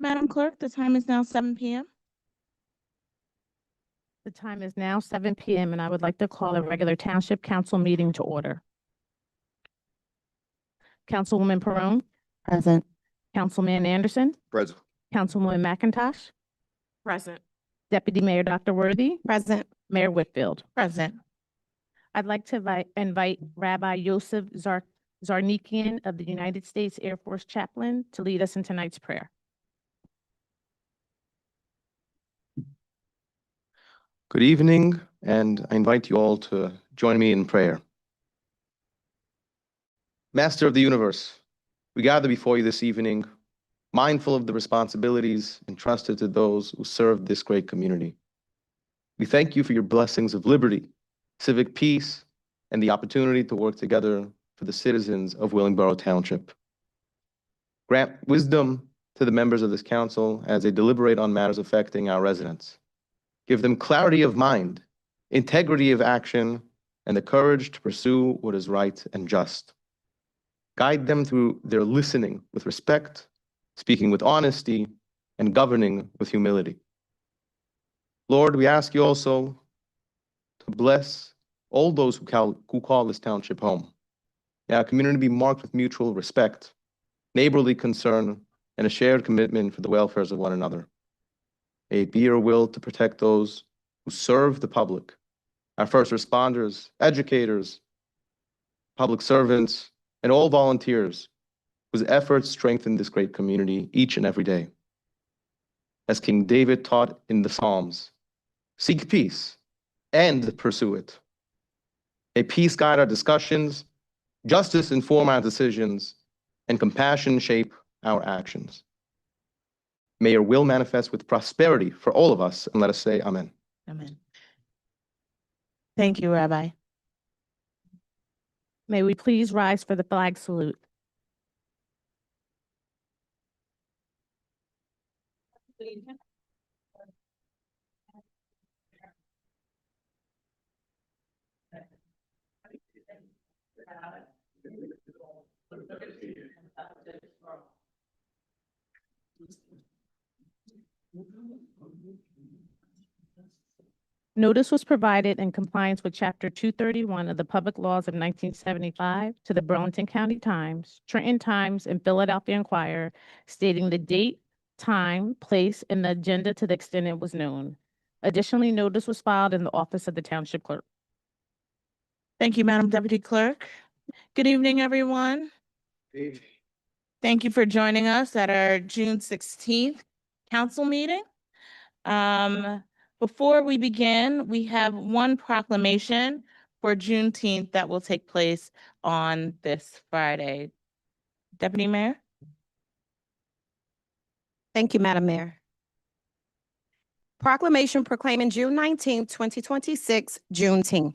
Madam Clerk, the time is now 7 p.m. The time is now 7 p.m. and I would like to call a regular Township Council meeting to order. Councilwoman Perrone, Present. Councilman Anderson, Present. Councilwoman McIntosh, Present. Deputy Mayor Dr. Worthy, Present. Mayor Whitfield. Present. I'd like to invite Rabbi Yosef Zarnikian of the United States Air Force Chaplain to lead us in tonight's prayer. Good evening, and I invite you all to join me in prayer. Master of the universe, we gather before you this evening, mindful of the responsibilities entrusted to those who serve this great community. We thank you for your blessings of liberty, civic peace, and the opportunity to work together for the citizens of Willingboro Township. Grant wisdom to the members of this council as they deliberate on matters affecting our residents. Give them clarity of mind, integrity of action, and the courage to pursue what is right and just. Guide them through their listening with respect, speaking with honesty, and governing with humility. Lord, we ask you also to bless all those who call this township home. May our community be marked with mutual respect, neighborly concern, and a shared commitment for the welfare of one another. May it be your will to protect those who serve the public, our first responders, educators, public servants, and all volunteers whose efforts strengthen this great community each and every day. As King David taught in the Psalms, seek peace and pursue it. May peace guide our discussions, justice inform our decisions, and compassion shape our actions. May your will manifest with prosperity for all of us, and let us say amen. Amen. Thank you, Rabbi. May we please rise for the flag salute. Notice was provided in compliance with Chapter 231 of the Public Laws of 1975 to the Burlington County Times, Trenton Times, and Philadelphia Inquirer, stating the date, time, place, and the agenda to the extent it was known. Additionally, notice was filed in the office of the Township Clerk. Thank you, Madam Deputy Clerk. Good evening, everyone. Thank you for joining us at our June 16th council meeting. Before we begin, we have one proclamation for Juneteenth that will take place on this Friday. Deputy Mayor? Thank you, Madam Mayor. Proclamation proclaiming June 19, 2026, Juneteenth.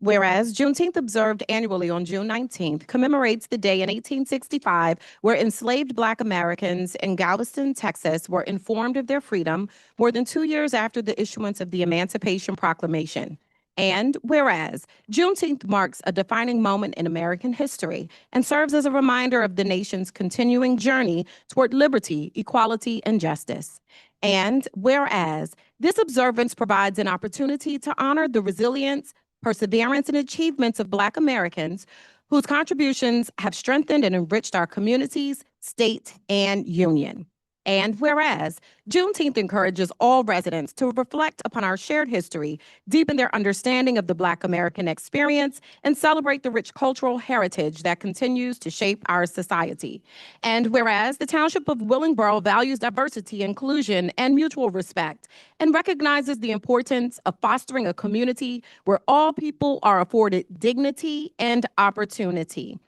Whereas Juneteenth, observed annually on June 19th, commemorates the day in 1865 where enslaved Black Americans in Galveston, Texas, were informed of their freedom more than 2 years after the issuance of the Emancipation Proclamation. And whereas Juneteenth marks a defining moment in American history and serves as a reminder of the nation's continuing journey toward liberty, equality, and justice. And whereas this observance provides an opportunity to honor the resilience, perseverance, and achievements of Black Americans whose contributions have strengthened and enriched our communities, state, and union. And whereas Juneteenth encourages all residents to reflect upon our shared history, deepen their understanding of the Black American experience, and celebrate the rich cultural heritage that continues to shape our society. And whereas the Township of Willingboro values diversity, inclusion, and mutual respect, and recognizes the importance of fostering a community where all people are afforded dignity and opportunity.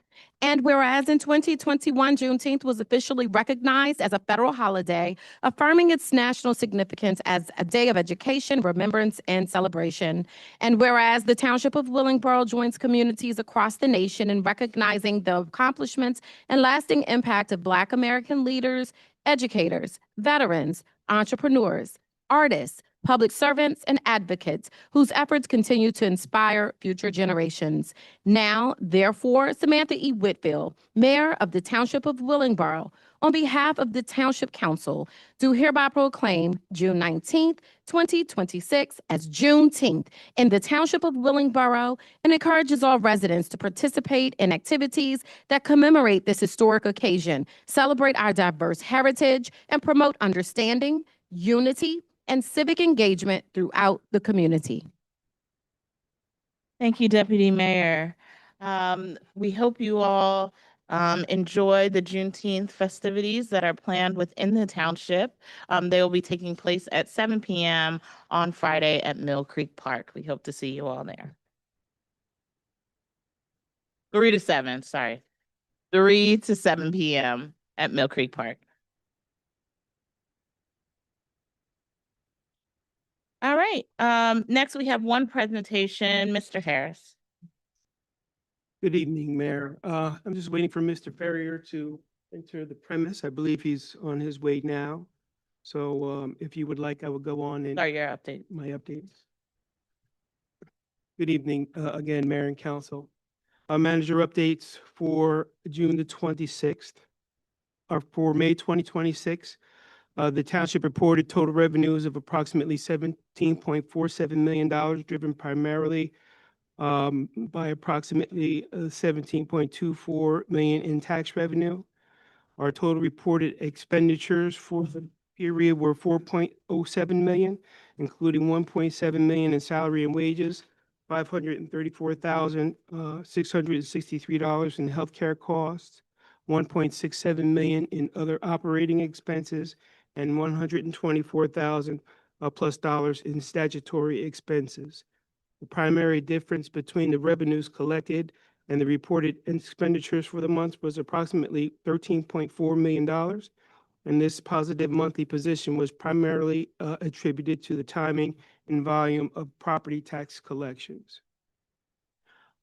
And whereas in 2021, Juneteenth was officially recognized as a federal holiday, affirming its national significance as a day of education, remembrance, and celebration. And whereas the Township of Willingboro joins communities across the nation in recognizing the accomplishments and lasting impact of Black American leaders, educators, veterans, entrepreneurs, artists, public servants, and advocates whose efforts continue to inspire future generations. Now, therefore, Samantha E. Whitfield, Mayor of the Township of Willingboro, On behalf of the Township Council, do hereby proclaim June 19th, 2026 as Juneteenth in the Township of Willingboro and encourages all residents to participate in activities that commemorate this historic occasion, celebrate our diverse heritage, and promote understanding, unity, and civic engagement throughout the community. Thank you, Deputy Mayor. We hope you all enjoy the Juneteenth festivities that are planned within the township. They will be taking place at 7 p.m. on Friday at Mill Creek Park. We hope to see you all there. 3 to 7, sorry. 3 to 7 p.m. at Mill Creek Park. All right, next we have one presentation, Mr. Harris. Good evening, Mayor. I'm just waiting for Mr. Ferrier to enter the premise. I believe he's on his way now. So if you would like, I will go on and Sorry, your update. my updates. Good evening, again, Mayor and Council. Manager updates for June the 26th. For May 2026, the township reported total revenues of approximately $17.47 million, driven primarily by approximately 17.24 million in tax revenue. Our total reported expenditures for the period were 4.07 million, including 1.7 million in salary and wages, $534,663 in healthcare costs, 1.67 million in other operating expenses, and 124,000 plus dollars in statutory expenses. The primary difference between the revenues collected and the reported expenditures for the month was approximately $13.4 million. And this positive monthly position was primarily attributed to the timing and volume of property tax collections.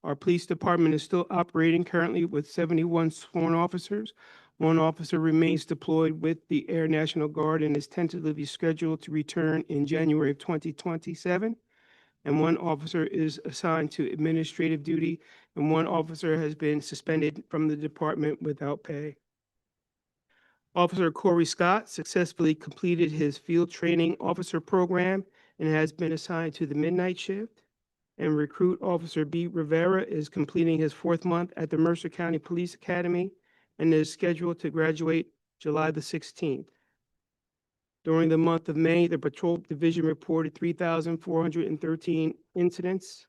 Our police department is still operating currently with 71 sworn officers. One officer remains deployed with the Air National Guard and is tentatively scheduled to return in January of 2027. And one officer is assigned to administrative duty, and one officer has been suspended from the department without pay. Officer Corey Scott successfully completed his field training officer program and has been assigned to the midnight shift. And recruit Officer B. Rivera is completing his 4th month at the Mercer County Police Academy and is scheduled to graduate July the 16th. During the month of May, the Patrol Division reported 3,413 incidents,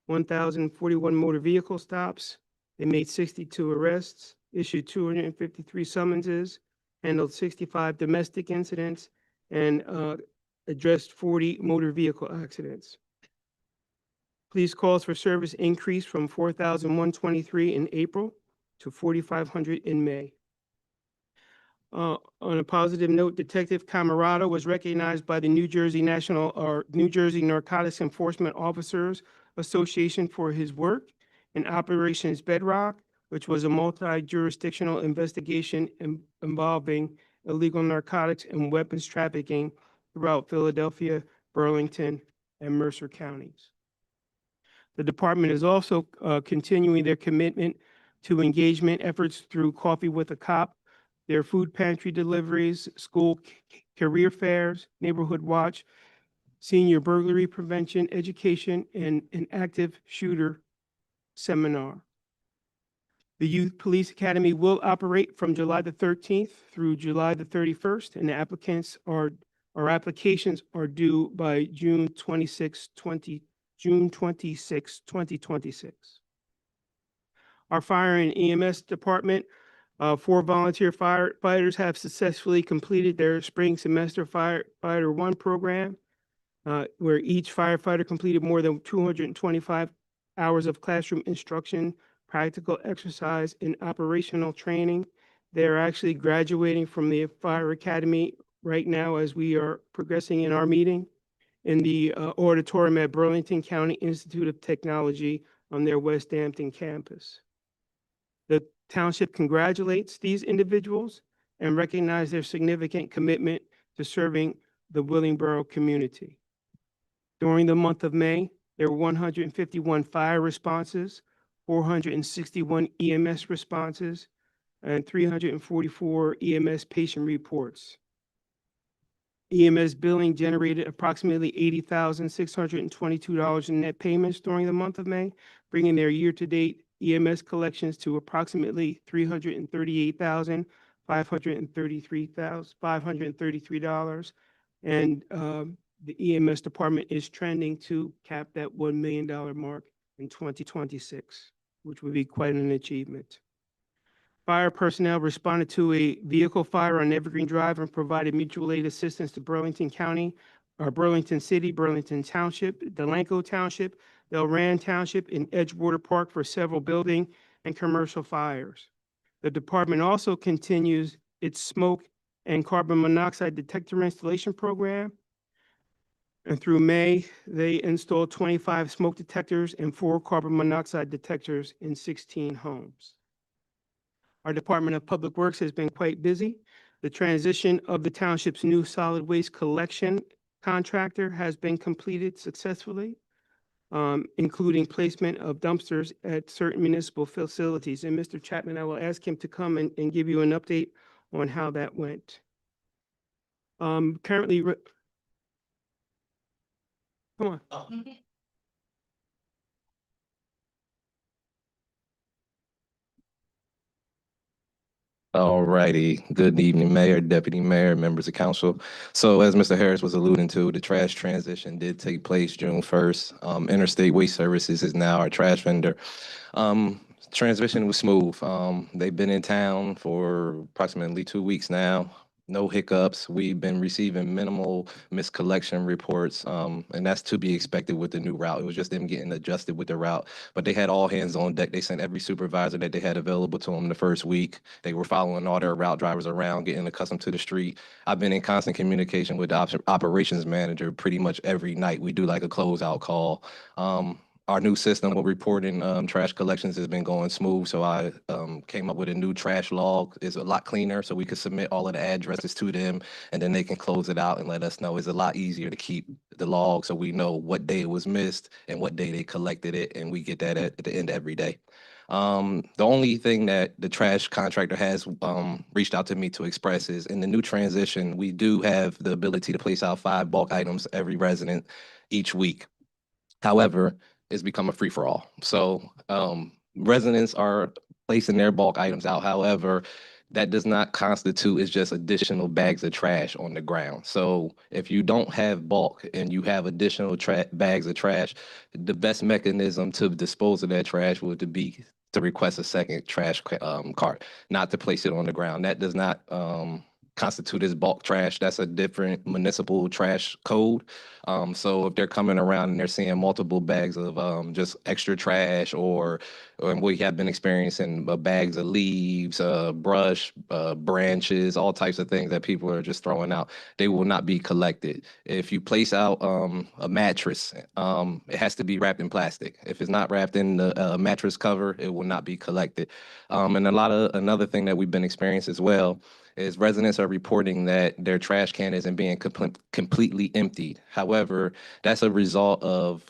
1,041 motor vehicle stops. They made 62 arrests, issued 253 summonses, handled 65 domestic incidents, and addressed 40 motor vehicle accidents. Police calls for service increased from 4,123 in April to 4,500 in May. On a positive note, Detective Camarado was recognized by the New Jersey Narcotics Enforcement Officers Association for his work in Operations Bedrock, which was a multi-jurisdictional investigation involving illegal narcotics and weapons trafficking throughout Philadelphia, Burlington, and Mercer counties. The department is also continuing their commitment to engagement efforts through Coffee with a Cop, their food pantry deliveries, school career fairs, neighborhood watch, senior burglary prevention education, and an active shooter seminar. The Youth Police Academy will operate from July the 13th through July the 31st, and our applications are due by June 26, 2026. Our fire and EMS department, 4 volunteer firefighters have successfully completed their spring semester Firefighter 1 program, where each firefighter completed more than 225 hours of classroom instruction, practical exercise, and operational training. They're actually graduating from the Fire Academy right now as we are progressing in our meeting in the auditorium at Burlington County Institute of Technology on their West Hampton campus. The township congratulates these individuals and recognizes their significant commitment to serving the Willingboro community. During the month of May, there were 151 fire responses, 461 EMS responses, and 344 EMS patient reports. EMS billing generated approximately $80,622 in net payments during the month of May, bringing their year-to-date EMS collections to approximately $338,533. And the EMS department is trending to cap that $1 million mark in 2026, which would be quite an achievement. Fire personnel responded to a vehicle fire on Evergreen Drive and provided mutual aid assistance to Burlington County, or Burlington City, Burlington Township, Delanco Township, Delran Township, and Edgewater Park for several building and commercial fires. The department also continues its smoke and carbon monoxide detector installation program. And through May, they installed 25 smoke detectors and 4 carbon monoxide detectors in 16 homes. Our Department of Public Works has been quite busy. The transition of the township's new solid waste collection contractor has been completed successfully, including placement of dumpsters at certain municipal facilities. And Mr. Chapman, I will ask him to come and give you an update on how that went. Currently, come on. All righty. Good evening, Mayor, Deputy Mayor, members of council. So as Mr. Harris was alluding to, the trash transition did take place June 1st. Interstate Waste Services is now our trash vendor. Transition was smooth. They've been in town for approximately 2 weeks now. No hiccups. We've been receiving minimal miscollection reports, and that's to be expected with the new route. It was just them getting adjusted with the route, but they had all hands on deck. They sent every supervisor that they had available to them the first week. They were following all their route drivers around, getting accustomed to the street. I've been in constant communication with the operations manager pretty much every night. We do like a closeout call. Our new system of reporting trash collections has been going smooth. So I came up with a new trash log. It's a lot cleaner, so we can submit all of the addresses to them, and then they can close it out and let us know. It's a lot easier to keep the log so we know what day it was missed and what day they collected it, and we get that at the end of every day. The only thing that the trash contractor has reached out to me to express is in the new transition, we do have the ability to place out 5 bulk items every resident each week. However, it's become a free-for-all. So residents are placing their bulk items out. However, that does not constitute, it's just additional bags of trash on the ground. So if you don't have bulk and you have additional bags of trash, the best mechanism to dispose of that trash would be to request a second trash cart, not to place it on the ground. That does not constitute as bulk trash. That's a different municipal trash code. So if they're coming around and they're seeing multiple bags of just extra trash, or we have been experiencing bags of leaves, brush, branches, all types of things that people are just throwing out, they will not be collected. If you place out a mattress, it has to be wrapped in plastic. If it's not wrapped in the mattress cover, it will not be collected. And another thing that we've been experiencing as well is residents are reporting that their trash can isn't being completely emptied. However, that's a result of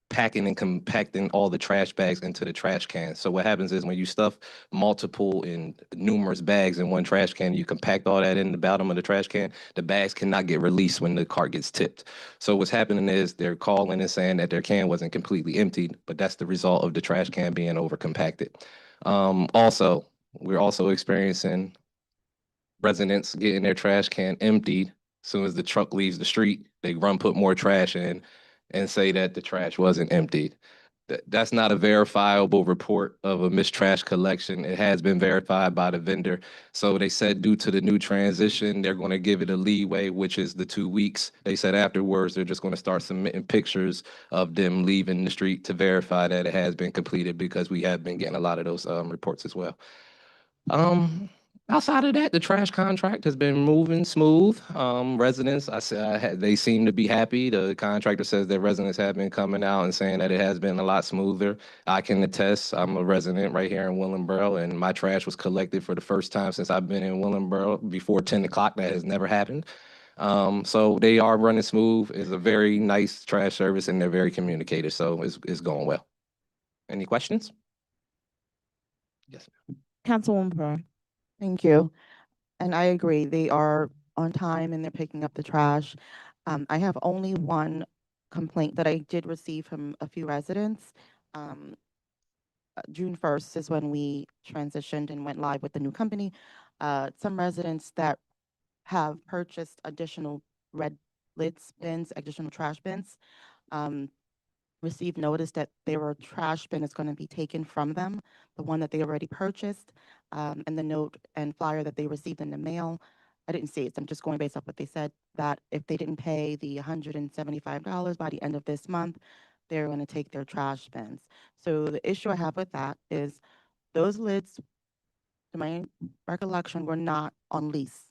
packing and compacting all the trash bags into the trash can. So what happens is when you stuff multiple and numerous bags in one trash can, you compact all that in the bottom of the trash can, the bags cannot get released when the cart gets tipped. So what's happening is they're calling and saying that their can wasn't completely emptied, but that's the result of the trash can being over compacted. Also, we're also experiencing residents getting their trash can emptied. As soon as the truck leaves the street, they put more trash in and say that the trash wasn't emptied. That's not a verifiable report of a missed trash collection. It has been verified by the vendor. So they said due to the new transition, they're going to give it a leeway, which is the 2 weeks. They said afterwards, they're just going to start submitting pictures of them leaving the street to verify that it has been completed, because we have been getting a lot of those reports as well. Outside of that, the trash contract has been moving smooth. Residents, they seem to be happy. The contractor says that residents have been coming out and saying that it has been a lot smoother. I can attest. I'm a resident right here in Willingboro, and my trash was collected for the first time since I've been in Willingboro before 10 o'clock. That has never happened. So they are running smooth. It's a very nice trash service, and they're very communicative. So it's going well. Any questions? Yes. Councilwoman Pearl. Thank you. And I agree, they are on time and they're picking up the trash. I have only one complaint that I did receive from a few residents. June 1st is when we transitioned and went live with the new company. Some residents that have purchased additional red lids bins, additional trash bins, um, received notice that their trash bin is going to be taken from them, the one that they already purchased, and the note and flyer that they received in the mail. I didn't see it, so I'm just going based off what they said, that if they didn't pay the $175 by the end of this month, they're going to take their trash bins. So the issue I have with that is those lids, to my recollection, were not on lease.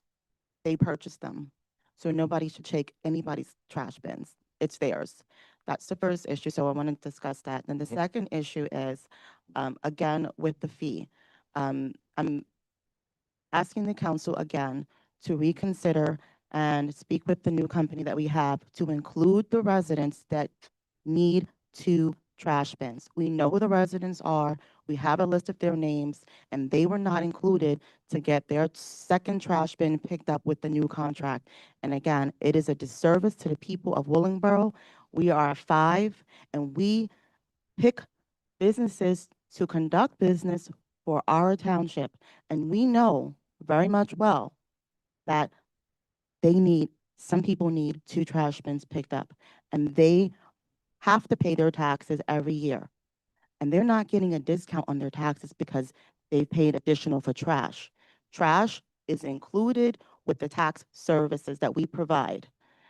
They purchased them. So nobody should take anybody's trash bins. It's theirs. That's the first issue, so I want to discuss that. Then the second issue is, again, with the fee. I'm asking the council again to reconsider and speak with the new company that we have to include the residents that need two trash bins. We know who the residents are. We have a list of their names, and they were not included to get their second trash bin picked up with the new contract. And again, it is a disservice to the people of Willingboro. We are 5, and we pick businesses to conduct business for our township. And we know very much well that some people need two trash bins picked up, and they have to pay their taxes every year. And they're not getting a discount on their taxes because they paid additional for trash. Trash is included with the tax services that we provide.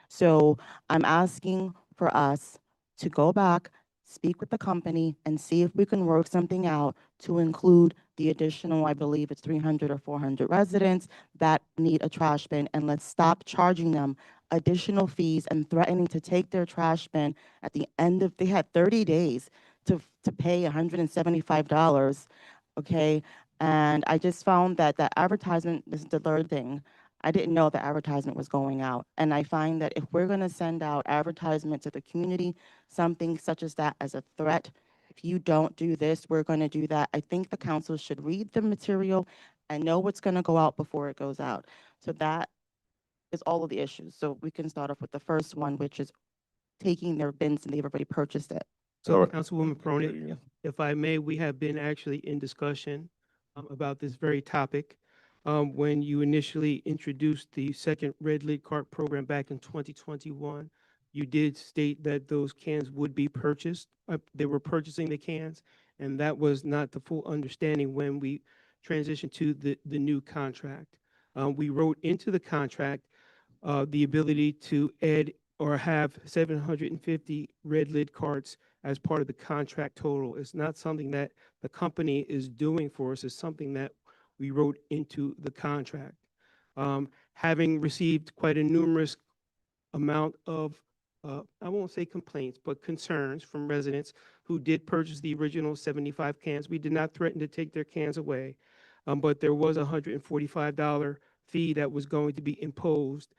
So I'm asking for us to go back, speak with the company, and see if we can work something out to include the additional, I believe it's 300 or 400 residents that need a trash bin, and let's stop charging them additional fees and threatening to take their trash bin at the end of, they had 30 days to pay $175, okay? And I just found that the advertisement, this is the third thing, I didn't know the advertisement was going out. And I find that if we're gonna send out advertisement to the community, something such as that as a threat, if you don't do this, we're gonna do that. I think the council should read the material and know what's gonna go out before it goes out. So that is all of the issues. So we can start off with the first one, which is taking their bins and they've already purchased it. So All right. Councilwoman Cronin, if I may, we have been actually in discussion about this very topic. When you initially introduced the second red lid cart program back in 2021, you did state that those cans would be purchased. They were purchasing the cans, and that was not the full understanding when we transitioned to the new contract. We wrote into the contract the ability to add or have 750 red lid carts as part of the contract total. It's not something that the company is doing for us. It's something that we wrote into the contract. Having received quite a numerous amount of, I won't say complaints, but concerns from residents who did purchase the original 75 cans. We did not threaten to take their cans away, but there was a $145 fee that was going to be imposed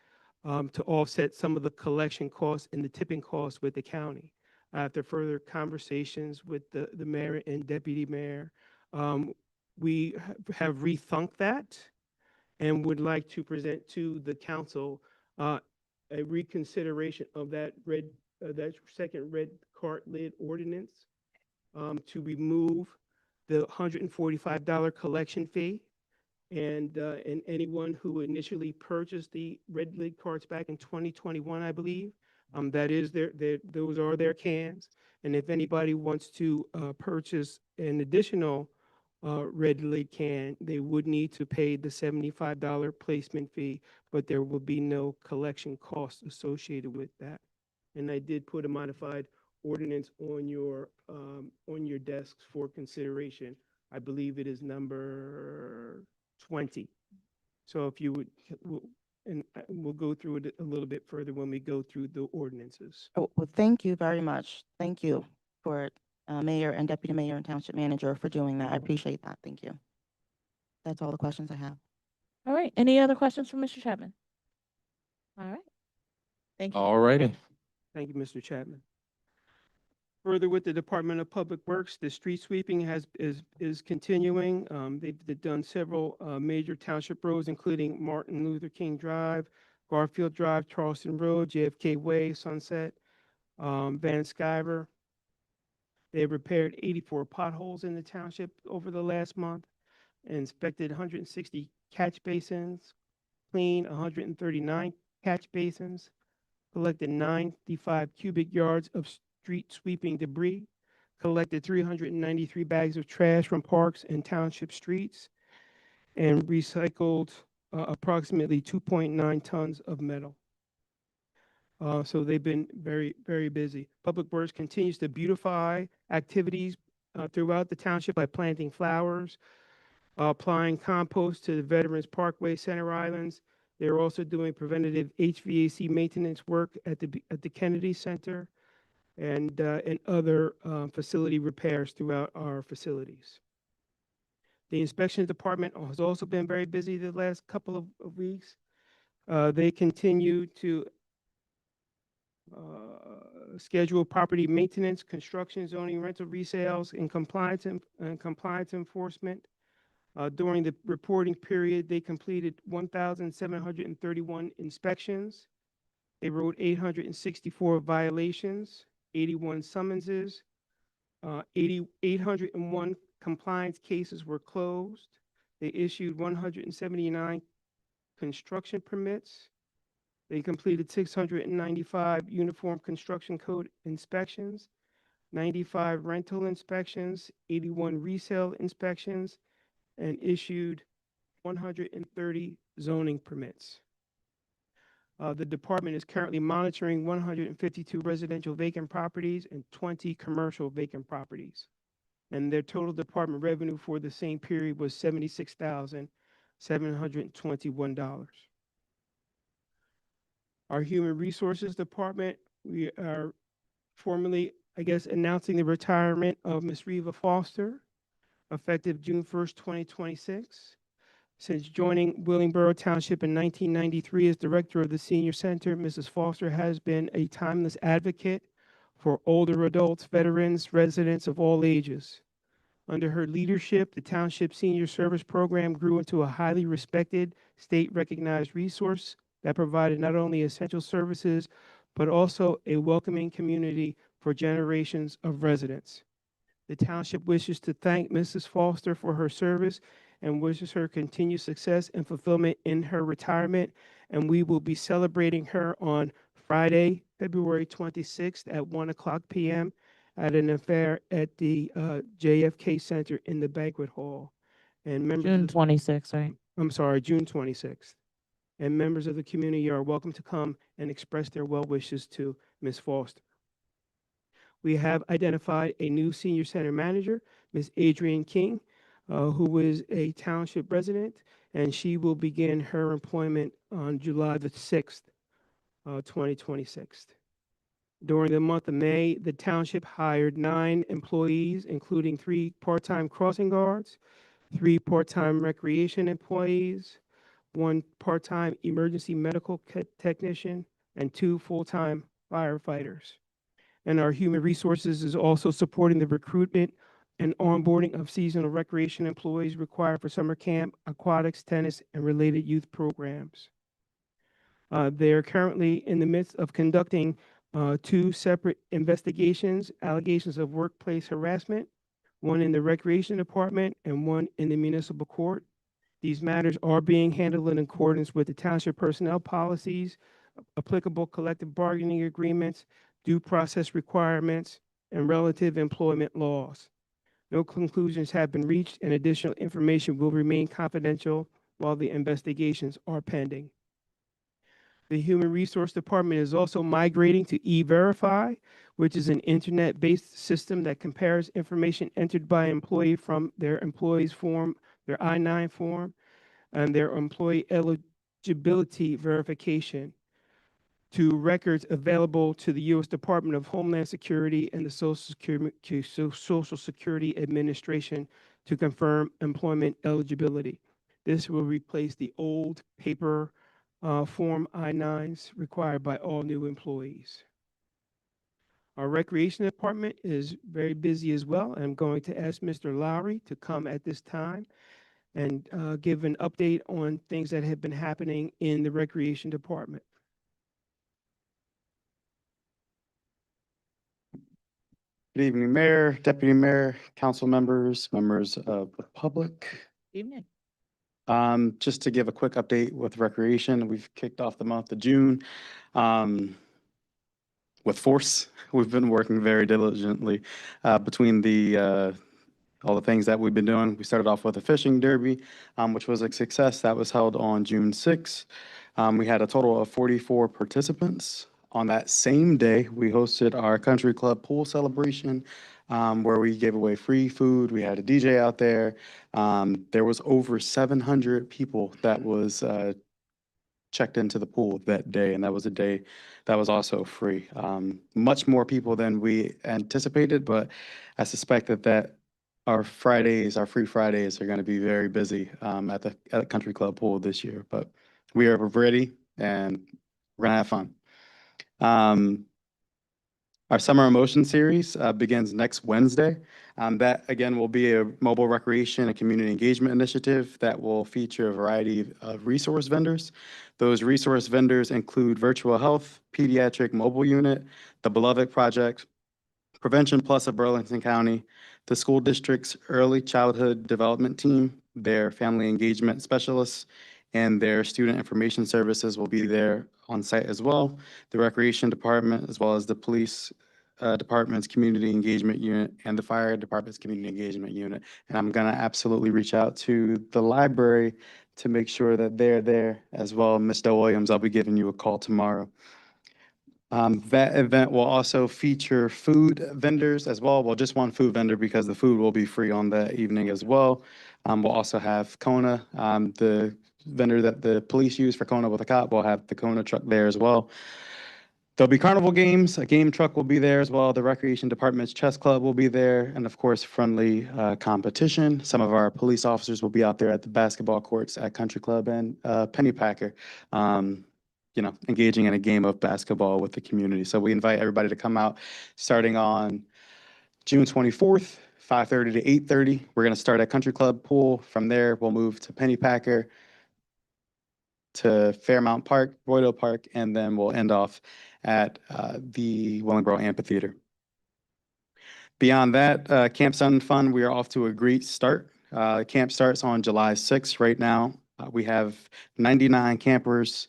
to offset some of the collection costs and the tipping costs with the county. After further conversations with the mayor and deputy mayor, we have rethunk that and would like to present to the council a reconsideration of that second red cart lid ordinance to remove the $145 collection fee. And anyone who initially purchased the red lid carts back in 2021, I believe, that is those are their cans. And if anybody wants to purchase an additional red lid can, they would need to pay the $75 placement fee, but there will be no collection costs associated with that. And I did put a modified ordinance on your desks for consideration. I believe it is number 20. So if you would, and we'll go through it a little bit further when we go through the ordinances. Oh, well, thank you very much. Thank you for Mayor and Deputy Mayor and Township Manager for doing that. I appreciate that. Thank you. That's all the questions I have. All right, any other questions for Mr. Chapman? All right. Thank you. All righty. Thank you, Mr. Chapman. Further, with the Department of Public Works, the street sweeping is continuing. They've done several major township roads, including Martin Luther King Drive, Garfield Drive, Charleston Road, JFK Way, Sunset, Van Skyver. They repaired 84 potholes in the township over the last month, inspected 160 catch basins, cleaned 139 catch basins, collected 95 cubic yards of street sweeping debris, collected 393 bags of trash from parks and township streets, and recycled approximately 2.9 tons of metal. So they've been very, very busy. Public Works continues to beautify activities throughout the township by planting flowers, applying compost to the Veterans Parkway Center Islands. They're also doing preventative HVAC maintenance work at the Kennedy Center and other facility repairs throughout our facilities. The inspection department has also been very busy the last couple of weeks. They continue to schedule property maintenance, construction, zoning, rental resales, and compliance enforcement. During the reporting period, they completed 1,731 inspections. They wrote 864 violations, 81 summonses, 801 compliance cases were closed. They issued 179 construction permits. They completed 695 uniform construction code inspections, 95 rental inspections, 81 resale inspections, and issued 130 zoning permits. The department is currently monitoring 152 residential vacant properties and 20 commercial vacant properties. And their total department revenue for the same period was $76,721. Our Human Resources Department, we are formally, announcing the retirement of Ms. Reva Foster, effective June 1st, 2026. Since joining Willingboro Township in 1993 as director of the Senior Center, Mrs. Foster has been a timeless advocate for older adults, veterans, residents of all ages. Under her leadership, the Township Senior Service Program grew into a highly respected, state-recognized resource that provided not only essential services, but also a welcoming community for generations of residents. The township wishes to thank Mrs. Foster for her service and wishes her continued success and fulfillment in her retirement. And we will be celebrating her on Friday, February 26th at 1:00 p.m. at an affair at the JFK Center in the banquet hall. And members June 26th, right? I'm sorry, June 26th. And members of the community are welcome to come and express their well wishes to Ms. Foster. We have identified a new senior center manager, Ms. Adrienne King, who is a township resident, and she will begin her employment on July the 6th, 2026. During the month of May, the township hired 9 employees, including 3 part-time crossing guards, 3 part-time recreation employees, 1 part-time emergency medical technician, and 2 full-time firefighters. And our human resources is also supporting the recruitment and onboarding of seasonal recreation employees required for summer camp, aquatics, tennis, and related youth programs. They are currently in the midst of conducting 2 separate investigations, allegations of workplace harassment, one in the recreation department and one in the municipal court. These matters are being handled in accordance with the township personnel policies, applicable collective bargaining agreements, due process requirements, and relative employment laws. No conclusions have been reached, and additional information will remain confidential while the investigations are pending. The Human Resource Department is also migrating to E-Verify, which is an internet-based system that compares information entered by an employee from their employee's form, their I-9 form, and their employee eligibility verification to records available to the U.S. Department of Homeland Security and the Social Security Administration to confirm employment eligibility. This will replace the old paper Form I-9s required by all new employees. Our Recreation Department is very busy as well. I'm going to ask Mr. Lowry to come at this time and give an update on things that have been happening in the Recreation Department. Good evening, Mayor, Deputy Mayor, council members, members of the public. Evening. Just to give a quick update with recreation, we've kicked off the month of June with force. We've been working very diligently between all the things that we've been doing. We started off with a fishing derby, which was a success. That was held on June 6th. We had a total of 44 participants. On that same day, we hosted our country club pool celebration, where we gave away free food. We had a DJ out there. There was over 700 people that was checked into the pool that day, and that was a day that was also free. Much more people than we anticipated, but I suspect that our Fridays, our free Fridays, are going to be very busy at the country club pool this year. But we are ready, and we're gonna have fun. Our Summer Emotion Series begins next Wednesday. That, again, will be a mobile recreation and community engagement initiative that will feature a variety of resource vendors. Those resource vendors include Virtual Health, Pediatric Mobile Unit, the Beloved Project, Prevention Plus of Burlington County, the school district's early childhood development team, their family engagement specialists, and their student information services will be there on site as well. The recreation department, as well as the police department's community engagement unit and the fire department's community engagement unit. And I'm gonna absolutely reach out to the library to make sure that they're there as well. Mr. Williams, I'll be giving you a call tomorrow. That event will also feature food vendors as well. Well, just one food vendor because the food will be free on that evening as well. We'll also have Kona, the vendor that the police use for Kona with a cop. We'll have the Kona truck there as well. There'll be carnival games. A game truck will be there as well. The recreation department's chess club will be there, and of course, friendly competition. Some of our police officers will be out there at the basketball courts at Country Club and Pennypacker, engaging in a game of basketball with the community. So we invite everybody to come out starting on June 24th, 5:30 to 8:30. We're going to start at Country Club Pool. From there, we'll move to Pennypacker, to Fairmount Park, Royal Park, and then we'll end off at the Willingboro Amphitheater. Beyond that, Camp Sun Fun, we are off to a great start. Camp starts on July 6th. Right now, we have 99 campers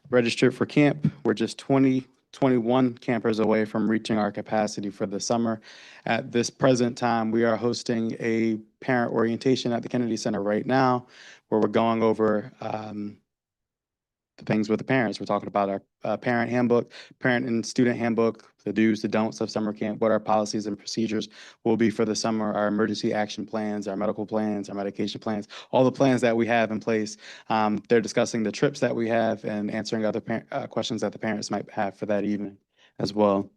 registered for camp. We're just 21 campers away from reaching our capacity for the summer. At this present time, we are hosting a parent orientation at the Kennedy Center right now, where we're going over the things with the parents. We're talking about our parent handbook, parent and student handbook, the do's, the don'ts of summer camp, what our policies and procedures will be for the summer, our emergency action plans, our medical plans, our medication plans, all the plans that we have in place. They're discussing the trips that we have and answering other questions that the parents might have for that evening as well.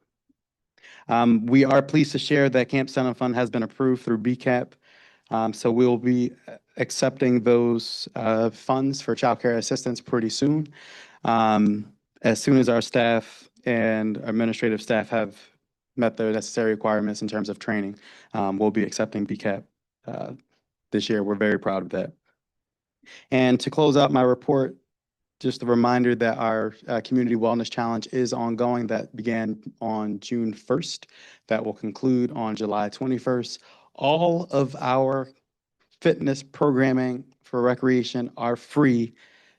We are pleased to share that Camp Sun and Fun has been approved through BCAP. So we'll be accepting those funds for childcare assistance pretty soon. As soon as our staff and administrative staff have met the necessary requirements in terms of training, we'll be accepting BCAP this year. We're very proud of that. And to close out my report, just a reminder that our Community Wellness Challenge is ongoing. That began on June 1st. That will conclude on July 21st. All of our fitness programming for recreation are free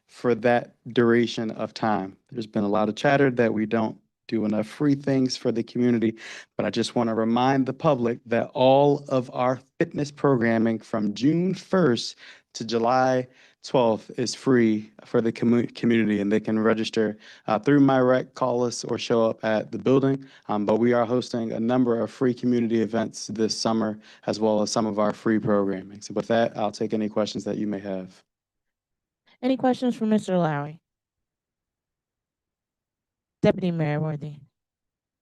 for that duration of time. There's been a lot of chatter that we don't do enough free things for the community, but I just want to remind the public that all of our fitness programming from June 1st to July 12th is free for the community, and they can register through MyRec, call us, or show up at the building. But we are hosting a number of free community events this summer, as well as some of our free programming. So with that, I'll take any questions that you may have. Any questions for Mr. Lowry? Deputy Mayor Worthy.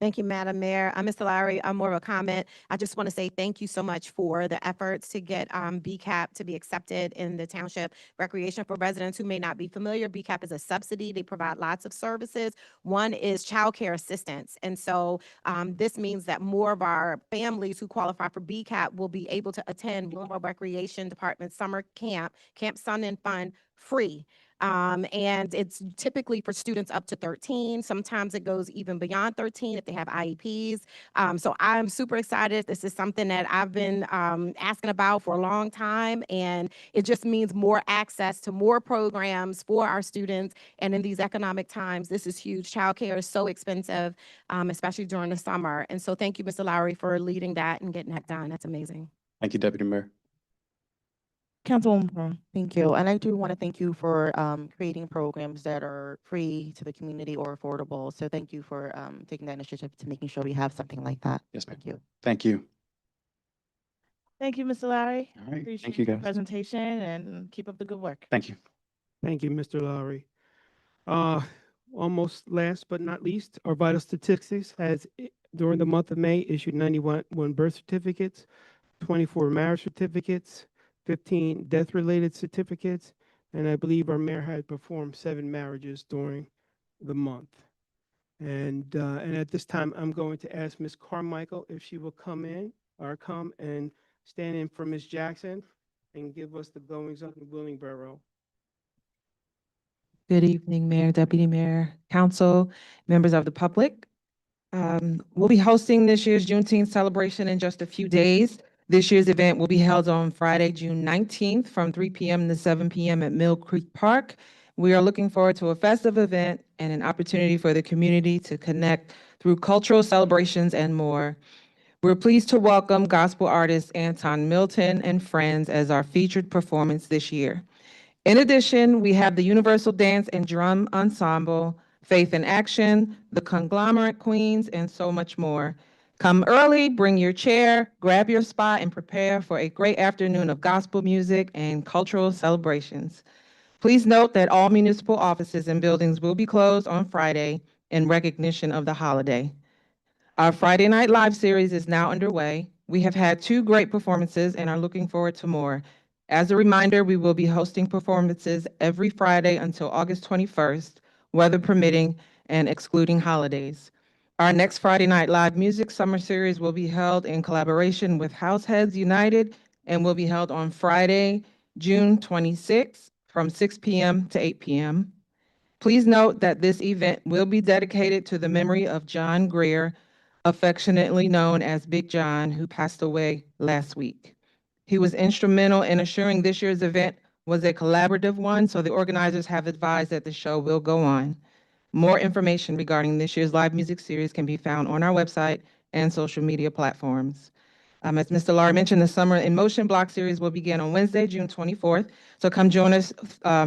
Thank you, Madam Mayor. Mr. Lowry, more of a comment. I just want to say thank you so much for the efforts to get BCAP to be accepted in the township recreation. For residents who may not be familiar, BCAP is a subsidy. They provide lots of services. One is childcare assistance. And so this means that more of our families who qualify for BCAP will be able to attend Louisville Recreation Department summer camp, Camp Sun and Fun, free. And it's typically for students up to 13. Sometimes it goes even beyond 13 if they have IEPs. So I'm super excited. This is something that I've been asking about for a long time, and it just means more access to more programs for our students. And in these economic times, this is huge. Childcare is so expensive, especially during the summer. And so thank you, Mr. Lowry, for leading that and getting that done. That's amazing. Thank you, Deputy Mayor. Councilwoman Pearl. Thank you. And I do want to thank you for creating programs that are free to the community or affordable. So thank you for taking that initiative to making sure we have something like that. Yes, ma'am. Thank you. Thank you. Thank you, Mr. Lowry. All right. Thank Appreciate you, your guys. presentation and keep up the good work. Thank you. Thank you, Mr. Lowry. Almost last but not least, our Vital Statistics has, during the month of May, issued 91 birth certificates, 24 marriage certificates, 15 death-related certificates, and I believe our mayor had performed 7 marriages during the month. And at this time, I'm going to ask Ms. Carmichael if she will come and stand in for Ms. Jackson and give us the goings on in Willingboro. Good evening, Mayor, Deputy Mayor, Council, members of the public. We'll be hosting this year's Juneteenth celebration in just a few days. This year's event will be held on Friday, June 19th from 3 p.m. to 7 p.m. at Mill Creek Park. We are looking forward to a festive event and an opportunity for the community to connect through cultural celebrations and more. We're pleased to welcome gospel artist Anton Milton and friends as our featured performance this year. In addition, we have the Universal Dance and Drum Ensemble, Faith in Action, the Conglomerate Queens, and so much more. Come early, bring your chair, grab your spot, and prepare for a great afternoon of gospel music and cultural celebrations. Please note that all municipal offices and buildings will be closed on Friday in recognition of the holiday. Our Friday Night Live series is now underway. We have had 2 great performances and are looking forward to more. As a reminder, we will be hosting performances every Friday until August 21st, weather permitting and excluding holidays. Our next Friday Night Live Music Summer Series will be held in collaboration with Househeads United and will be held on Friday, June 26th from 6 p.m. to 8 p.m. Please note that this event will be dedicated to the memory of John Greer, affectionately known as Big John, who passed away last week. He was instrumental in assuring this year's event was a collaborative one, so the organizers have advised that the show will go on. More information regarding this year's live music series can be found on our website and social media platforms. As Mr. Lowry mentioned, the Summer in Motion block series will begin on Wednesday, June 24th. So come join us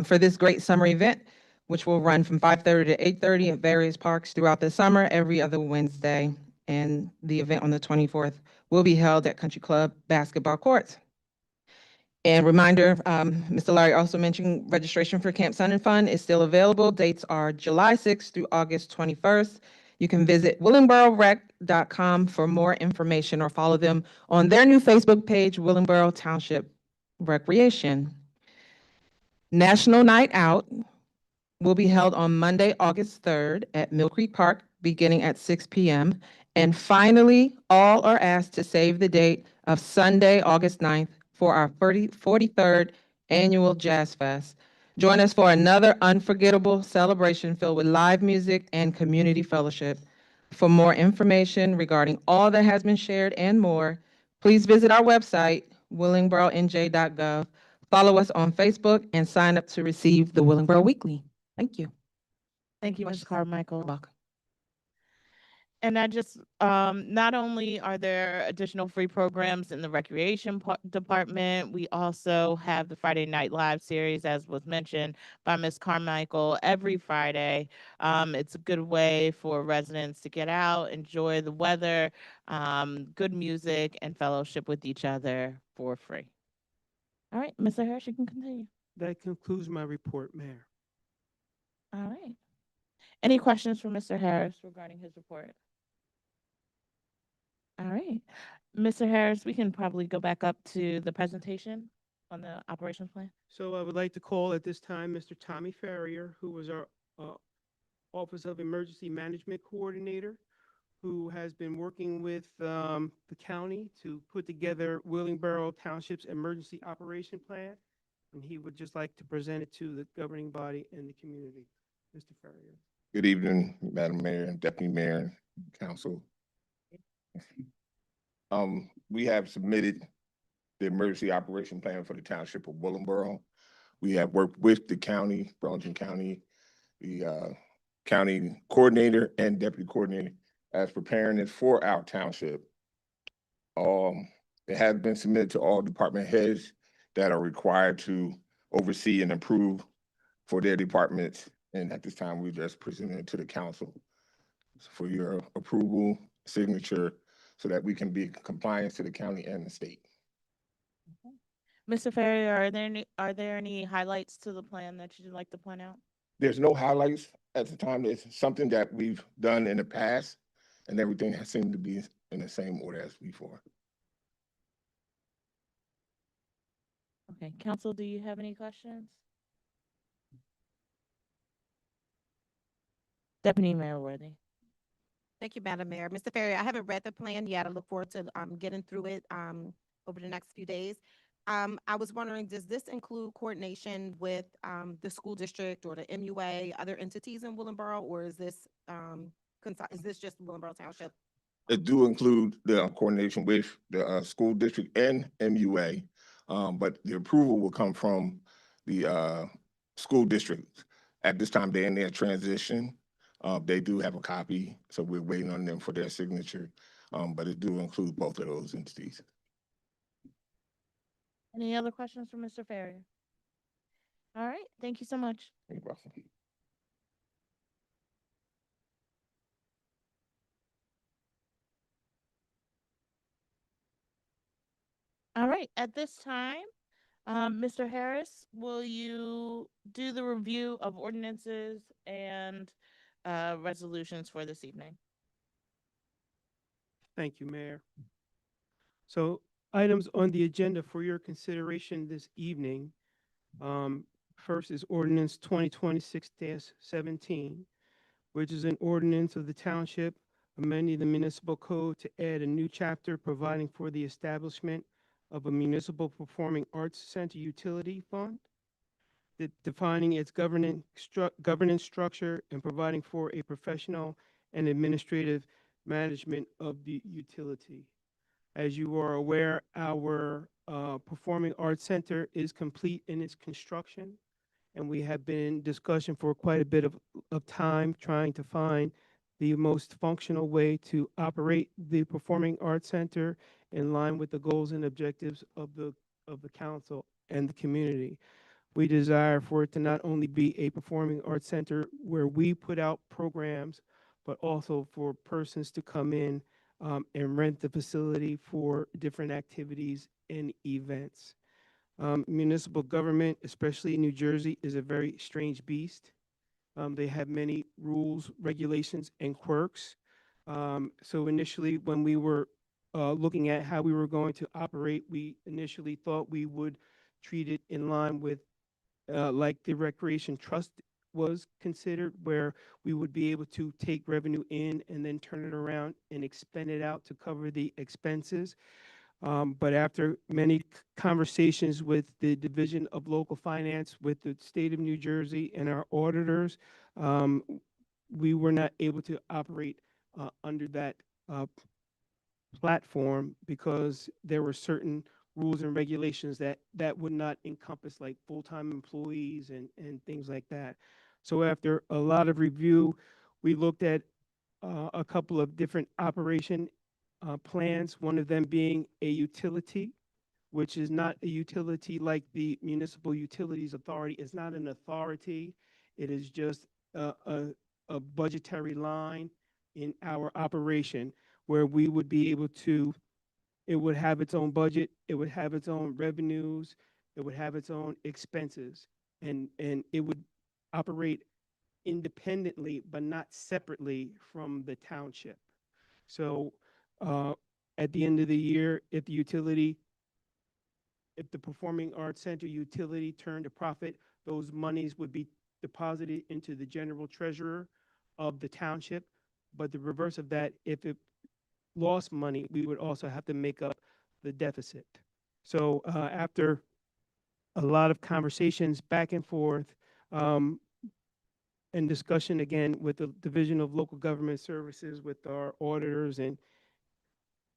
for this great summer event, which will run from 5:30 to 8:30 at various parks throughout the summer, every other Wednesday. And the event on the 24th will be held at Country Club basketball courts. And reminder, Mr. Lowry also mentioned registration for Camp Sun and Fun is still available. Dates are July 6th through August 21st. You can visit willingboro.rec.com for more information or follow them on their new Facebook page, Willingboro Township Recreation. National Night Out will be held on Monday, August 3rd at Mill Creek Park, beginning at 6 p.m. And finally, all are asked to save the date of Sunday, August 9th for our 43rd annual Jazz Fest. Join us for another unforgettable celebration filled with live music and community fellowship. For more information regarding all that has been shared and more, please visit our website, willingboronj.gov. Follow us on Facebook and sign up to receive the Willingboro Weekly. Thank you. Thank you, Ms. Carmichael. You're welcome. And I just, not only are there additional free programs in the recreation department, we also have the Friday Night Live series, as was mentioned by Ms. Carmichael, every Friday. It's a good way for residents to get out, enjoy the weather, good music, and fellowship with each other for free. All right, Mr. Harris, you can continue. That concludes my report, Mayor. All right. Any questions for Mr. Harris regarding his report? right. Mr. Harris, we can probably go back up to the presentation on the operations plan. So I would like to call at this time Mr. Tommy Farrier, who was our Office of Emergency Management Coordinator, who has been working with the county to put together Willingboro Township's Emergency Operation Plan. And he would just like to present it to the governing body and the community. Mr. Farrier. Good evening, Madam Mayor and Deputy Mayor, and Council. We have submitted the emergency operation plan for the township of Willingboro. We have worked with the county, Burlington County, the county coordinator and deputy coordinator as preparing it for our township. It has been submitted to all department heads that are required to oversee and approve for their departments. And at this time, we just presented it to the council for your approval, signature, so that we can be in compliance to the county and the state. Mr. Ferrier, are there any highlights to the plan that you'd like to point out? There's no highlights at the time. It's something that we've done in the past, and everything has seemed to be in the same order as before. Okay, council, do you have any questions? Deputy Mayor Worthy. Thank you, Madam Mayor. Mr. Ferrier, I haven't read the plan yet. I look forward to getting through it over the next few days. I was wondering, does this include coordination with the school district or the MUA, other entities in Willingboro, or is this just Willingboro Township? It do include the coordination with the school district and MUA, but the approval will come from the school district. At this time, they're in their transition. They do have a copy, so we're waiting on them for their signature, but it do include both of those entities. Any other questions for Mr. Ferrier? All right, thank you so much. You're welcome. All right, at this time, Mr. Harris, will you do the review of ordinances and resolutions for this evening? Thank you, Mayor. So items on the agenda for your consideration this evening. First is ordinance 2026-17, which is an ordinance of the township amending the municipal code to add a new chapter providing for the establishment of a municipal performing arts center utility fund, defining its governance structure and providing for a professional and administrative management of the utility. As you are aware, our Performing Arts Center is complete in its construction, and we have been in discussion for quite a bit of time trying to find the most functional way to operate the Performing Arts Center in line with the goals and objectives of the council and the community. We desire for it to not only be a performing arts center where we put out programs, but also for persons to come in and rent the facility for different activities and events. Municipal government, especially in New Jersey, is a very strange beast. They have many rules, regulations, and quirks. So initially, when we were looking at how we were going to operate, we initially thought we would treat it in line with like the Recreation Trust was considered, where we would be able to take revenue in and then turn it around and expend it out to cover the expenses. But after many conversations with the Division of Local Finance, with the state of New Jersey and our auditors, we were not able to operate under that platform because there were certain rules and regulations that would not encompass like full-time employees and things like that. So after a lot of review, we looked at a couple of different operation plans, one of them being a utility, which is not a utility like the Municipal Utilities Authority. It's not an authority. It is just a budgetary line in our operation where we would be able to, it would have its own budget, it would have its own revenues, it would have its own expenses, and it would operate independently but not separately from the township. So at the end of the year, if the Performing Arts Center utility turned a profit, those monies would be deposited into the general treasurer of the township. But the reverse of that, if it lost money, we would also have to make up the deficit. So after a lot of conversations back and forth, and discussion again with the Division of Local Government Services, with our auditors, and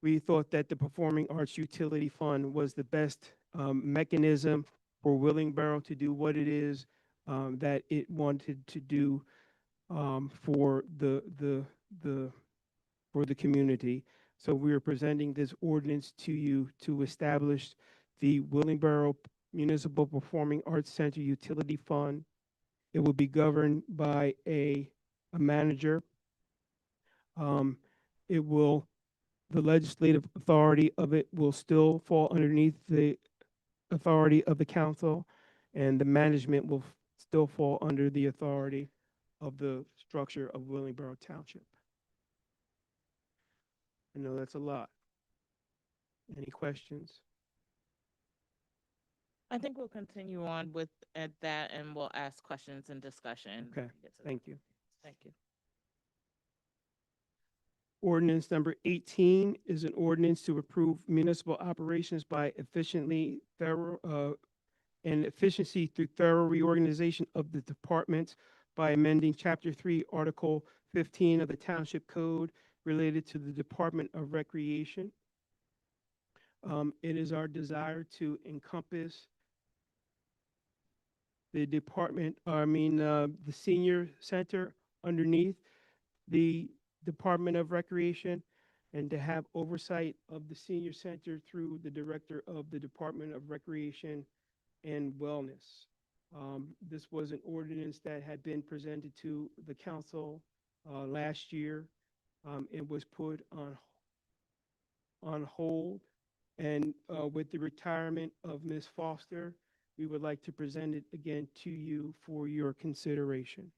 we thought that the Performing Arts Utility Fund was the best mechanism for Willingboro to do what it is that it wanted to do for the community. So we are presenting this ordinance to you to establish the Willingboro Municipal Performing Arts Center Utility Fund. It will be governed by a manager. The legislative authority of it will still fall underneath the authority of the council, and the management will still fall under the authority of the structure of Willingboro Township. I know that's a lot. Any questions? I think we'll continue on with that, and we'll ask questions and discussion. Okay, thank you. Thank you. Ordinance number 18 is an ordinance to approve municipal operations by efficiency through thorough reorganization of the departments by amending Chapter 3, Article 15 of the Township Code related to the Department of Recreation. It is our desire to encompass the the senior center underneath the Department of Recreation, and to have oversight of the senior center through the director of the Department of Recreation and Wellness. This was an ordinance that had been presented to the council last year. It was put on hold, and with the retirement of Ms. Foster, we would like to present it again to you for your consideration.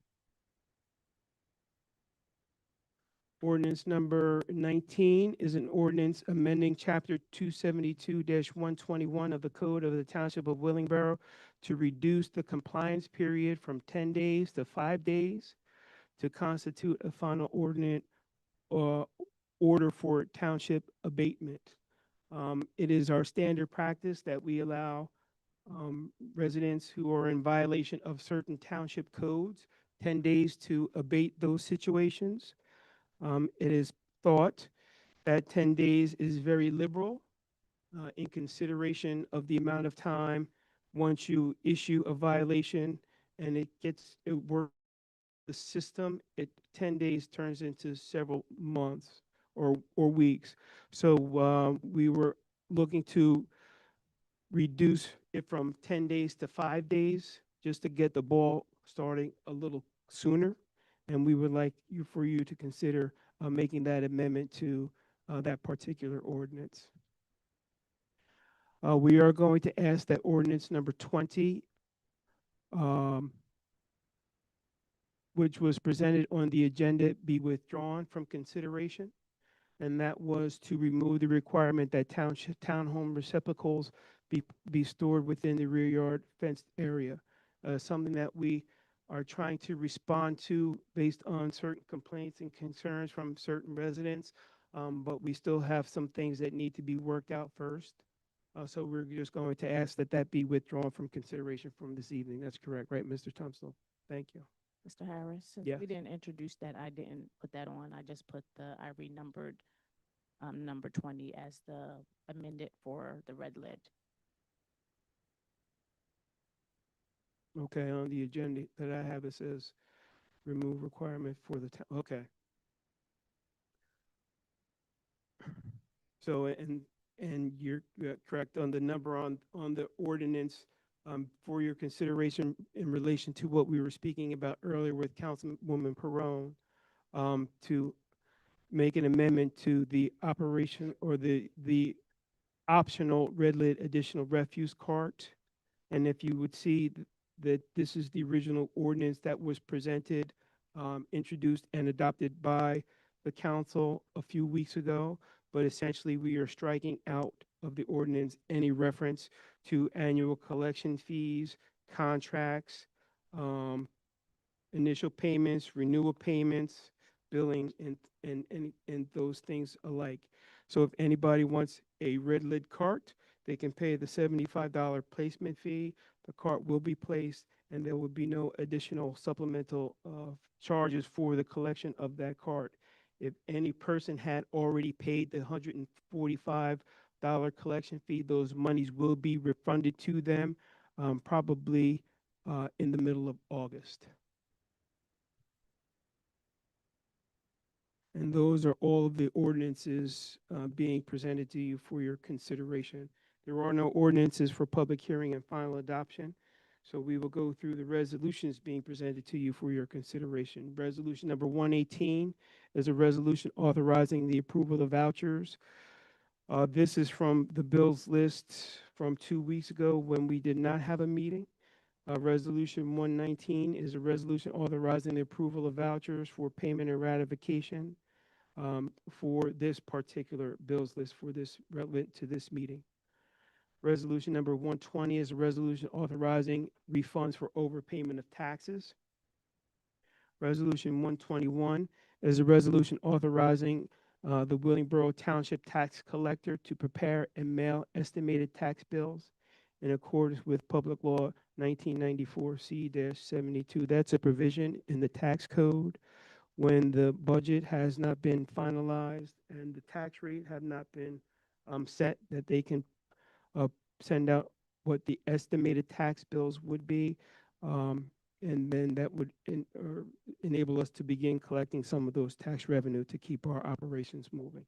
Ordinance number 19 is an ordinance amending Chapter 272-121 of the Code of the Township of Willingboro to reduce the compliance period from 10 days to 5 days to constitute a final ordinance order for township abatement. It is our standard practice that we allow residents who are in violation of certain township codes 10 days to abate those situations. It is thought that 10 days is very liberal in consideration of the amount of time once you issue a violation and it works the system, 10 days turns into several months or weeks. So we were looking to reduce it from 10 days to 5 days just to get the ball starting a little sooner. And we would like for you to consider making that amendment to that particular ordinance. We are going to ask that ordinance number 20, which was presented on the agenda, be withdrawn from consideration. And that was to remove the requirement that townhome receptacles be stored within the rear yard fenced area. Something that we are trying to respond to based on certain complaints and concerns from certain residents, but we still have some things that need to be worked out first. So we're just going to ask that that be withdrawn from consideration from this evening. That's correct, right, Mr. Tunstall? Thank you. Mr. Harris, since Yes. we didn't introduce that, I didn't put that on. I just put I renumbered number 20 as the amended for the red lid. Okay, on the agenda that I have, it says remove requirement for the town. Okay. So, and you're correct on the number on the ordinance for your consideration in relation to what we were speaking about earlier with Councilwoman Perrone, to make an amendment to the operation or the optional red lid additional refuse cart. And if you would see that this is the original ordinance that was presented, introduced and adopted by the council a few weeks ago, but essentially we are striking out of the ordinance any reference to annual collection fees, contracts, initial payments, renewal payments, billing, and those things alike. So if anybody wants a red lid cart, they can pay the $75 placement fee. The cart will be placed, and there will be no additional supplemental charges for the collection of that cart. If any person had already paid the $145 collection fee, those monies will be refunded to them, probably in the middle of August. And those are all of the ordinances being presented to you for your consideration. There are no ordinances for public hearing and final adoption. So we will go through the resolutions being presented to you for your consideration. Resolution number 118 is a resolution authorizing the approval of vouchers. This is from the bills list from 2 weeks ago when we did not have a meeting. Resolution 119 is a resolution authorizing the approval of vouchers for payment and ratification for this particular bills list for this relevant to this meeting. Resolution number 120 is a resolution authorizing refunds for overpayment of taxes. Resolution 121 is a resolution authorizing the Willingboro Township Tax Collector to prepare and mail estimated tax bills in accordance with Public Law 1994 C-72. That's a provision in the tax code when the budget has not been finalized and the tax rate have not been set, that they can send out what the estimated tax bills would be. And then that would enable us to begin collecting some of those tax revenue to keep our operations moving.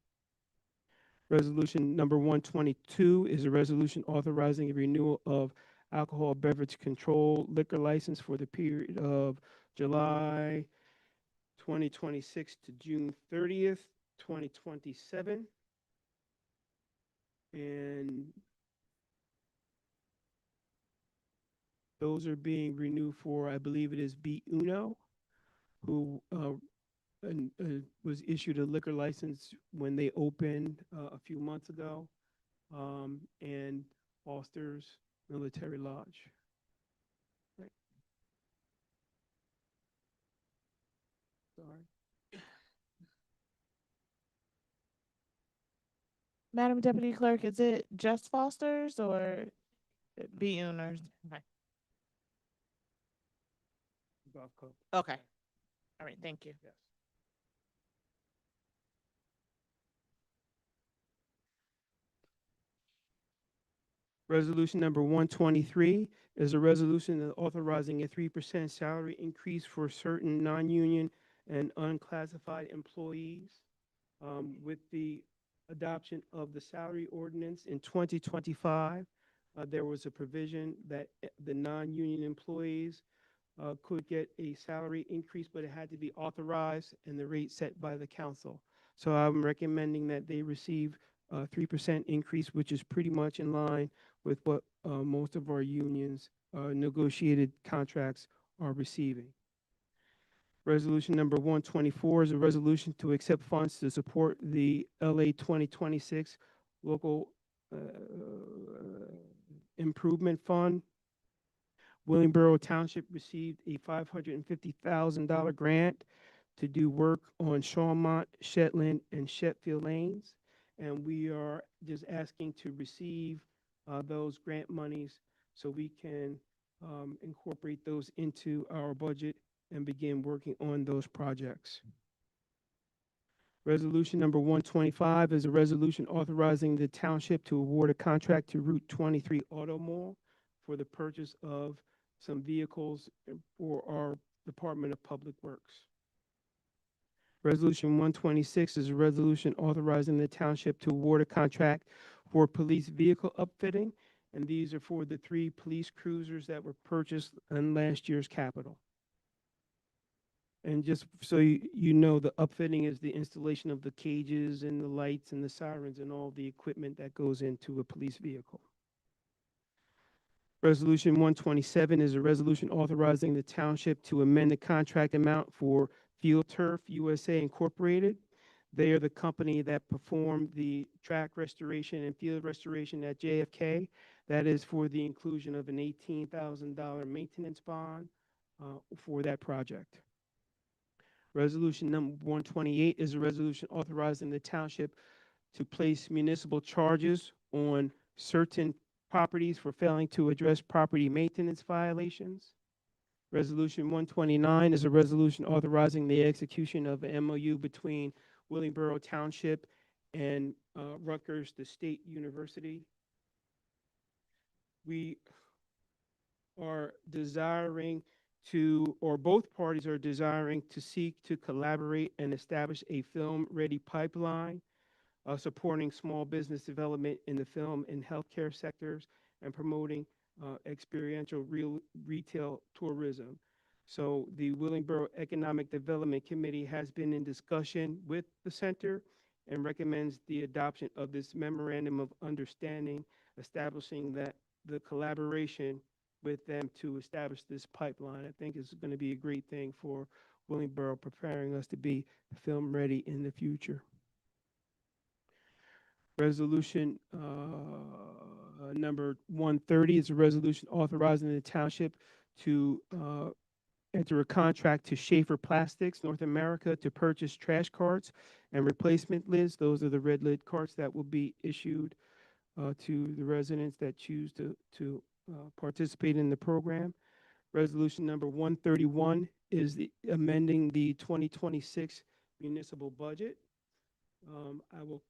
Resolution number 122 is a resolution authorizing a renewal of alcohol beverage control liquor license for the period of July 2026 to June 30th, 2027. And those are being renewed for, I believe it is B Uno, who was issued a liquor license when they opened a few months ago, and Foster's Military Lodge. Right. Sorry. Madam Deputy Clerk, is it just Foster's or B owners? Okay. Golf Club. Okay. All right, thank you. Yes. Resolution number 123 is a resolution authorizing a 3% salary increase for certain non-union and unclassified employees. With the adoption of the salary ordinance in 2025, there was a provision that the non-union employees could get a salary increase, but it had to be authorized and the rate set by the council. So I'm recommending that they receive a 3% increase, which is pretty much in line with what most of our unions negotiated contracts are receiving. Resolution number 124 is a resolution to accept funds to support the LA 2026 Local Improvement Fund. Willingboro Township received a $550,000 grant to do work on Shawmont, Shetland, and Shetfield lanes. And we are just asking to receive those grant monies so we can incorporate those into our budget and begin working on those projects. Resolution number 125 is a resolution authorizing the township to award a contract to Route 23 Auto Mall for the purchase of some vehicles for our Department of Public Works. Resolution 126 is a resolution authorizing the township to award a contract for police vehicle upfitting, and these are for the 3 police cruisers that were purchased in last year's capital. And just so you know, the upfitting is the installation of the cages and the lights and the sirens and all the equipment that goes into a police vehicle. Resolution 127 is a resolution authorizing the township to amend the contract amount for Field Turf USA Incorporated. They are the company that performed the track restoration and field restoration at JFK. That is for the inclusion of an $18,000 maintenance bond for that project. Resolution number 128 is a resolution authorizing the township to place municipal charges on certain properties for failing to address property maintenance violations. Resolution 129 is a resolution authorizing the execution of an MOU between Willingboro Township and Rutgers, the State University. We are desiring to, or both parties are desiring to seek to collaborate and establish a film-ready pipeline supporting small business development in the film and healthcare sectors and promoting experiential retail tourism. So the Willingboro Economic Development Committee has been in discussion with the center and recommends the adoption of this memorandum of understanding, establishing that the collaboration with them to establish this pipeline. I think is going to be a great thing for Willingboro, preparing us to be film ready in the future. Resolution number 130 is a resolution authorizing the township to enter a contract to Schaefer Plastics North America to purchase trash carts and replacement lids. Those are the red lid carts that will be issued to the residents that choose to participate in the program. Resolution number 131 is amending the 2026 municipal budget. I will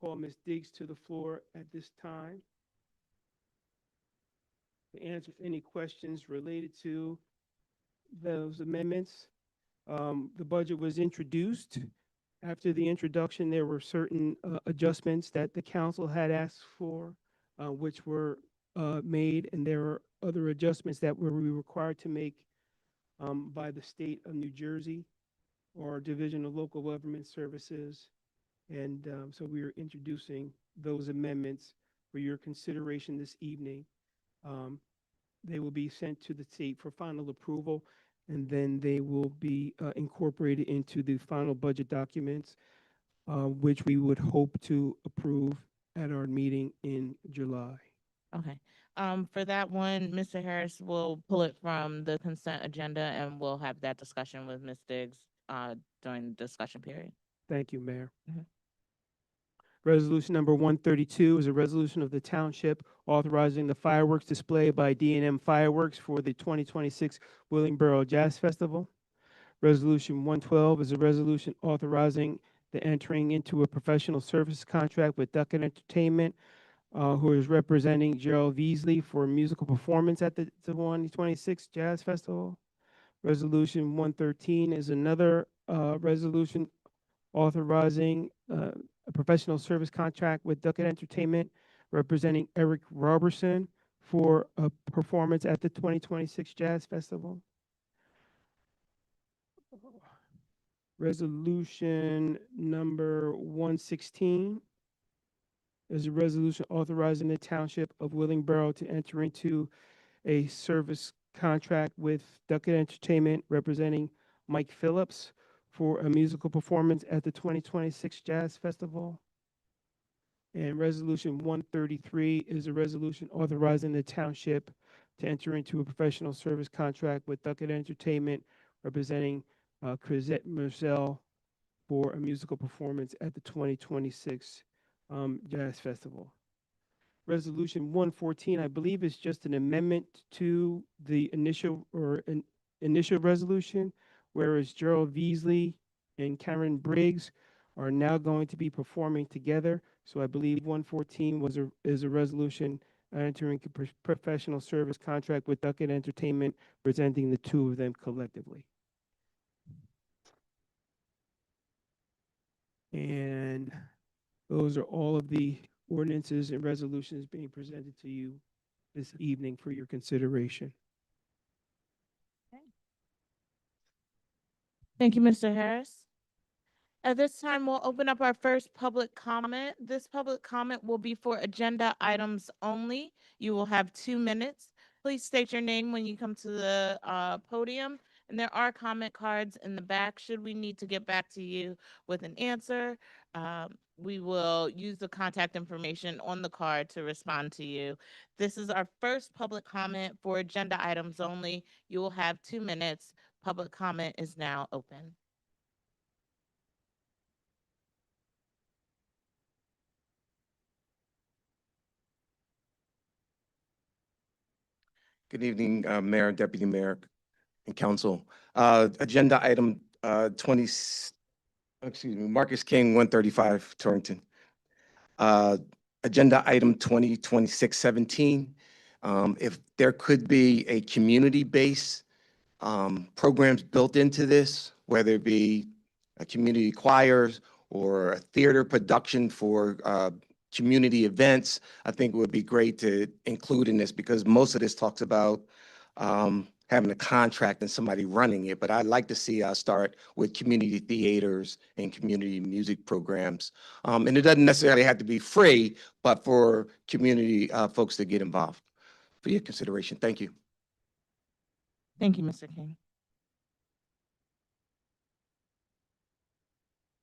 call Ms. Diggs to the floor at this time to answer any questions related to those amendments. The budget was introduced. After the introduction, there were certain adjustments that the council had asked for, which were made, and there are other adjustments that we were required to make by the state of New Jersey or Division of Local Government Services. And so we are introducing those amendments for your consideration this evening. They will be sent to the state for final approval, and then they will be incorporated into the final budget documents, which we would hope to approve at our meeting in July. Okay. For that one, Mr. Harris will pull it from the consent agenda and we'll have that discussion with Ms. Diggs during the discussion period. Thank you, Mayor. Mhm. Resolution number 132 is a resolution of the township authorizing the fireworks display by D&M Fireworks for the 2026 Willingboro Jazz Festival. Resolution 112 is a resolution authorizing the entering into a professional service contract with Duckett Entertainment, who is representing Gerald Veasley for musical performance at the 2026 Jazz Festival. Resolution 113 is another resolution authorizing a professional service contract with Duckett Entertainment, representing Eric Robertson for a performance at the 2026 Jazz Festival. Resolution number 116 is a resolution authorizing the Township of Willingboro to enter into a service contract with Duckett Entertainment, representing Mike Phillips for a musical performance at the 2026 Jazz Festival. And Resolution 133 is a resolution authorizing the Township to enter into a professional service contract with Duckett Entertainment, representing Chrisette Marcel for a musical performance at the 2026 Jazz Festival. Resolution 114, I believe, is just an amendment to the initial resolution, whereas Gerald Veasley and Cameron Briggs are now going to be performing together. So I believe 114 is a resolution entering a professional service contract with Duckett Entertainment, presenting the two of them collectively. And those are all of the ordinances and resolutions being presented to you this evening for your consideration. Thank you, Mr. Harris. At this time, we'll open up our first public comment. This public comment will be for agenda items only. You will have 2 minutes. Please state your name when you come to the podium And there are comment cards in the back. Should we need to get back to you with an answer, we will use the contact information on the card to respond to you. This is our first public comment for agenda items only. You will have 2 minutes. Public comment is now open. Good evening, Mayor, Deputy Mayor, and Council. Agenda item 20, Marcus King, 135 Torrington. Agenda item 2026-17. If there could be a community-based programs built into this, whether it be a community choirs or a theater production for community events, I think it would be great to include in this, because most of this talks about having a contract and somebody running it. But I'd like to see us start with community theaters and community music programs. And it doesn't necessarily have to be free, but for community folks to get involved. For your consideration, thank you. Thank you, Mr. King.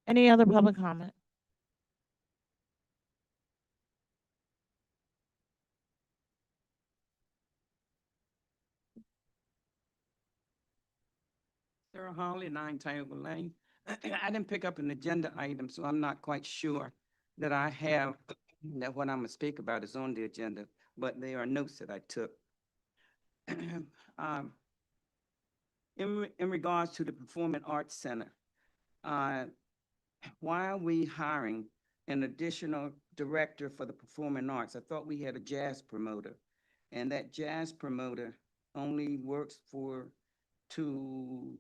Any other public comment? Sarah Hawley, 9 Tioga Lane. I didn't pick up an agenda item, so I'm not quite sure that I have, that what I'm gonna speak about is on the agenda, but there are notes that I took. In regards to the Performing Arts Center, why are we hiring an additional director for the performing arts? I thought we had a jazz promoter, and that jazz promoter only works to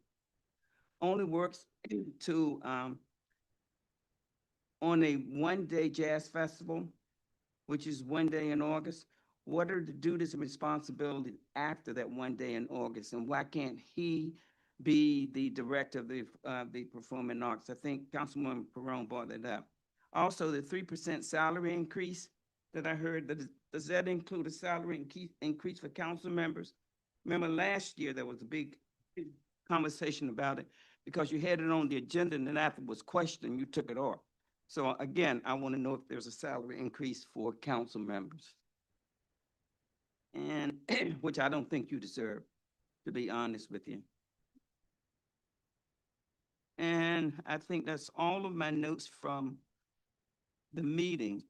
on a one-day jazz festival, which is one day in August. What are the duties and responsibilities after that one day in August? And why can't he be the director of the performing arts? I think Councilwoman Perone brought that up. Also, the 3% salary increase that I heard, does that include a salary increase for council members? Remember last year, there was a big conversation about it because you had it on the agenda and then after it was questioned, you took it off. So again, I want to know if there's a salary increase for council members. And which I don't think you deserve, to be honest with you. And I think that's all of my notes from the meeting.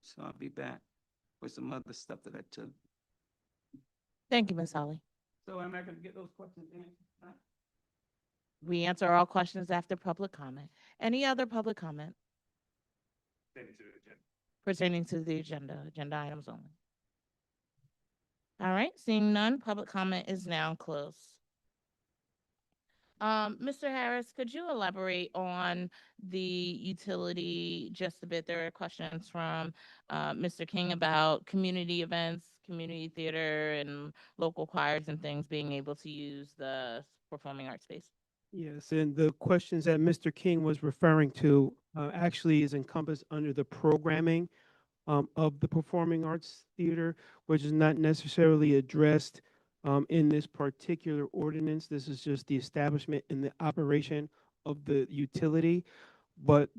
So I'll be back with some other stuff that I took. Thank you, Ms. Holly. So am I gonna get those questions answered? We answer all questions after public comment. Any other public comment? Pertaining to the agenda items only. All right, seeing none, public comment is now closed. Mr. Harris, could you elaborate on the utility just a bit? There are questions from Mr. King about community events, community theater, and local choirs and things being able to use the performing arts space. Yes, and the questions that Mr. King was referring to actually is encompassed under the programming of the Performing Arts Theater, which is not necessarily addressed in this particular ordinance. This is just the establishment and the operation of the utility. But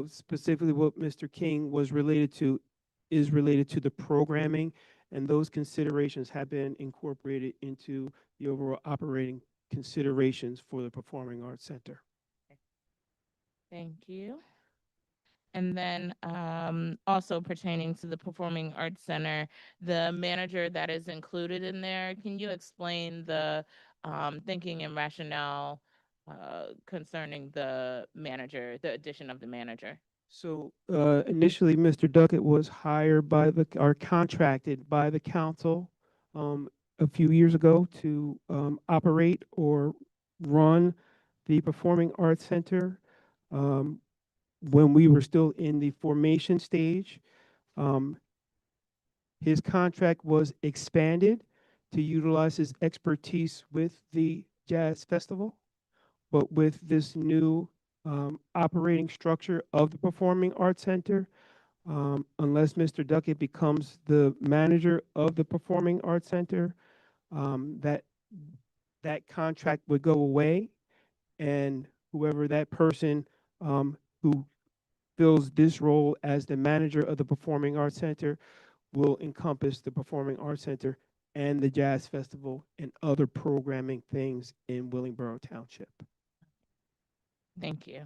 specifically what Mr. King was related to is related to the programming, and those considerations have been incorporated into the overall operating considerations for the Performing Arts Center. Thank you. And then also pertaining to the Performing Arts Center, the manager that is included in there, can you explain the thinking and rationale concerning the manager, the addition of the manager? So initially, Mr. Duckett was hired by or contracted by the council a few years ago to operate or run the Performing Arts Center. When we were still in the formation stage, his contract was expanded to utilize his expertise with the Jazz Festival. But with this new operating structure of the Performing Arts Center, unless Mr. Duckett becomes the manager of the Performing Arts Center, that that contract would go away, and whoever that person who fills this role as the manager of the Performing Arts Center will encompass the Performing Arts Center and the Jazz Festival and other programming things in Willingboro Township. Thank you.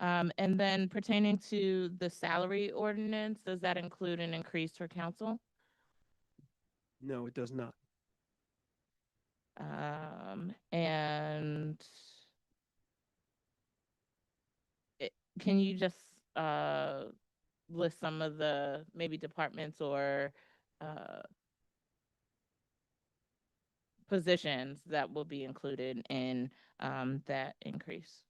And then pertaining to the salary ordinance, does that include an increase for council? No, it does not. And can you just list some of the maybe departments or positions that will be included in that increase?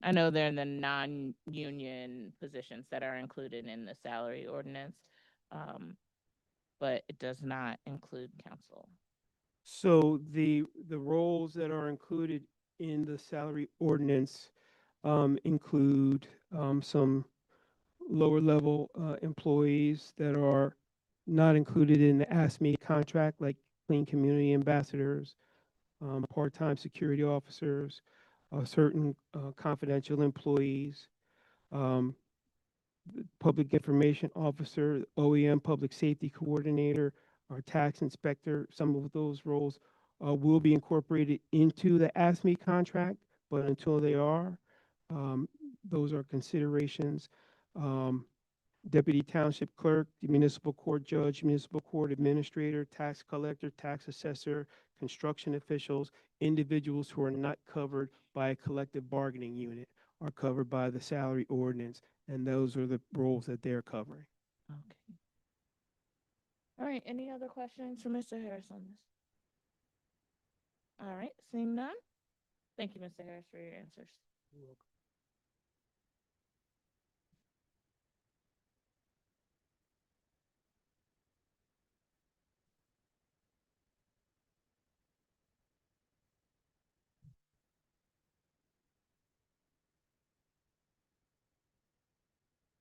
I know they're the non-union positions that are included in the salary ordinance, but it does not include council. So the roles that are included in the salary ordinance include some lower level employees that are not included in the ASME contract, like clean community ambassadors, part-time security officers, certain confidential employees, the public information officer, OEM public safety coordinator, our tax inspector. Some of those roles will be incorporated into the ASME contract, but until they are, those are considerations. Deputy Township Clerk, the Municipal Court Judge, Municipal Court Administrator, Tax Collector, Tax Assessor, construction officials, individuals who are not covered by a collective bargaining unit are covered by the salary ordinance, and those are the roles that they're covering. Okay. All right, any other questions for Mr. Harris on this? All right, seeing none? Thank you, Mr. Harris, for your answers. You're welcome.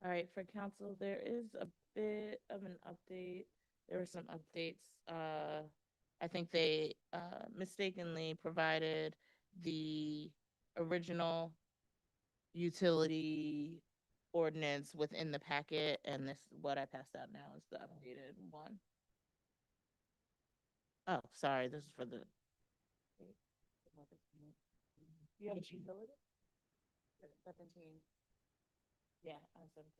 All right, for council, there is a bit of an update. There were some updates. I think they mistakenly provided the original utility ordinance within the packet, and this, what I passed out now is the updated one. Oh, sorry, this is for the. You have a utility? 17. Yeah, on 17.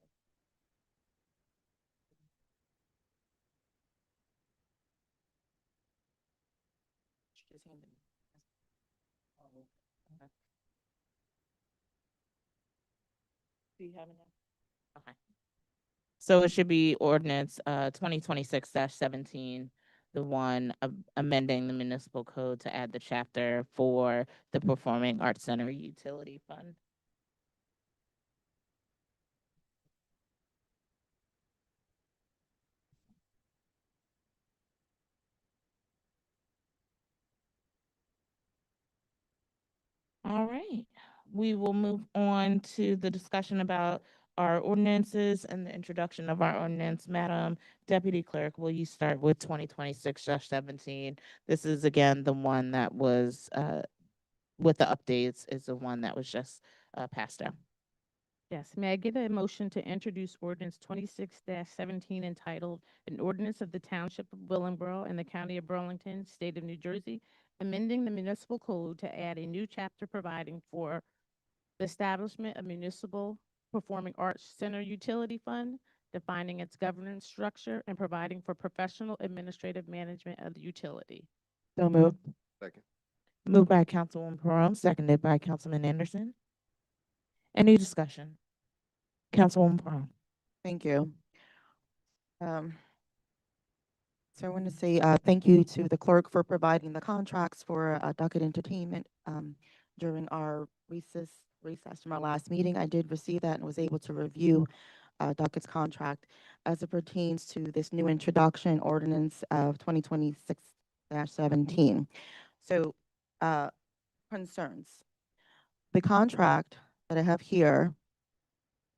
Just hand it. Oh, okay. Do you have it now? Okay. So it should be ordinance 2026-17, the one amending the municipal code to add the chapter for the Performing Arts Center Utility Fund. All right, we will move on to the discussion about our ordinances and the introduction of our ordinance. Madam Deputy Clerk, will you start with 2026-17? This is again the one that was with the updates, is the one that was just passed down. Yes, may I get a motion to introduce ordinance 26-17 entitled, an ordinance of the Township of Willingboro and the County of Burlington, State of New Jersey, amending the municipal code to add a new chapter providing for the establishment of municipal Performing Arts Center Utility Fund, defining its governance structure, and providing for professional administrative management of the utility. So moved. Second. Moved by Councilwoman Perone, seconded by Councilman Anderson. Any discussion? Councilwoman Perone. Thank you. So I want to say thank you to the clerk for providing the contracts for Ducket Entertainment during our recess from our last meeting. I did receive that and was able to review Ducket's contract as it pertains to this new introduction ordinance of 2026-17. So concerns. The contract that I have here,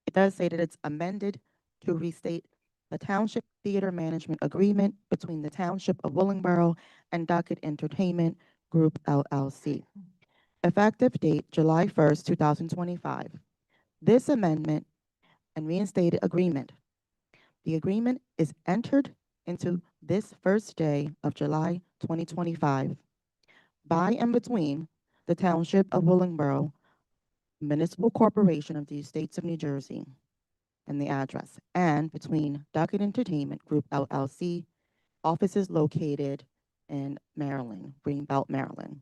it does say that it's amended to restate the Township Theater Management Agreement between the Township of Willingboro and Ducket Entertainment Group LLC. Effective date, July 1st, 2025. This amendment and reinstated agreement. The agreement is entered into this first day of July 2025 by and between the Township of Willingboro Municipal Corporation of the States of New Jersey and the address, and between Ducket Entertainment Group LLC, offices located in Maryland, Greenbelt, Maryland.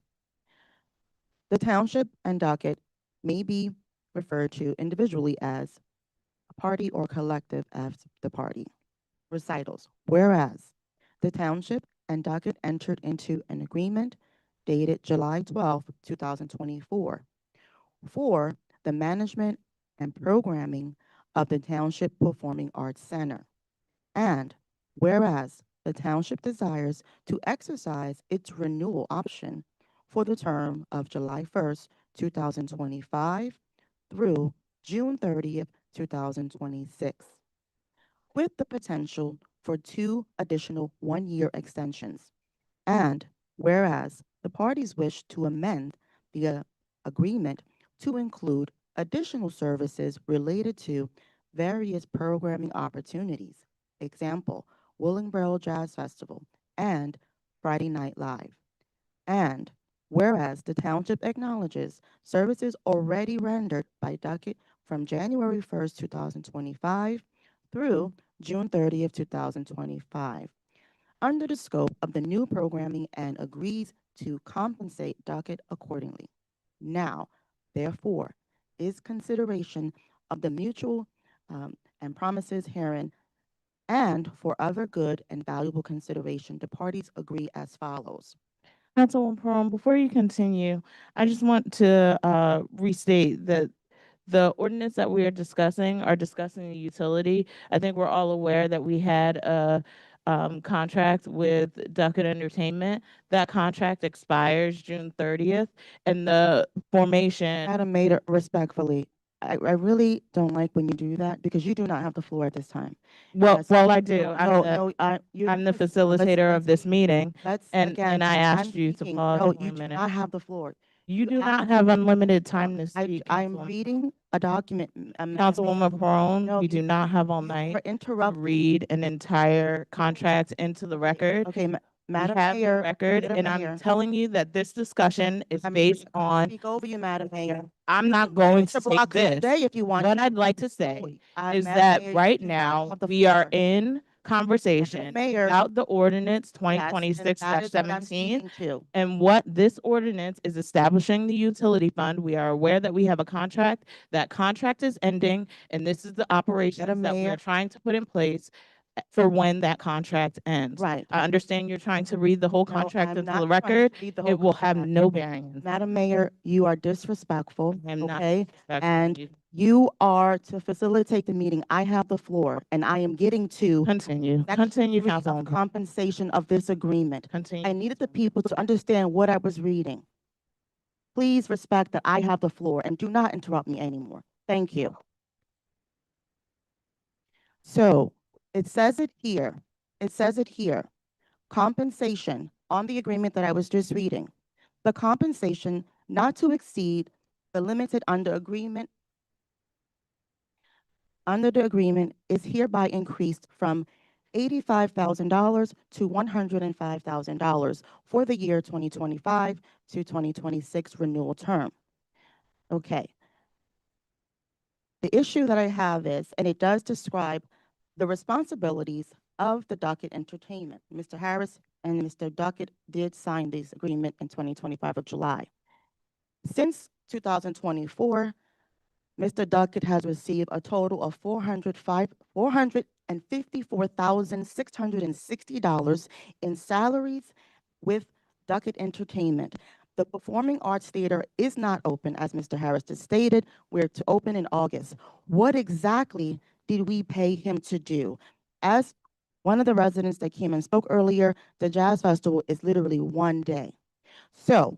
The township and Ducket may be referred to individually as a party or collective as the party. Recitals. Whereas the township and Ducket entered into an agreement dated July 12, 2024 for the management and programming of the Township Performing Arts Center. And whereas the township desires to exercise its renewal option for the term of July 1st, 2025 through June 30th, 2026, with the potential for 2 additional one-year extensions. And whereas the parties wish to amend the agreement to include additional services related to various programming opportunities, example, Willingboro Jazz Festival and Friday Night Live. And whereas the township acknowledges services already rendered by Ducket from January 1st, 2025 through June 30th, 2025, under the scope of the new programming and agrees to compensate Ducket accordingly. Now, therefore, is consideration of the mutual and promises herein, and for other good and valuable consideration, the parties agree as follows. Councilwoman Pearl, before you continue, I just want to restate that the ordinance that we are discussing the utility. I think we're all aware that we had a contract with Ducket Entertainment. That contract expires June 30th, and the formation. Madam Mayor, respectfully, I really don't like when you do that because you do not have the floor at this time. Well, Yes. well, I do. No, no, I'm the facilitator of this meeting, Let's, and again, I I'm asked you to speaking. pause No, for you a do minute. not have the floor. You do have not to- have unlimited time to speak. I'm Councilwoman. reading a document. Councilwoman Pearl, No, we do not have all you night are to interrupting. read an entire contract into the record. Okay, We Madam have the Mayor. record, Madam and I'm Mayor, telling you that this discussion is I'm based gonna on, Speak over you, Madam Mayor. I'm not going to Mr. say Block, this. stay if you want. What I'd like to say is Madam that Mayor, you right do not now, have the we are floor. in conversation Mayor, about the ordinance twenty That's- and twenty-six that is what I'm 17. speaking to. And what this ordinance is establishing the utility fund. We are aware that we have a contract. That contract is ending, and this is the operations that we Mayor. are trying to put in place for when that contract ends. Right. I understand you're trying to read the whole No, contract I'm into not the trying to record. read the whole It will have contract. no bearing. Madam Mayor, you are disrespectful, I am not okay? disrespecting And you. you are to facilitate the meeting. I have the floor, and I am getting to Continue, section continue, 3 of Councilwoman. compensation of this agreement. Continue. I needed the people to understand what I was reading. Please respect that I have the floor and do not interrupt me anymore. Thank you. So it says it here. It says it here. Compensation on the agreement that I was just reading. The compensation not to exceed the limited under the agreement is hereby increased from $85,000 to $105,000 for the year 2025 to 2026 renewal term. Okay. The issue that I have is, and it does describe the responsibilities of the Ducket Entertainment. Mr. Harris and Mr. Ducket did sign this agreement in 2025 of July. Since 2024, Mr. Ducket has received a total of $454,660 in salaries with Ducket Entertainment. The Performing Arts Theater is not open, as Mr. Harris just stated. We're to open in August. What exactly did we pay him to do? As one of the residents that came and spoke earlier, the Jazz Festival is literally one day. So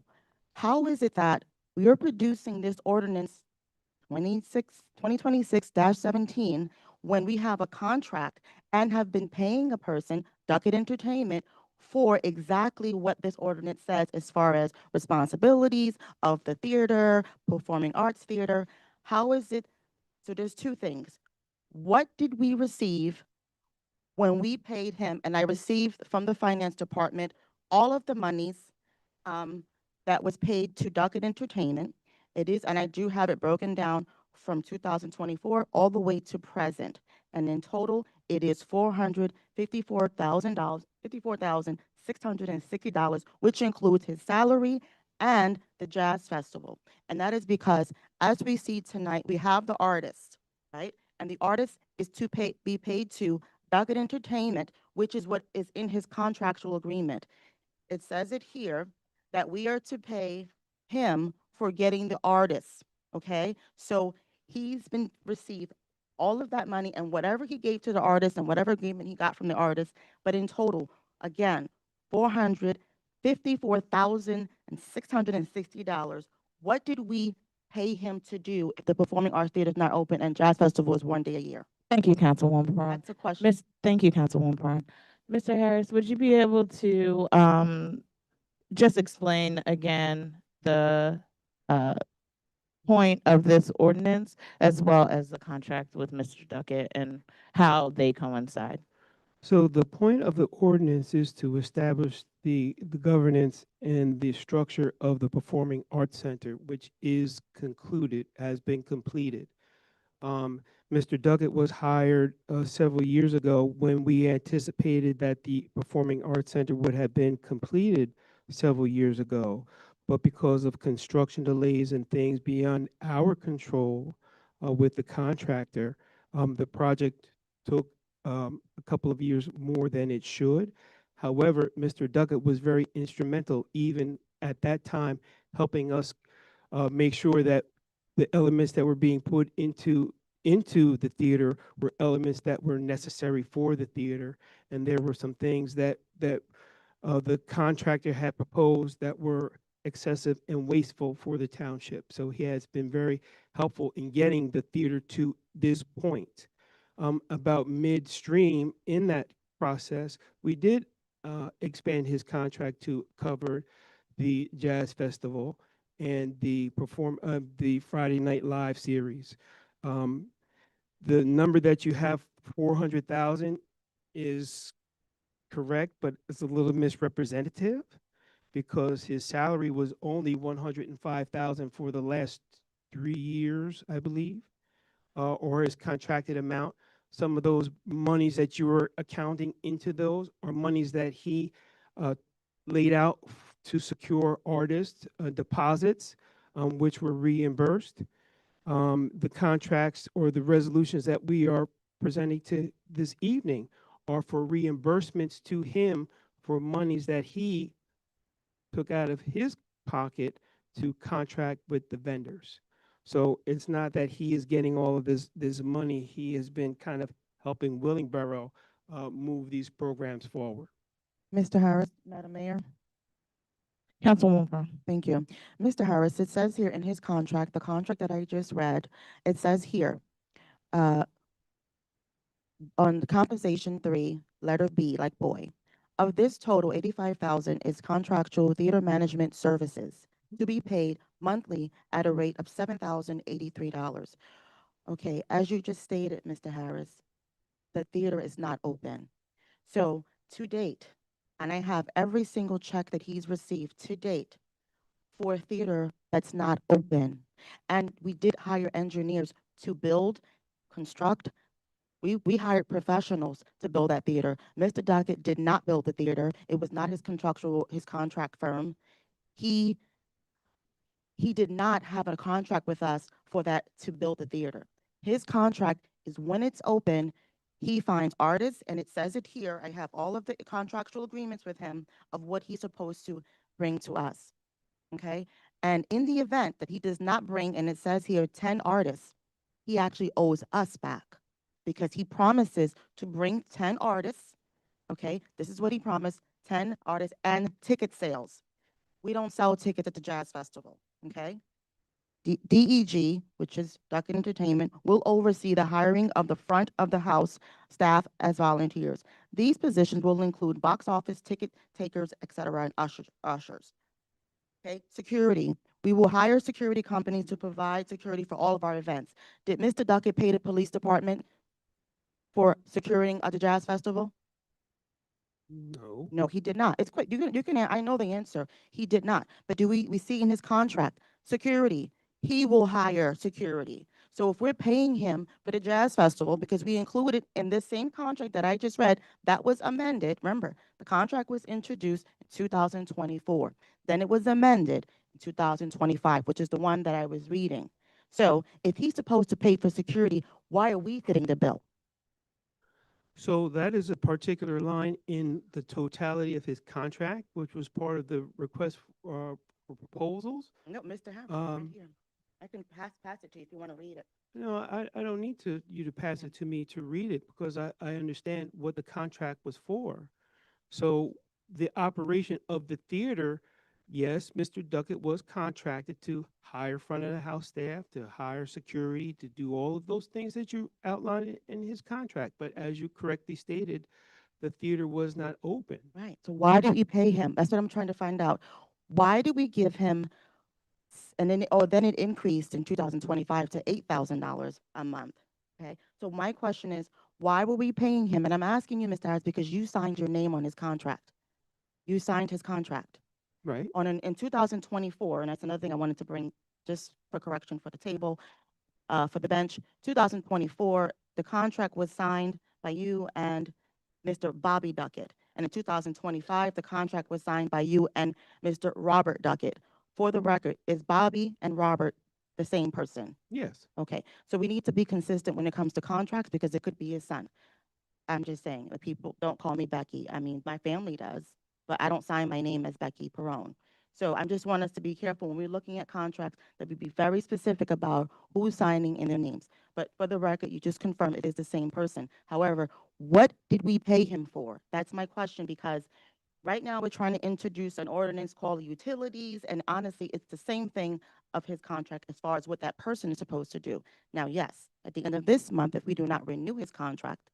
how is it that we are producing this ordinance 2026-17 when we have a contract and have been paying a person, Duckett Entertainment, for exactly what this ordinance says as far as responsibilities of the theater, performing arts theater. How is it? So there's two things. What did we receive when we paid him? And I received from the finance department all of the monies that was paid to Duckett Entertainment. It is, and I do have it broken down from 2024 all the way to present. And in total, it is $454,000, $54,660, which includes his salary and the jazz festival. And that is because, as we see tonight, we have the artist, right? And the artist is to be paid to Duckett Entertainment, which is what is in his contractual agreement. It says it here that we are to pay him for getting the artists, okay? So he's been received all of that money and whatever he gave to the artist and whatever agreement he got from the artist, but in total, again, $454,660. What did we pay him to do if the Performing Arts Theater is not open and Jazz Festival is one day a year? Thank you, Councilwoman Perrone. That's a question. Thank you, Councilwoman Perrone. Mr. Harris, would you be able to just explain again the point of this ordinance as well as the contract with Mr. Duckett and how they coincide? So the point of the ordinance is to establish the governance and the structure of the Performing Arts Center, which is concluded, has been completed. Mr. Duckett was hired several years ago when we anticipated that the Performing Arts Center would have been completed several years ago. But because of construction delays and things beyond our control with the contractor, the project took a couple of years more than it should. However, Mr. Duckett was very instrumental even at that time, helping us make sure that the elements that were being put into the theater were elements that were necessary for the theater. And there were some things that the contractor had proposed that were excessive and wasteful for the township. So he has been very helpful in getting the theater to this point. About midstream in that process, we did expand his contract to cover the Jazz Festival and the Friday Night Live series. The number that you have, 400,000, is correct, but it's a little misrepresentative because his salary was only 105,000 for the last 3 years, I believe, or his contracted amount. Some of those monies that you were accounting into those are monies that he laid out to secure artist deposits, which were reimbursed. The contracts or the resolutions that we are presenting to this evening are for reimbursements to him for monies that he took out of his pocket to contract with the vendors. So it's not that he is getting all of this money. He has been kind of helping Willingboro move these programs forward. Mr. Harris, Madam Mayor. Councilwoman Perrone. Thank you. Mr. Harris, it says here in his contract, the contract that I just read, it says here, on the compensation 3, letter B, like boy, of this total, 85,000 is contractual theater management services to be paid monthly at a rate of $7,083. Okay, as you just stated, Mr. Harris, the theater is not open. So to date, and I have every single check that he's received to date for a theater that's not open. And we did hire engineers to build, construct. We hired professionals to build that theater. Mr. Duckett did not build the theater. It was not his contract firm. He did not have a contract with us for that to build the theater. His contract is when it's open, he finds artists, and it says it here. I have all of the contractual agreements with him of what he's supposed to bring to us, okay? And in the event that he does not bring, and it says here 10 artists, he actually owes us back because he promises to bring 10 artists, okay? This is what he promised, 10 artists and ticket sales. We don't sell tickets at the Jazz Festival, okay? DEG, which is Duckett Entertainment, will oversee the hiring of the front of the house staff as volunteers. These positions will include box office, ticket takers, et cetera, and ushers. Okay, security. We will hire security companies to provide security for all of our events. Did Mr. Duckett pay the police department for securing at the Jazz Festival? No. No, he did not. It's quick. I know the answer. He did not. But do we see in his contract, security, he will hire security. So if we're paying him for the Jazz Festival, because we included in this same contract that I just read, that was amended, remember, the contract was introduced in 2024. Then it was amended in 2025, which is the one that I was reading. So if he's supposed to pay for security, why are we fitting the bill? So that is a particular line in the totality of his contract, which was part of the request for proposals. No, Mr. Harris, right Um, here. I can pass it to you if you want to read it. No, I don't need you to pass it to me to read it because I understand what the contract was for. So the operation of the theater, yes, Mr. Duckett was contracted to hire front of the house staff, to hire security, to do all of those things that you outlined in his contract. But as you correctly stated, the theater was not open. Right. So why did we pay him? That's what I'm trying to find out. Why did we give him, and then it increased in 2025 to $8,000 a month. Okay. So my question is, why were we paying him? And I'm asking you, Mr. Harris, because you signed your name on his contract. You signed his contract. Right. In 2024, and that's another thing I wanted to bring just for correction for the table, for the bench. 2024, the contract was signed by you and Mr. Bobby Duckett. And in 2025, the contract was signed by you and Mr. Robert Duckett. For the record, is Bobby and Robert the same person? Yes. Okay, so we need to be consistent when it comes to contracts because it could be his son. I'm just saying, the people don't call me Becky. I mean, my family does, but I don't sign my name as Becky Perone. So I just want us to be careful when we're looking at contracts that we be very specific about who's signing in their names. But for the record, you just confirm it is the same person. However, what did we pay him for? That's my question, because right now we're trying to introduce an ordinance called utilities, and honestly, it's the same thing of his contract as far as what that person is supposed to do. Now, yes, at the end of this month, if we do not renew his contract,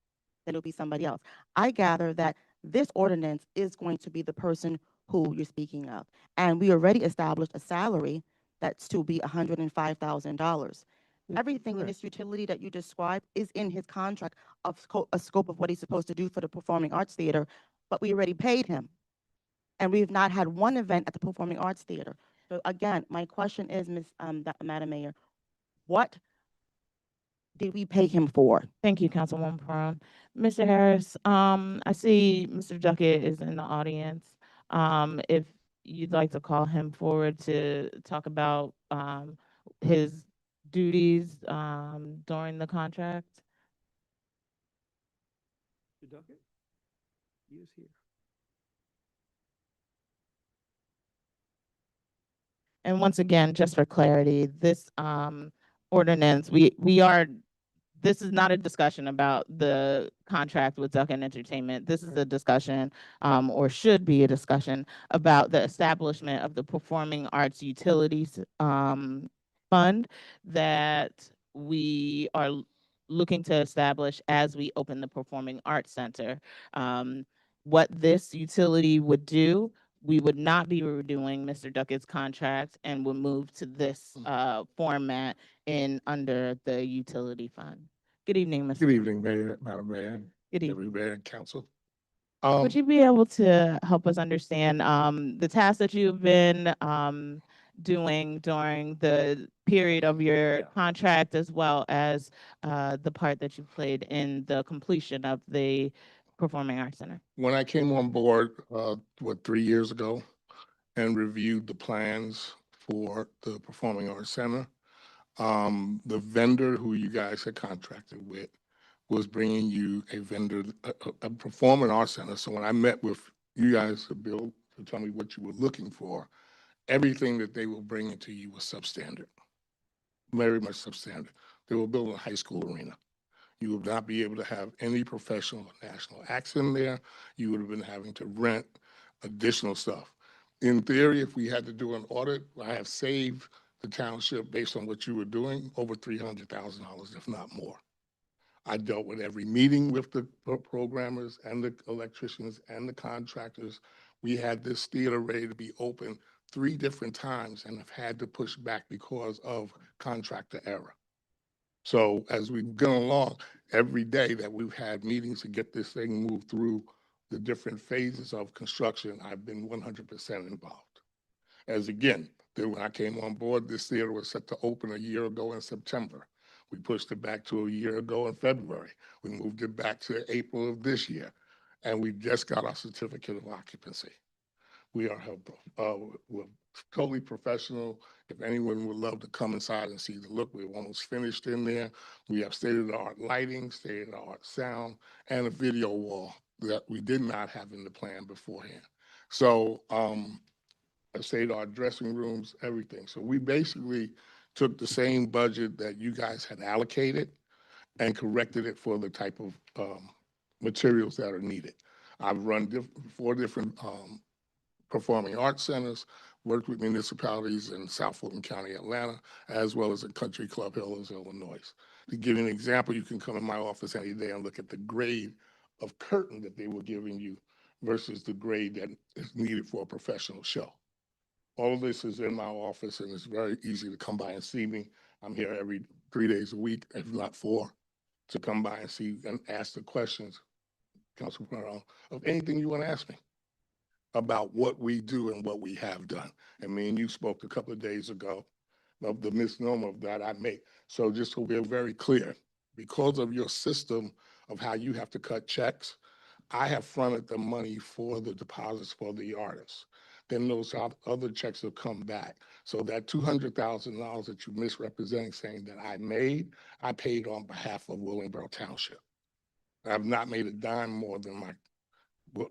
then it'll be somebody else. I gather that this ordinance is going to be the person who you're speaking of. And we already established a salary that's to be $105,000. Everything in correct. this utility that you described is in his contract of a scope of what he's supposed to do for the Performing Arts Theater, but we already paid him. And we've not had one event at the Performing Arts Theater. So again, my question is, Madam Mayor, what did we pay him for? Thank you, Councilwoman Perone. Mr. Harris, I see Mr. Duckett is in the audience. If you'd like to call him forward to talk about, his duties, during the contract. Mr. Duckett? He is here. And once again, just for clarity, this ordinance, this is not a discussion about the contract with Duckett Entertainment. This is a discussion, or should be a discussion about the establishment of the Performing Arts Utilities Fund that we are looking to establish as we open the Performing Arts Center. What this utility would do, we would not be redoing Mr. Duckett's contract and would move to this format under the utility fund. Good evening, Mr. Good evening, Mayor, Madam Mayor, Good evening. every mayor and council. Would you be able to help us understand the tasks that you've been doing during the period of your contract, as well as the part that you played in the completion of the Performing Arts Center? When I came on board, 3 years ago, and reviewed the plans for the Performing Arts Center, the vendor who you guys had contracted with was bringing you a vendor, a Performing Arts Center. So when I met with you guys to tell me what you were looking for, everything that they were bringing to you was substandard, very much substandard. They were building a high school arena. You would not be able to have any professional or national acts in there. You would have been having to rent additional stuff. In theory, if we had to do an audit, I have saved the township, based on what you were doing, over $300,000, if not more. I dealt with every meeting with the programmers and the electricians and the contractors. We had this theater ready to be open 3 different times and have had to push back because of contractor error. So as we've gone along, every day that we've had meetings to get this thing moved through the different phases of construction, I've been 100% involved. As again, when I came on board, this theater was set to open a year ago in September. We pushed it back to a year ago in February. We moved it back to April of this year, and we just got our certificate of occupancy. We are we're totally professional. If anyone would love to come inside and see the look, we're almost finished in there. We have state-of-the-art lighting, state-of-the-art sound, and a video wall that we did not have in the plan beforehand. So state-of-the-art dressing rooms, everything. So we basically took the same budget that you guys had allocated and corrected it for the type of materials that are needed. I've run 4 different performing arts centers, worked with municipalities in South Fulton County, Atlanta, as well as at Country Club Hills, Illinois. To give you an example, you can come in my office any day and look at the grade of curtain that they were giving you versus the grade that is needed for a professional show. All of this is in my office, and it's very easy to come by and see me. I'm here every 3 days a week, if not 4, to come by and see and ask the questions, Councilman Brown, of anything you want to ask me about what we do and what we have done. And me and you spoke a couple of days ago of the misnomer that I make. So just so we're very clear, because of your system of how you have to cut checks, I have fronted the money for the deposits for the artists. Then those other checks have come back. So that $200,000 that you misrepresenting saying that I paid on behalf of Willingboro Township. I've not made a dime more than my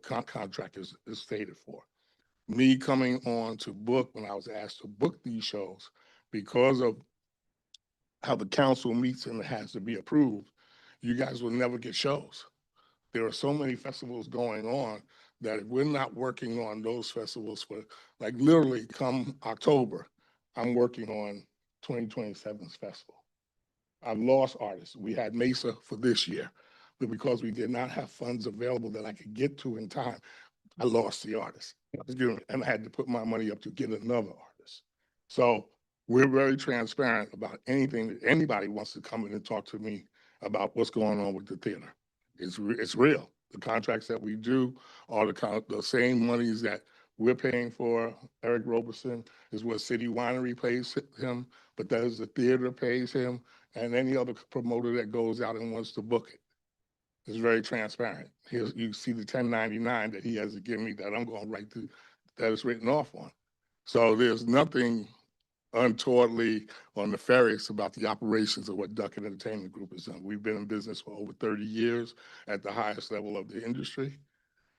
contract is stated for. Me coming on to book, when I was asked to book these shows, because of how the council meets and it has to be approved, you guys will never get shows. There are so many festivals going on that if we're not working on those festivals for, like literally come October, I'm working on 2027's festival. I've lost artists. We had Mesa for this year, but because we did not have funds available that I could get to in time, I lost the artist. And I had to put my money up to get another artist. So we're very transparent about anything that anybody wants to come in and talk to me about what's going on with the theater. It's real. The contracts that we do are the same monies that we're paying for. Eric Roberson is what City Winery pays him, but that is the theater pays him, and any other promoter that goes out and wants to book it. It's very transparent. You see the 1099 that he has to give me that I'm going right to, that is written off on. So there's nothing untowardly or nefarious about the operations of what Duckett Entertainment Group has done. We've been in business for over 30 years at the highest level of the industry.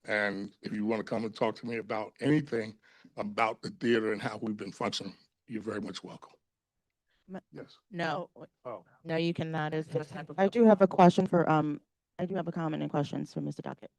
And if you want to come and talk to me about anything about the theater and how we've been functioning, you're very much welcome. Yes. No, Oh. no, you cannot. It's just type of- I do have a question for, I do have a comment and questions for Mr. Duckett.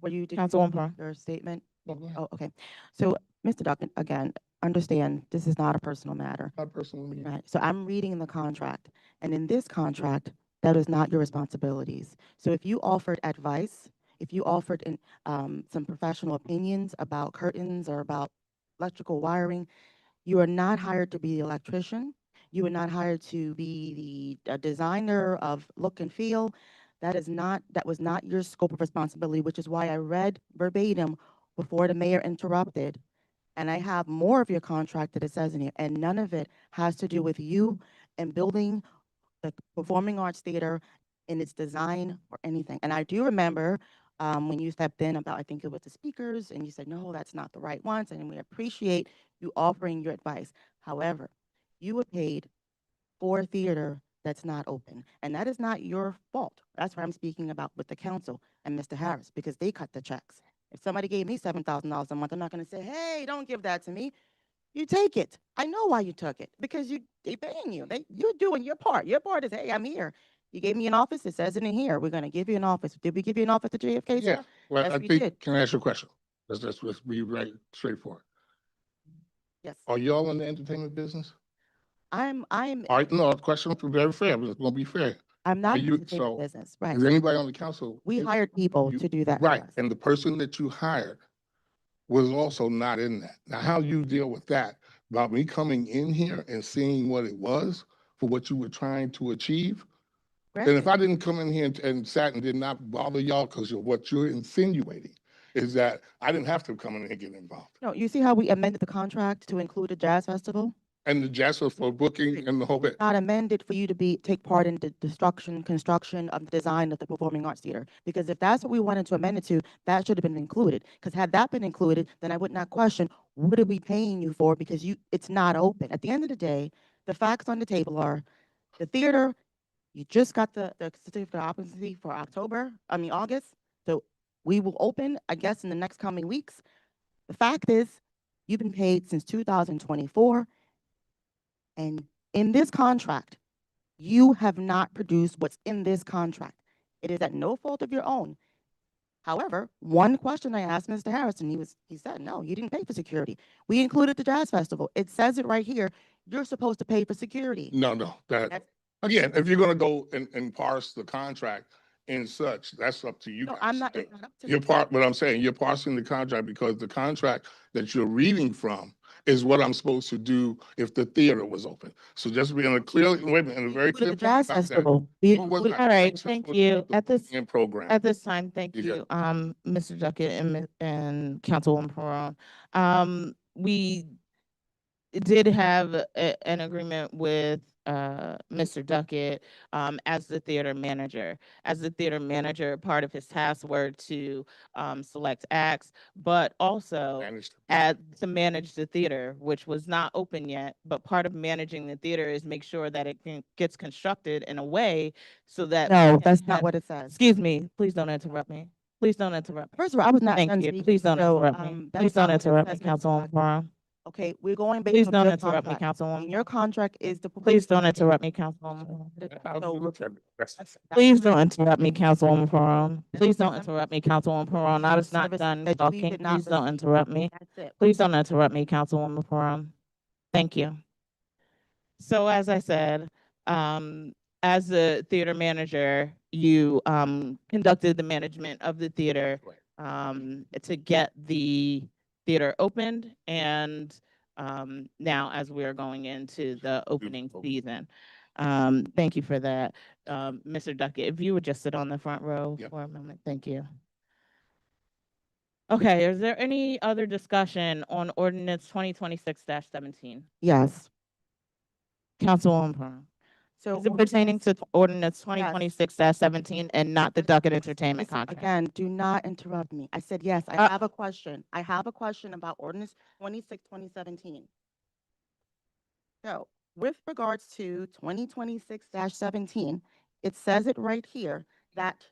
Did you Councilwoman complete Parr. your statement? No, go ahead. Oh, okay. So, Mr. Duckett, again, understand this is not a personal matter. Not personally. Right. So I'm reading the contract, and in this contract, that is not your responsibilities. So if you offered advice, if you offered some professional opinions about curtains or about electrical wiring, you are not hired to be the electrician. You are not hired to be the designer of look and feel. That was not your scope of responsibility, which is why I read verbatim before the mayor interrupted. And I have more of your contract that it says in here, and none of it has to do with you and building the Performing Arts Theater in its design or anything. And I do remember when you stepped in about, I think it was the speakers, and you said, no, that's not the right ones, and we appreciate you offering your advice. However, you were paid for a theater that's not open, and that is not your fault. That's what I'm speaking about with the council and Mr. Harris, because they cut the checks. If somebody gave me $7,000 a month, I'm not going to say, hey, don't give that to me. You take it. I know why you took it, because they paying you. You're doing your part. Your part is, hey, I'm here. You gave me an office. It says it in here. We're going to give you an office. Did we give you an office at JFK, Yeah, sir? well, Yes, I we think, did. can I ask you a question? Let's be right straightforward. Yes. Are y'all in the entertainment business? I'm, All right, no, question for very fair, but it's gonna be fair. I'm not you- in the so, business, right? Is anybody on the council? We hired people you- to do that for Right, us. and the person that you hired was also not in that. Now, how you deal with that, about me coming in here and seeing what it was for what you were trying to achieve? Then if I didn't come in here and sat and did not bother y'all because of what you're insinuating, is that I didn't have to come in and get involved. No, you see how we amended the contract to include a jazz festival? And the jazz was for booking and the whole bit. Not amended for you to take part in the construction of the design of the Performing Arts Theater. Because if that's what we wanted to amend it to, that should have been included. Because had that been included, then I would not question, what are we paying you for? Because it's not open. At the end of the day, the facts on the table are, the theater, you just got the certificate of occupancy for August. So we will open, I guess, in the next coming weeks. The fact is, you've been paid since 2024. And in this contract, you have not produced what's in this contract. It is at no fault of your own. However, one question I asked Mr. Harrison, he said, no, you didn't pay for security. We included the Jazz Festival. It says it right here. You're supposed to pay for security. No, again, if you're gonna go and parse the contract and such, that's up to you No, guys. I'm not, it's not up to You're me. what I'm saying, you're parsing the contract because the contract that you're reading from is what I'm supposed to do if the theater was open. So just be in a clear, wait a minute, in a very We clear. included the Jazz point about that. Festival. We What was included- that? All right, Except thank for you. the At this, booking and program. at this time, thank You you, got Mr. Duckett and Councilwoman Perron. We did have an agreement with Mr. Duckett as the theater manager. As the theater manager, part of his tasks were to select acts, but also to manage the theater, which was not open yet. But part of managing the theater is make sure that it gets constructed in a way so that we No, can that's not have- what it says. Excuse me, please don't interrupt me. Please don't interrupt me. First of all, I was not Thank done you. speaking, Please don't so, interrupt me. that's Please not don't what it interrupt me, says, Mr. Councilwoman Duckett. Perron. Okay, we're going based Please on don't your interrupt me, contract. Councilwoman. And your contract is the. Please don't interrupt me, Councilwoman. That's- Please don't interrupt me, Councilwoman Perron. Please don't That's- interrupt me, Councilwoman Perron. I was not Services done that we talking. did not Please don't receive. interrupt me. That's it. Please don't interrupt me, Councilwoman Perron. Thank you. So as I said, as the theater manager, you conducted the management of the theater to get the theater opened, and now as we are going into the opening season. Thank you for that. Mr. Duckett, if you would just sit on the front row Yep. for a moment, thank you. Okay, is there any other discussion on ordinance 2026-17? Yes. Councilwoman Perron. So. Is it pertaining to ordinance 2026-17 and not the Duckett Entertainment Listen, contract? Again, do not interrupt me. I said, yes, I Uh, have a question. I have a question about ordinance 2017. So with regards to 2026-17, it says it right here that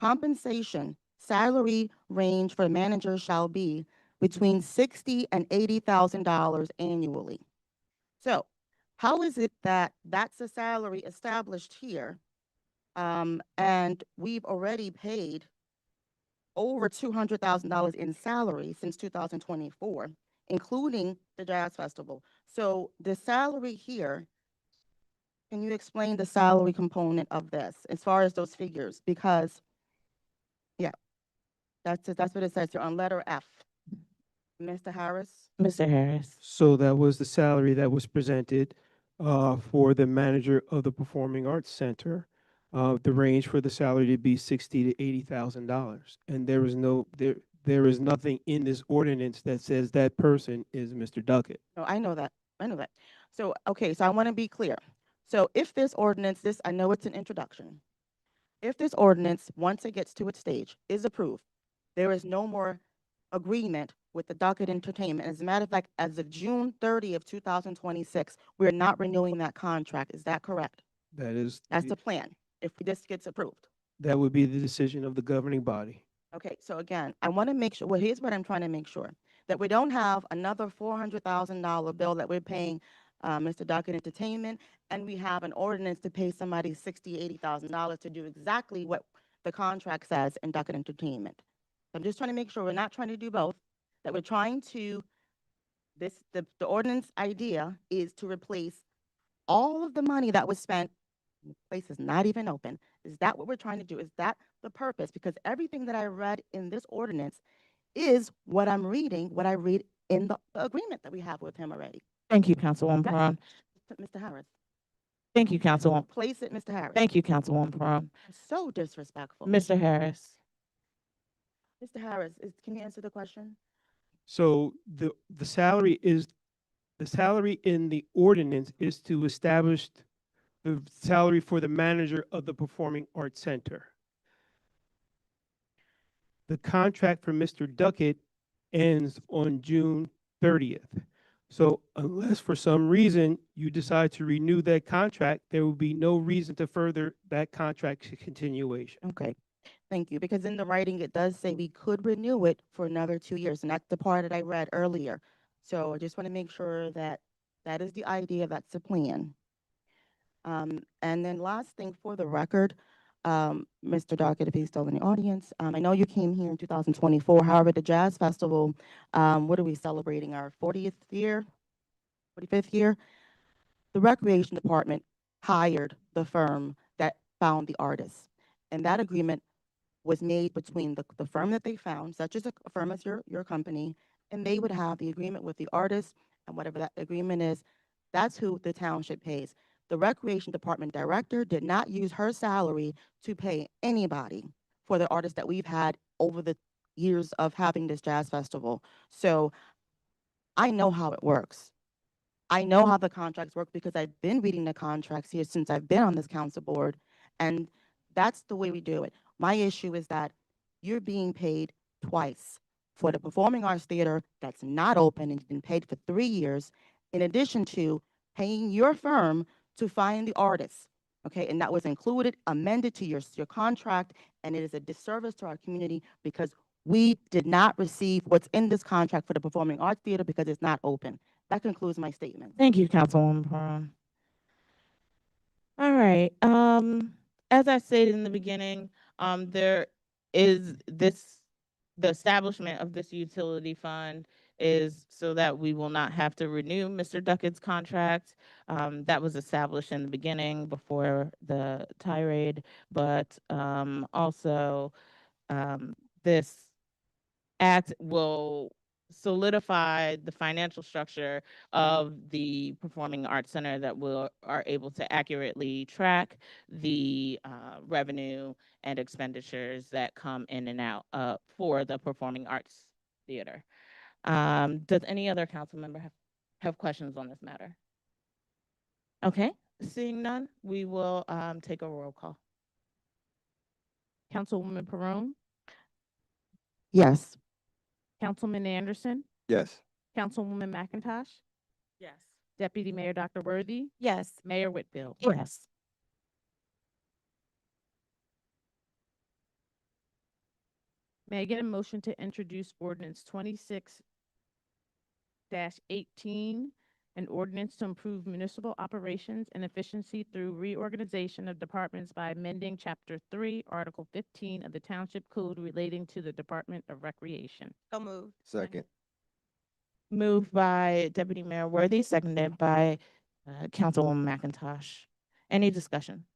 compensation salary range for managers shall be between $60,000 and $80,000 annually. So how is it that that's a salary established here? And we've already paid over $200,000 in salary since 2024, including the Jazz Festival. So the salary here, can you explain the salary component of this as far as those figures? Because, yeah, that's what it says here on letter F. Mr. Harris? Mr. Harris. So that was the salary that was presented for the manager of the Performing Arts Center. The range for the salary to be $60,000 to $80,000. And there is nothing in this ordinance that says that person is Mr. Duckett. No, I know that. I know that. So, okay, so I want to be clear. So if this ordinance, I know it's an introduction. If this ordinance, once it gets to its stage, is approved, there is no more agreement with the Duckett Entertainment. As a matter of fact, as of June 30th, 2026, we're not renewing that contract. Is that correct? That's the plan, if this gets approved. That would be the decision of the governing body. Okay, so again, I want to make sure, well, here's what I'm trying to make sure, that we don't have another $400,000 bill that we're paying Mr. Duckett Entertainment, and we have an ordinance to pay somebody $60,000, $80,000 to do exactly what the contract says in Duckett Entertainment. I'm just trying to make sure we're not trying to do both, that we're trying to, the ordinance idea is to replace all of the money that was spent, and the place is not even open. Is that what we're trying to do? Is that the purpose? Because everything that I read in this ordinance is what I'm reading, what I read in the agreement that we have with him already. Thank you, Councilwoman That's- Peron. Mr. Harris, Thank you, Councilwoman. place it, Mr. Harris. Thank you, Councilwoman Peron. So disrespectful. Mr. Harris. Mr. Harris, can you answer the question? So the salary in the ordinance is to establish the salary for the manager of the Performing Arts Center. The contract for Mr. Duckett ends on June 30th. So unless for some reason you decide to renew that contract, there will be no reason to further that contract continuation. Okay, thank you. Because in the writing, it does say we could renew it for another 2 years, and that's the part that I read earlier. So I just want to make sure that that is the idea, that's the plan. And then last thing for the record, Mr. Dockett, if he's still in the audience, I know you came here in 2024. However, the Jazz Festival, what are we celebrating? Our 40th year, 45th year? The Recreation Department hired the firm that found the artists. And that agreement was made between the firm that they found, such as a firm as your company, and they would have the agreement with the artist, and whatever that agreement is, that's who the township pays. The Recreation Department director did not use her salary to pay anybody for the artists that we've had over the years of having this jazz festival. So I know how it works. I know how the contracts work because I've been reading the contracts here since I've been on this council board, and that's the way we do it. My issue is that you're being paid twice for the Performing Arts Theater that's not open and you've been paid for 3 years, in addition to paying your firm to find the artists, okay? And that was included, amended to your contract, and it is a disservice to our community because we did not receive what's in this contract for the Performing Arts Theater because it's not open. That concludes my statement. Thank you, Councilwoman Peron. All right, as I stated in the beginning, there is the establishment of this utility fund is so that we will not have to renew Mr. Duckett's contract. That was established in the beginning before the tirade, but also this act will solidify the financial structure of the Performing Arts Center that are able to accurately track the revenue and expenditures that come in and out for the Performing Arts Theater. Does any other council member have questions on this matter? Okay, seeing none, we will take a roll call. Councilwoman Peron, Yes. Councilman Anderson, Yes. Councilwoman McIntosh, Yes. Deputy Mayor Dr. Worthy, Yes. Mayor Whitfield. Yes. May I get a motion to introduce ordinance 26-18, an ordinance to improve municipal operations and efficiency through reorganization of departments by amending Chapter 3, Article 15 of the Township Code relating to the Department of Recreation. So moved. Second. Moved by Deputy Mayor Worthy, seconded by Councilwoman McIntosh. Any discussion?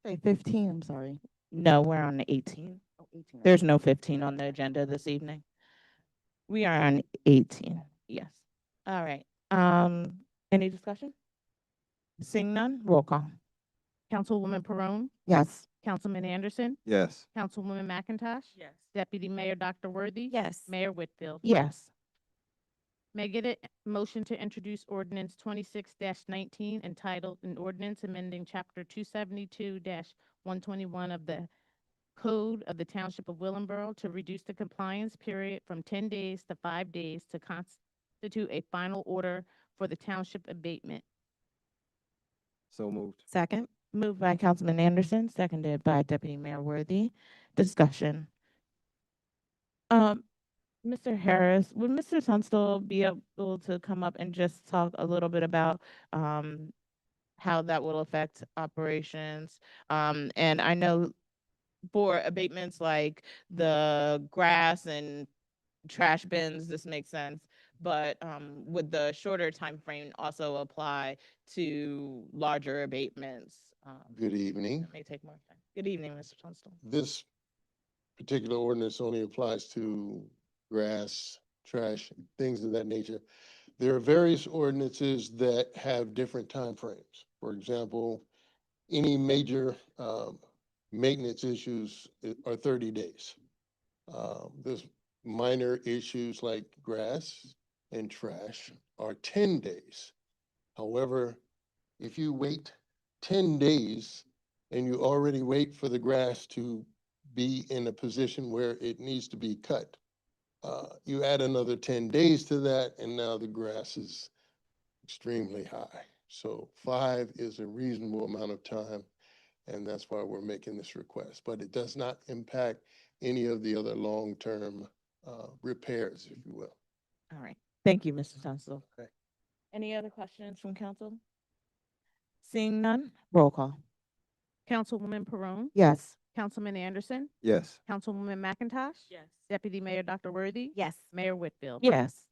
Say 15, I'm sorry. No, we're on the 18. Oh, 18. There's no 15 on the agenda this evening. We are on 18, yes. All right, any discussion? Seeing none, roll call. Councilwoman Peron, Yes. Councilman Anderson, Yes. Councilwoman McIntosh, Yes. Deputy Mayor Dr. Worthy, Yes. Mayor Whitfield. Yes. May I get a motion to introduce ordinance 26-19 entitled an ordinance amending Chapter 272-121 of the Code of the Township of Willenboro to reduce the compliance period from 10 days to 5 days to constitute a final order for the township abatement. So moved. Second. Moved by Councilman Anderson, seconded by Deputy Mayor Worthy. Discussion. Mr. Harris, would Mr. Tunstall be able to come up and just talk a little bit about how that will affect operations? And I know for abatements like the grass and trash bins, this makes sense. but would the shorter time frame also apply to larger abatements? Good evening. That may take more time. Good evening, Mr. Tunstall. This particular ordinance only applies to grass, trash, things of that nature. There are various ordinances that have different timeframes. For example, any major maintenance issues are 30 days. There's minor issues like grass and trash are 10 days. However, if you wait 10 days and you already wait for the grass to be in a position where it needs to be cut, you add another 10 days to that, and now the grass is extremely high. So 5 is a reasonable amount of time, and that's why we're making this request. But it does not impact any of the other long-term repairs, if you will. All right. Thank you, Mr. Tunstall. Okay. Any other questions from council? Seeing none, roll call. Councilwoman Perone, Yes. Councilman Anderson, Yes. Councilwoman McIntosh. Yes. Deputy Mayor Dr. Worthy. Yes. Mayor Whitfield. Yes.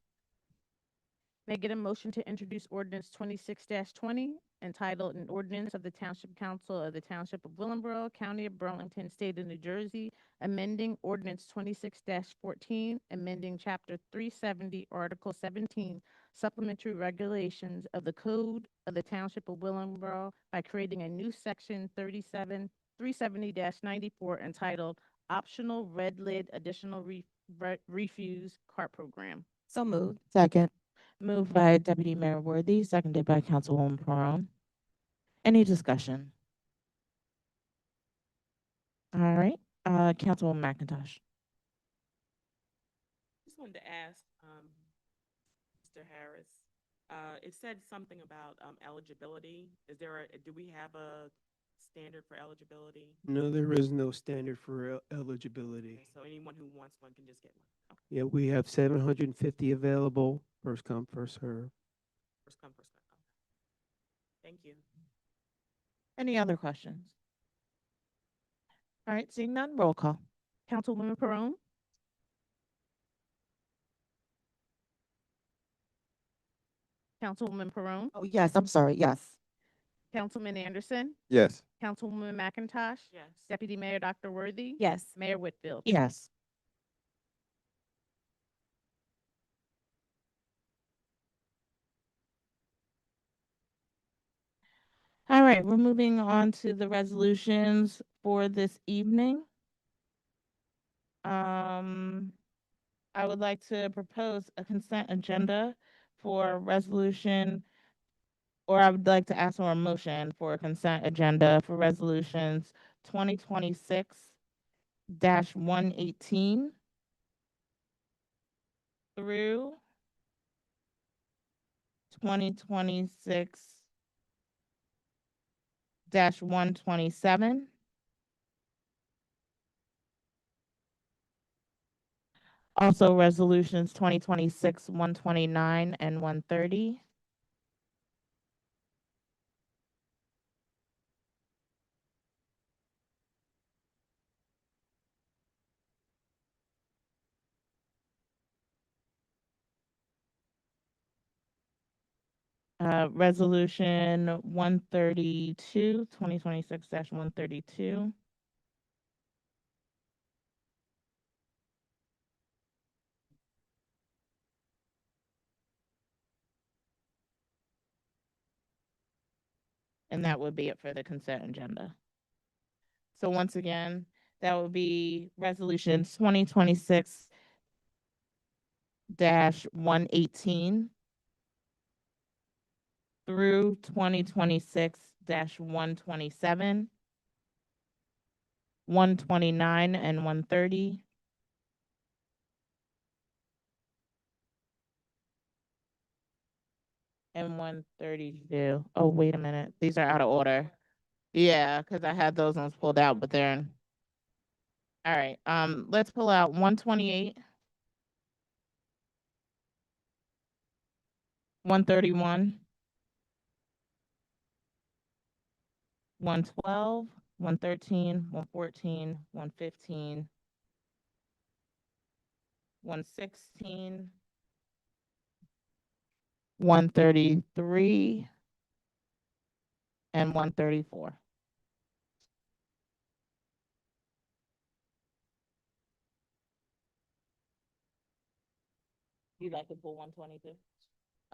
May I get a motion to introduce ordinance 26-20 entitled an ordinance of the Township Council of the Township of Willingboro, County of Burlington, State of New Jersey, amending ordinance 26-14, amending chapter 370, article 17, supplementary regulations of the Code of the Township of Willingboro by creating a new section 370-94 entitled Optional Red Lid Additional Refuse Cart Program. So moved. Second. Moved by Deputy Mayor Worthy, seconded by Councilwoman Perone. Any discussion? All right, Councilwoman McIntosh. Just wanted to ask, Mr. Harris, it said something about, eligibility. Do we have a standard for eligibility? No, there is no standard for eligibility. Okay, so anyone who wants one can just get one. Okay. Yeah, we have 750 available, first come, first serve. First come, first served. Okay. Thank you. Any other questions? All right, seeing none, roll call. Councilwoman Perone, Councilwoman Perone, Oh, yes, I'm sorry, yes. Councilman Anderson, Yes. Councilwoman McIntosh. Yes. Deputy Mayor Dr. Worthy. Yes. Mayor Whitfield. Yes. All right, we're moving on to the resolutions for this evening. I would like to propose a consent agenda for resolution, or I would like to ask for a motion for a consent agenda for resolutions 2026-118 through 2026-127. Also resolutions 2026-129 and 130. Resolution 132, 2026-132. And that would be it for the consent agenda. So once again, that would be resolutions 2026-118 through 2026-127, 129 and 130. And 132. Oh, wait a minute. These are out of order. Yeah, because I had those ones pulled out, but they're in. All right. Let's pull out 128. 131. 112, 113, 114, 115, 116, 133, and 134. You'd like to pull 122?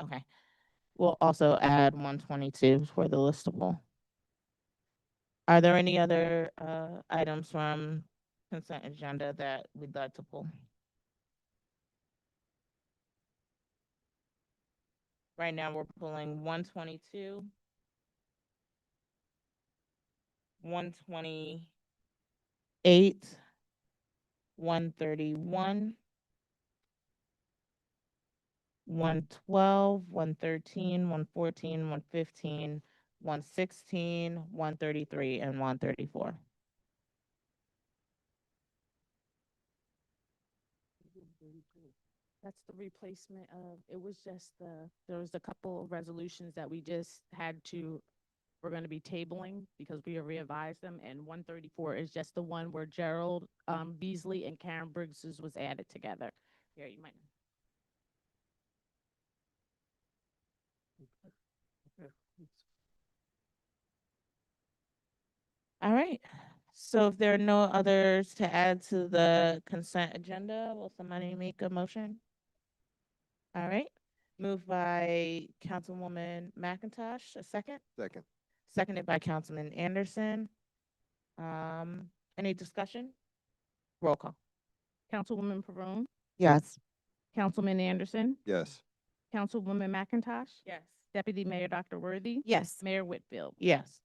Okay. We'll also add 122 for the listable. Are there any other items from consent agenda that we'd like to pull? Right now, we're pulling 122, 128, 131, 112, 113, 114, 115, 116, 133, and 134. That's the replacement of, it was just there was a couple of resolutions that we just we're going to be tabling because we revised them, and 134 is just the one where Gerald Beasley and Karen Briggs's was added together. Here, you might. All right. So if there are no others to add to the consent agenda, will somebody make a motion? All right. Moved by Councilwoman McIntosh, a second? Second. Seconded by Councilman Anderson. Any discussion? Roll call. Councilwoman Perone, Yes. Councilman Anderson, Yes. Councilwoman McIntosh, Yes. Deputy Mayor Dr. Worthy, Yes. Mayor Whitfield. Yes.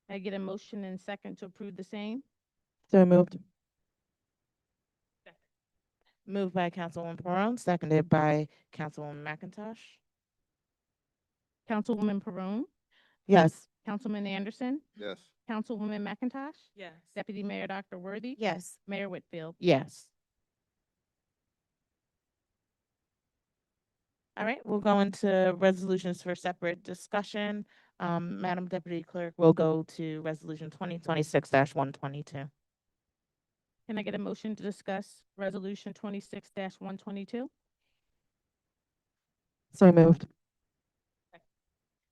I get a motion and second to approve the same. So moved. Moved by Councilwoman Perone, seconded by Councilwoman McIntosh. Councilwoman Perone, Yes. Councilman Anderson, Yes. Councilwoman McIntosh, Yes. Deputy Mayor Dr. Worthy, Yes. Mayor Whitfield. Yes. All right, we'll go into resolutions for separate discussion. Madam Deputy Clerk, we'll go to Resolution 2026-122. Can I get a motion to discuss Resolution 26-122? So moved.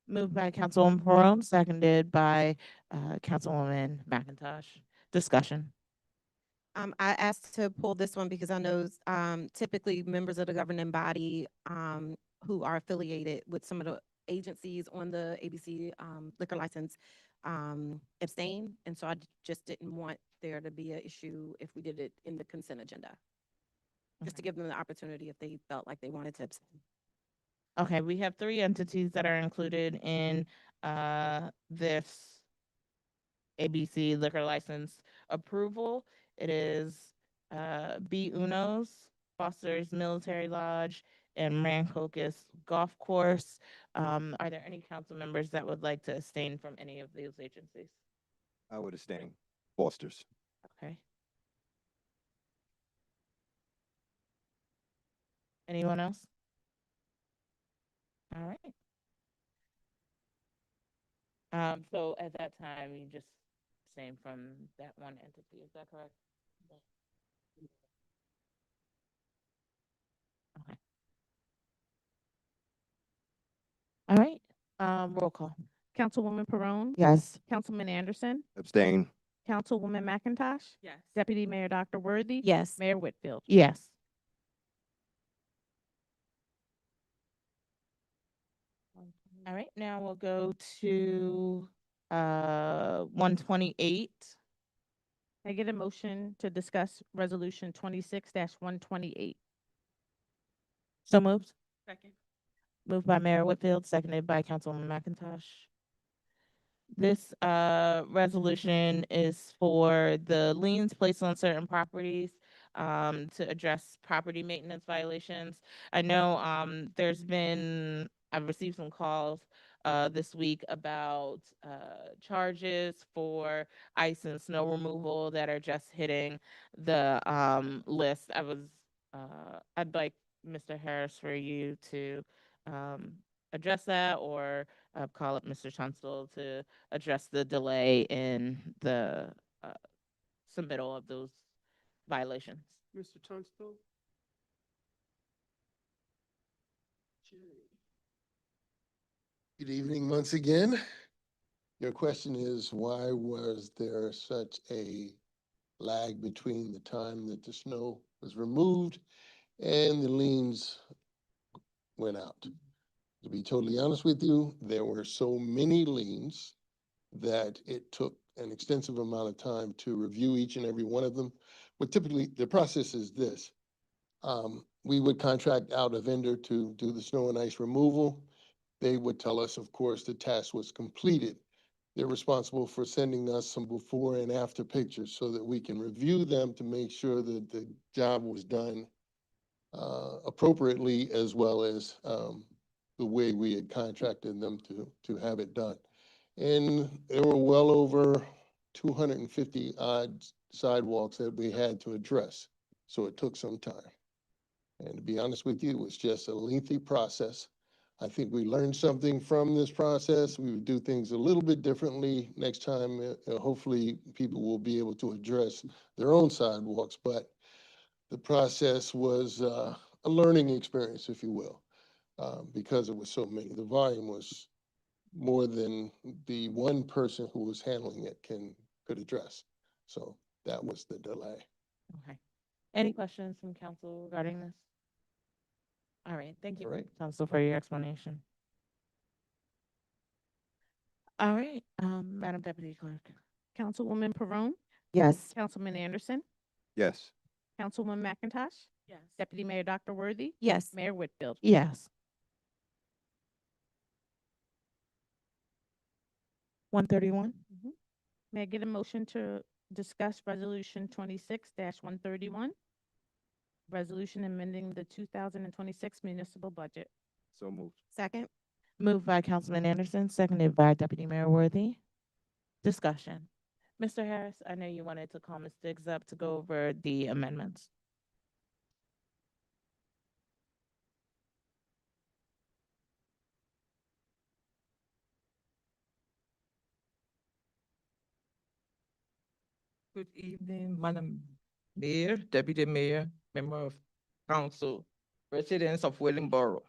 Moved by Councilwoman Perone, seconded by Councilwoman McIntosh. Discussion. I asked to pull this one because I know typically members of the governing body who are affiliated with some of the agencies on the ABC liquor license abstain. And so I just didn't want there to be an issue if we did it in the consent agenda. Just to give them the opportunity if they felt like they wanted to abstain. Okay, we have 3 entities that are included in this ABC liquor license approval. It is B Uno's, Foster's Military Lodge, and Rancocas Golf Course. Are there any council members that would like to abstain from any of those agencies? I would abstain. Foster's. Okay. Anyone else? All right. So at that time, you just abstain from that one entity, is that correct? Okay. All right, roll call. Councilwoman Perone, Yes. Councilman Anderson, Abstain. Councilwoman McIntosh, Yes. Deputy Mayor Dr. Worthy, Yes. Mayor Whitfield. Yes. All right, now we'll go to 128. I get a motion to discuss Resolution 26-128. So moved. Second. Moved by Mayor Whitfield, seconded by Councilwoman McIntosh. This resolution is for the liens placed on certain properties to address property maintenance violations. I know I've received some calls this week about charges for ice and snow removal that are just hitting the list. I'd like Mr. Harris for you to address that, or call up Mr. Tunstall to address the delay in the submittal of those violations. Mr. Tunstall? Jerry. Good evening once again. Your question is, why was there such a lag between the time that the snow was removed and the liens went out? To be totally honest with you, there were so many liens that it took an extensive amount of time to review each and every one of them. But typically, the process is this. We would contract out a vendor to do the snow and ice removal. They would tell us, of course, the task was completed. They're responsible for sending us some before and after pictures so that we can review them to make sure that the job was done appropriately, as well as the way we had contracted them to have it done. And there were well over 250 odd sidewalks that we had to address. So it took some time. And to be honest with you, it was just a lengthy process. I think we learned something from this process. We would do things a little bit differently next time. Hopefully, people will be able to address their own sidewalks, but the process was a learning experience, if you will, because it was so many. The volume was more than the one person who was handling it could address. So that was the delay. Okay. Any questions from council regarding this? All right, thank you, All right. council, for your explanation. All right, Madam Deputy Clerk. Councilwoman Perone, Yes. Councilman Anderson, Yes. Councilwoman McIntosh, Yes. Deputy Mayor Dr. Worthy, Yes. Mayor Whitfield. Yes. 131. May I get a motion to discuss Resolution 26-131? Resolution amending the 2026 municipal budget. So moved. Second. Moved by Councilman Anderson, seconded by Deputy Mayor Worthy. Discussion. Mr. Harris, I know you wanted to call Ms. Diggs up to go over the amendments. Good evening, Madam Mayor, Deputy Mayor, Member of Council, residents of Willingboro.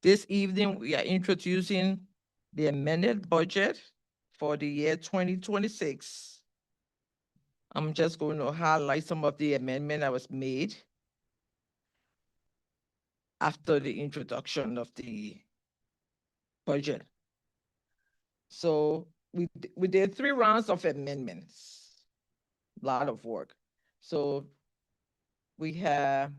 This evening, we are introducing the amended budget for the year 2026. I'm just going to highlight some of the amendment that was made after the introduction of the budget. So we did 3 rounds of amendments, a lot of work. So we have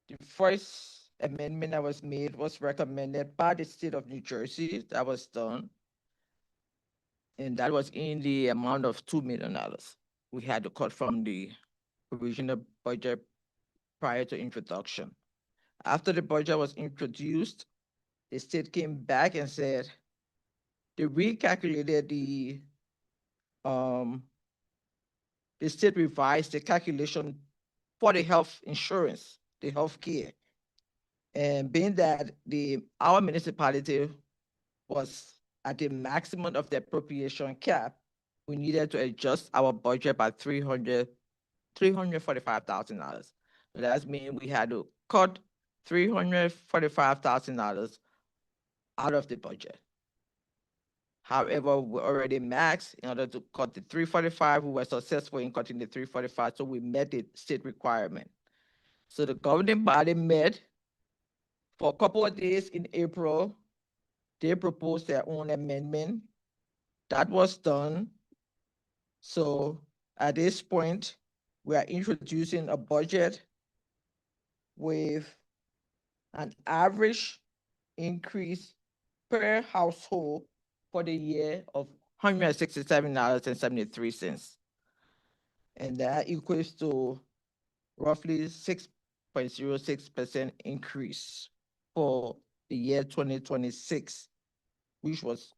the first amendment that was made was recommended by the state of New Jersey. That was done. And that was in the amount of $2 million. We had to cut from the original budget prior to introduction. After the budget was introduced, the state came back and said they recalculated the state revised the calculation for the health insurance, the health care. And being that our municipality was at the maximum of the appropriation cap, we needed to adjust our budget by $345,000. So that means we had to cut $345,000 out of the budget. However, we already maxed in order to cut the 345. We were successful in cutting the 345, so we met the state requirement. So the governing body met for a couple of days in April. They proposed their own amendment. That was done. So at this point, we are introducing a budget with an average increase per household for the year of $167.73. And that equates to roughly 6.06% increase for the year 2026, which was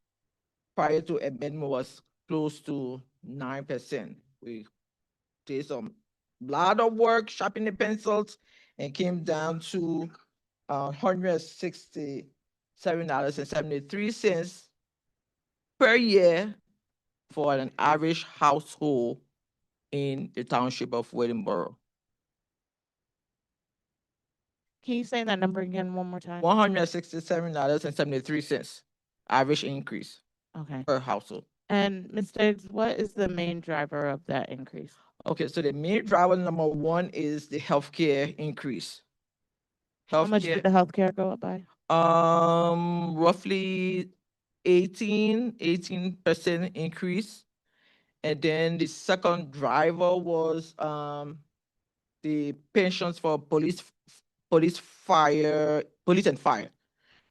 prior to amendment was close to 9%. We did some lot of work, sharpening the pencils, and came down to $167.73 per year for an average household in the township of Willingboro. Can you say that number again one more time? $167.73, average increase Okay. per household. And Ms. Diggs, what is the main driver of that increase? Okay, so the main driver number one is the healthcare increase. How much did the healthcare go up by? Roughly 18% increase. And then the second driver was the pensions for police and fire.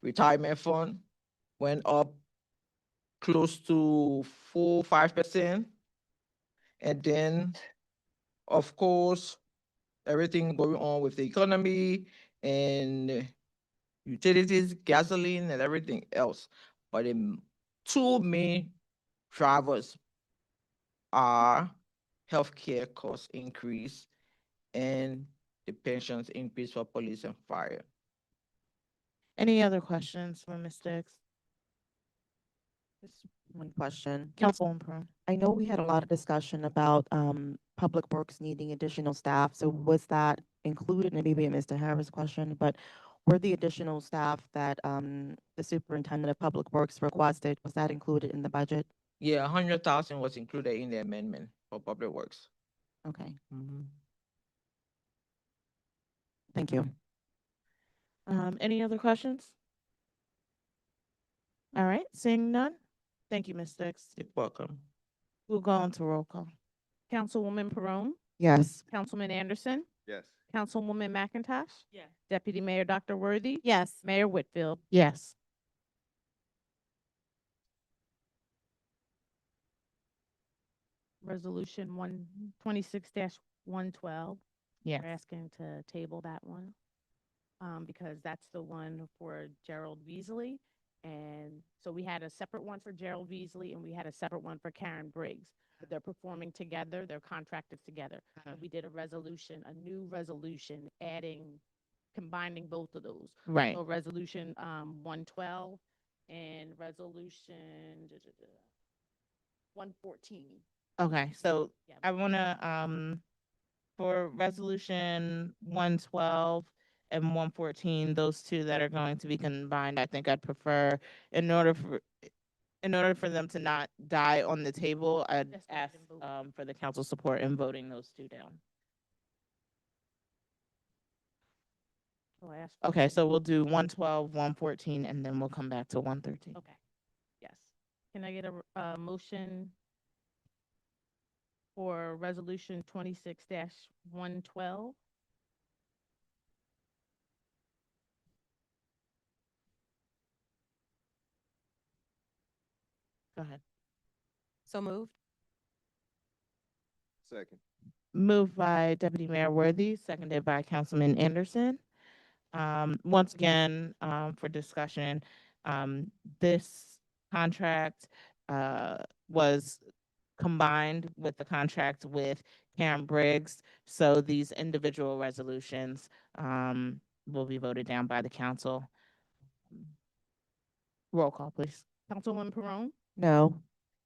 Retirement fund went up close to 4-5%. And then, of course, everything going on with the economy and utilities, gasoline, and everything else. But the two main drivers are healthcare cost increase and the pensions increase for police and fire. Any other questions for Ms. Diggs? Just one question. Councilwoman Pearl. I know we had a lot of discussion about Public Works needing additional staff. So was that included? And maybe Mr. Harris' question, but were the additional staff that the superintendent of Public Works requested, was that included in the budget? Yeah, 100,000 was included in the amendment for public works. Okay. Thank you. Any other questions? All right, seeing none. Thank you, Ms. Diggs. You're welcome. We'll go on to roll call. Councilwoman Perone, Yes. Councilman Anderson, Yes. Councilwoman McIntosh, Yes. Deputy Mayor Dr. Worthy, Yes. Mayor Whitfield. Yes. Resolution 126-112. Yes. We're asking to table that one, because that's the one for Gerald Beasley. And so we had a separate one for Gerald Beasley and we had a separate one for Karen Briggs. But they're performing together, they're contracted together. And we did a new resolution, combining both of those. Right. So resolution 112 and resolution 114. Okay, so Yeah. I wanna, for resolution 112 and 114, those two that are going to be combined, I think I'd prefer, in order for them to not die on the table, I'd Yes, ask, and vote. for the council support in voting those two down. So I asked for Okay, so we'll do 112, 114, and then we'll come back to 113. Okay. Yes. Can I get a motion for resolution 26-112? Go ahead. So moved. Second. Moved by Deputy Mayor Worthy, seconded by Councilman Anderson. Once again, for discussion, this contract was combined with the contract with Karen Briggs. So these individual resolutions will be voted down by the council. Roll call, please. Councilwoman Perone, No.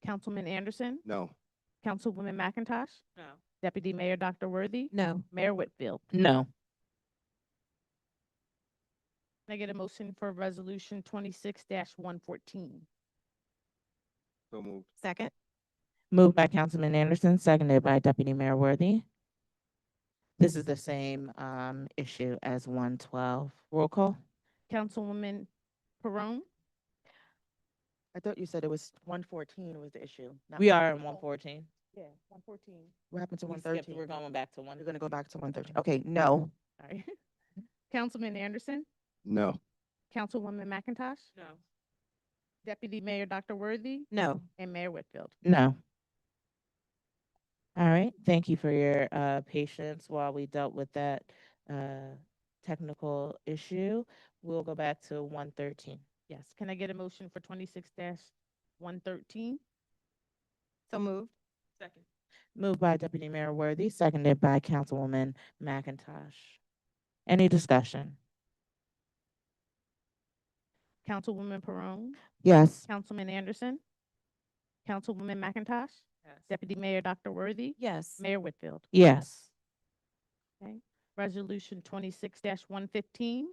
Councilman Anderson, No. Councilwoman McIntosh, No. Deputy Mayor Dr. Worthy, No. Mayor Whitfield. No. Can I get a motion for resolution 26-114? So moved. Second. Moved by Councilman Anderson, seconded by Deputy Mayor Worthy. This is the same issue as 112. Roll call. Councilwoman Perone, I thought you said it was 114 was the issue. not We are in 112. 114. yeah, 114. What happened to We skipped, 113? we're going back to one. We're gonna go back to 113. Okay, no. Sorry. Councilman Anderson, No. Councilwoman McIntosh, No. Deputy Mayor Dr. Worthy, No. and Mayor Whitfield. No. All right, thank you for your patience while we dealt with that technical issue. We'll go back to 113. Yes. Can I get a motion for 26-113? So moved. Second. Moved by Deputy Mayor Worthy, seconded by Councilwoman McIntosh. Any discussion? Councilwoman Perone, Yes. Councilman Anderson, Councilwoman McIntosh, Yes. Deputy Mayor Dr. Worthy, Yes. Mayor Whitfield. Yes. Okay. Resolution 26-115.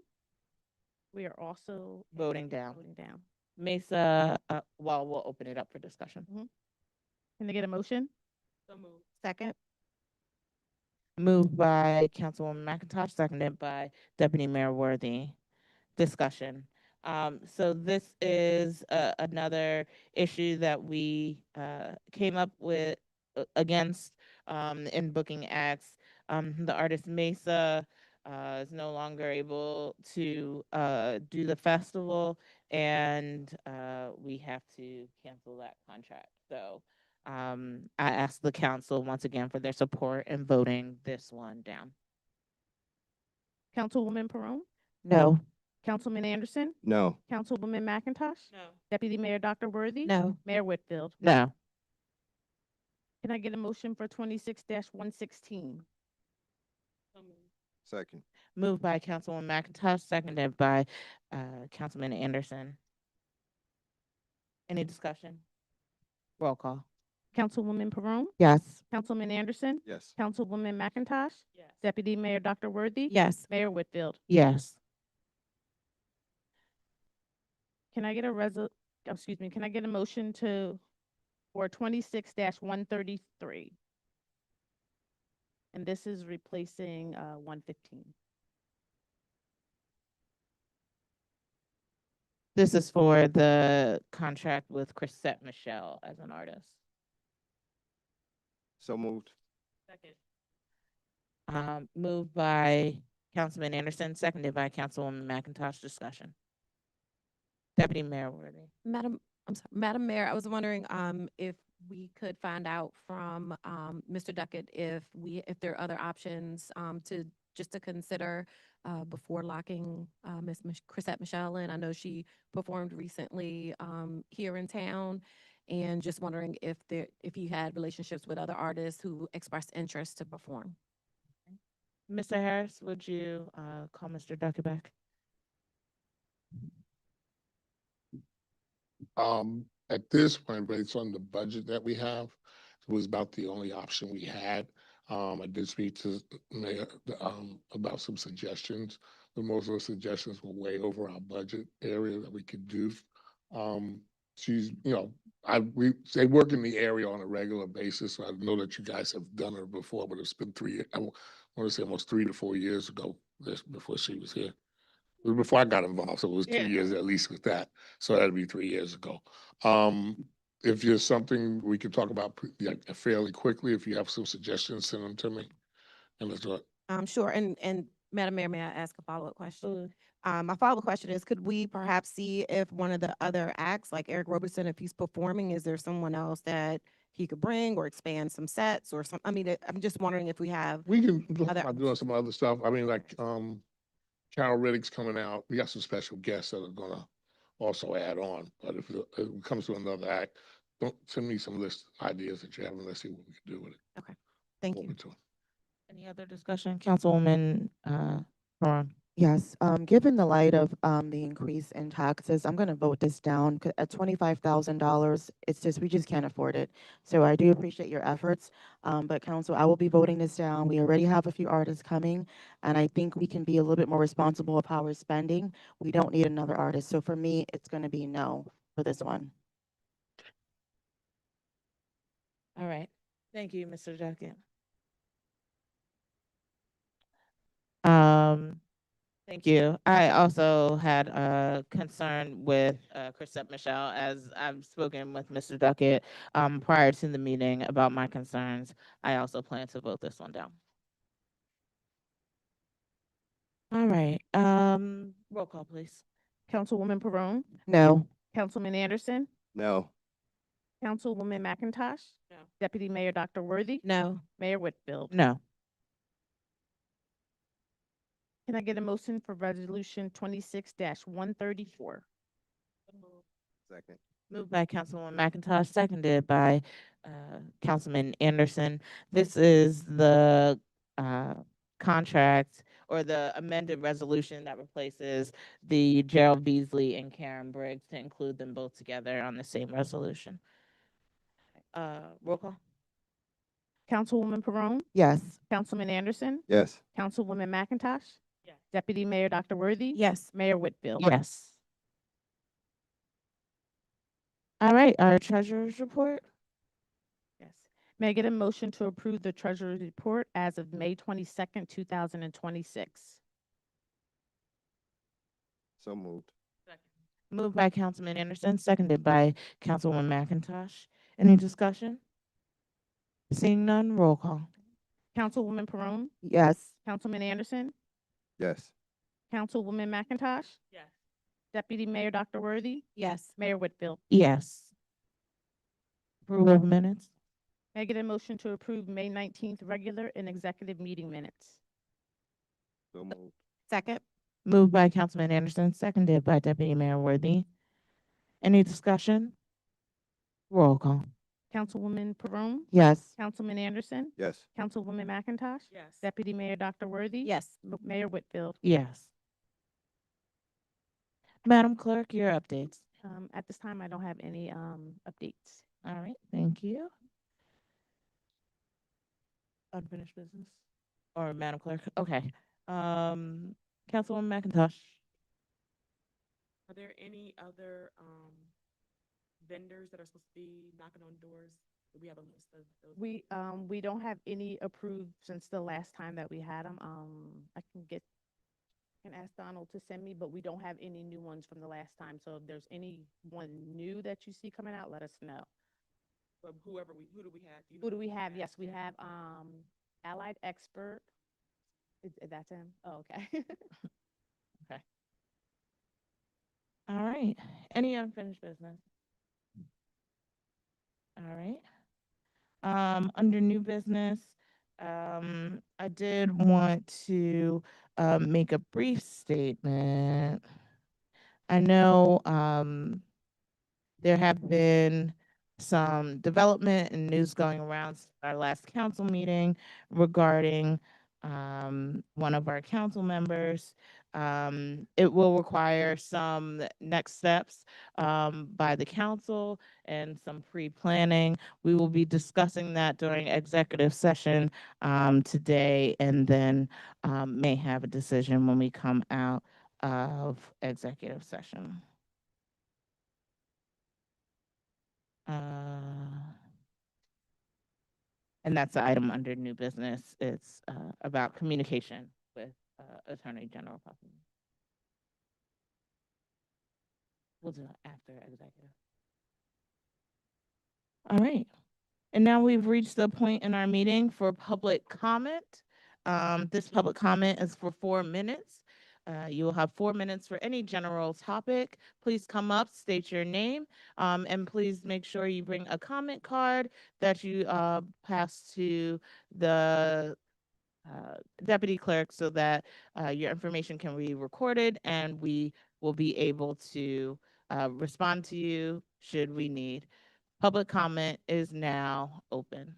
We are also Voting down. voting down. Mesa, well, we'll open it up for discussion. Can I get a motion? So moved. Second. Moved by Councilwoman McIntosh, seconded by Deputy Mayor Worthy. Discussion. So this is another issue that we came up with against in booking acts. The artist Mesa is no longer able to do the festival, and we have to cancel that contract. So I ask the council once again for their support in voting this one down. Councilwoman Perone, No. Councilman Anderson, No. Councilwoman McIntosh, No. Deputy Mayor Dr. Worthy. No. Mayor Whitfield. No. Can I get a motion for 26-116? So moved. Second. Moved by Councilwoman McIntosh, seconded by Councilman Anderson. Any discussion? Roll call. Councilwoman Perone, Yes. Councilman Anderson, Yes. Councilwoman McIntosh, Yes. Deputy Mayor Dr. Worthy. Yes. Mayor Whitfield. Yes. Can I get can I get a motion for 26-133? And this is replacing 115. This is for the contract with Chrisette Michelle as an artist. So moved. Second. Moved by Councilman Anderson, seconded by Councilwoman McIntosh. Discussion. Deputy Mayor Worthy. Madam Mayor, I was wondering, if we could find out from, Mr. Duckett if there are other options, to consider, before locking, Chrisette Michelle in. I know she performed recently, here in town, and just wondering if you had relationships with other artists who expressed interest to perform. Mr. Harris, would you call Mr. Duckett back? At this point, based on the budget that we have, it was about the only option we had. I did speak to Mayor about some suggestions, but most of the suggestions were way over our budget area that we could do. She's, they work in the area on a regular basis. So I know that you guys have done her before, but it's been I want to say almost 3 to 4 years ago, before she was here. It was before I got involved, so it was 2 years at least with that. So that'd be 3 years ago. If there's something we could talk about fairly quickly, if you have some suggestions, send them to me. And let's do it. Sure. And Madam Mayor, may I ask a follow-up question? My follow-up question is, could we perhaps see if one of the other acts, like Eric Roberson, if he's performing, is there someone else that he could bring or expand some sets or some, I'm just wondering if we have. We can talk Other- about doing some other stuff. I mean, like, Carol Riddick's coming out. We got some special guests that are gonna also add on. But if it comes to another act, don't send me some list ideas that you have, and let's see what we can do with it. Thank What you. we do. Any other discussion? Councilwoman Perone. Yes, given the light of the increase in taxes, I'm gonna vote this down at $25,000. We just can't afford it. So I do appreciate your efforts, but council, I will be voting this down. We already have a few artists coming, and I think we can be a little bit more responsible of how we're spending. We don't need another artist. So for me, it's gonna be no for this one. All right. Thank you, Mr. Duckett. Thank you. I also had a concern with Chrisette Michelle, as I've spoken with Mr. Duckett prior to the meeting about my concerns. I also plan to vote this one down. All right. Roll call, please. Councilwoman Perone, No. Councilman Anderson, No. Councilwoman McIntosh, No. Deputy Mayor Dr. Worthy, No. Mayor Whitfield. No. Can I get a motion for resolution 26-134? Second. Moved by Councilwoman McIntosh, seconded by Councilman Anderson. This is the contract or the amended resolution that replaces the Gerald Beasley and Karen Briggs to include them both together on the same resolution. Roll call. Councilwoman Perone, Yes. Councilman Anderson, Yes. Councilwoman McIntosh, Deputy Mayor Dr. Worthy, Yes. Mayor Whitfield. Yes. All right, our treasurer's report. Yes. May I get a motion to approve the treasurer's report as of May 22nd, 2026? So moved. Moved by Councilman Anderson, seconded by Councilwoman McIntosh. Any discussion? Seeing none, roll call. Councilwoman Perone, Yes. Councilman Anderson, Yes. Councilwoman McIntosh, Deputy Mayor Dr. Worthy, Yes. Mayor Whitfield. Yes. Approval of minutes. May I get a motion to approve May 19th regular and executive meeting minutes? So moved. Second. Moved by Councilman Anderson, seconded by Deputy Mayor Worthy. Any discussion? Roll call. Councilwoman Perone, Yes. Councilman Anderson, Yes. Councilwoman McIntosh, Deputy Mayor Dr. Worthy, Yes. Mayor Whitfield. Yes. Madam Clerk, your updates. At this time, I don't have any updates. All right, thank you. Unfinished business? Or Madam Clerk? Okay. Councilwoman McIntosh. Are there any other vendors that are supposed to be knocking on doors? Do we have a list of those? We don't have any approved since the last time that we had them. I can ask Donald to send me, but we don't have any new ones from the last time. So if there's anyone new that you see coming out, let us know. But who do we have? You know Who do we who have? Yes, we have Allied Expert. That's him? Oh, okay. Okay. All right. Any unfinished business? All right. Under new business, I did want to make a brief statement. I know there have been some development and news going around since our last council meeting regarding one of our council members. It will require some next steps by the council and some pre-planning. We will be discussing that during executive session today, and then may have a decision when we come out of executive session. And that's the item under new business. It's about communication with Attorney General Puffin. We'll do it after executive. All right. And now we've reached the point in our meeting for public comment. This public comment is for 4 minutes. You will have 4 minutes for any general topic. Please come up, state your name, and please make sure you bring a comment card that you pass to the deputy clerk so that your information can be recorded and we will be able to respond to you should we need. Public comment is now open.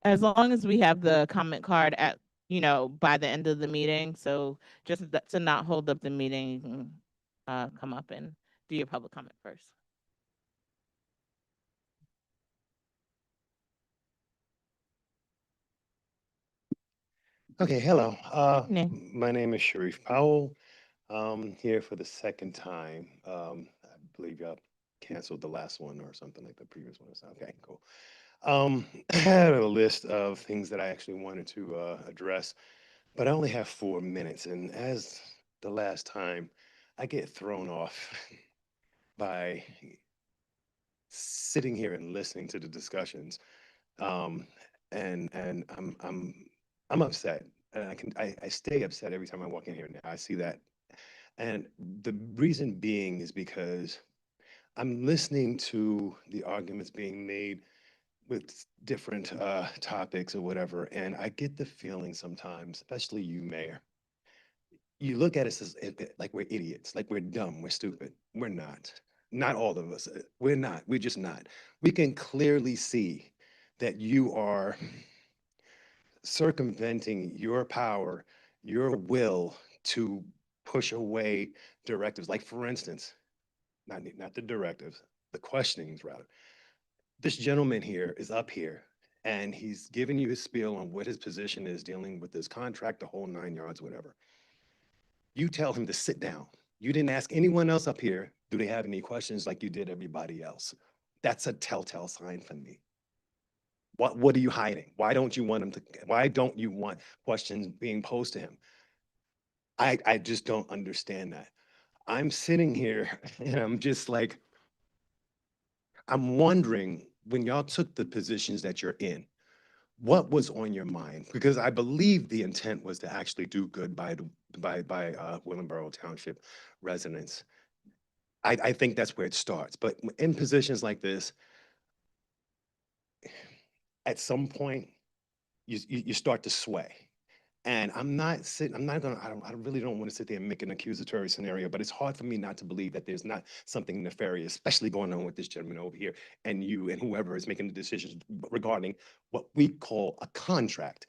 As long as we have the comment card at, by the end of the meeting. So just to not hold up the meeting, you can come up and do your public comment first. Okay, hello. Name. My name is Sharif Powell. Here for the second time. I believe y'all canceled the last one or something like the previous one. Okay, cool. I had a list of things that I actually wanted to address, but I only have 4 minutes. And as the last time, I get thrown off by sitting here and listening to the discussions. And I'm upset. And I stay upset every time I walk in here now. I see that. And the reason being is because I'm listening to the arguments being made with different topics or whatever, and I get the feeling sometimes, especially you, Mayor, you look at us as like we're idiots, like we're dumb, we're stupid. We're not. Not all of us. We're not. We're just not. We can clearly see that you are circumventing your power, your will to push away directives. Like for instance, not the directives, the questionings rather. This gentleman here is up here and he's giving you his spiel on what his position is dealing with this contract, the whole 9 yards, whatever. You tell him to sit down. You didn't ask anyone else up here, do they have any questions like you did everybody else? That's a telltale sign for me. What are you hiding? Why don't you want questions being posed to him? I just don't understand that. I'm sitting here and I'm just like, I'm wondering when y'all took the positions that you're in, what was on your mind? Because I believe the intent was to actually do good by Willingboro Township residents. I think that's where it starts. But in positions like this, at some point, you start to sway. And I really don't want to sit there and make an accusatory scenario, but it's hard for me not to believe that there's not something nefarious, especially going on with this gentleman over here and you and whoever is making the decisions regarding what we call a contract.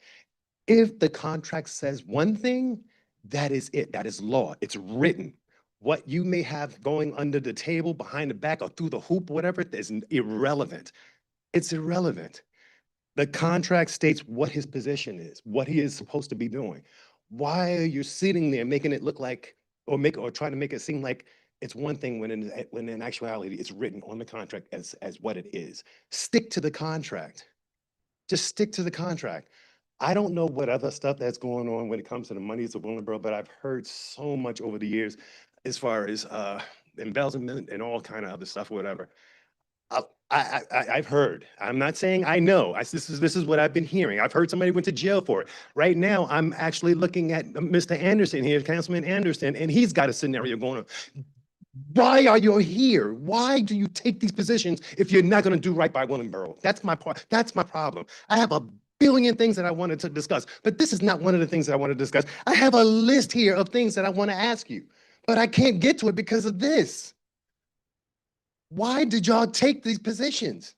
If the contract says one thing, that is it. That is law. It's written. What you may have going under the table, behind the back, or through the hoop, whatever, is irrelevant. It's irrelevant. The contract states what his position is, what he is supposed to be doing. Why are you sitting there making it look like, or trying to make it seem like it's one thing when in actuality it's written on the contract as what it is? Stick to the contract. Just stick to the contract. I don't know what other stuff that's going on when it comes to the monies of Willingboro, but I've heard so much over the years as far as embezzlement and all kind of other stuff, whatever. I've heard. I'm not saying I know. This is what I've been hearing. I've heard somebody went to jail for it. Right now, I'm actually looking at Mr. Anderson here, Councilman Anderson, and he's got a scenario going on. Why are you here? Why do you take these positions if you're not going to do right by Willingboro? That's my part. That's my problem. I have a billion things that I wanted to discuss, but this is not one of the things that I want to discuss. I have a list here of things that I want to ask you, but I can't get to it because of this. Why did y'all take these positions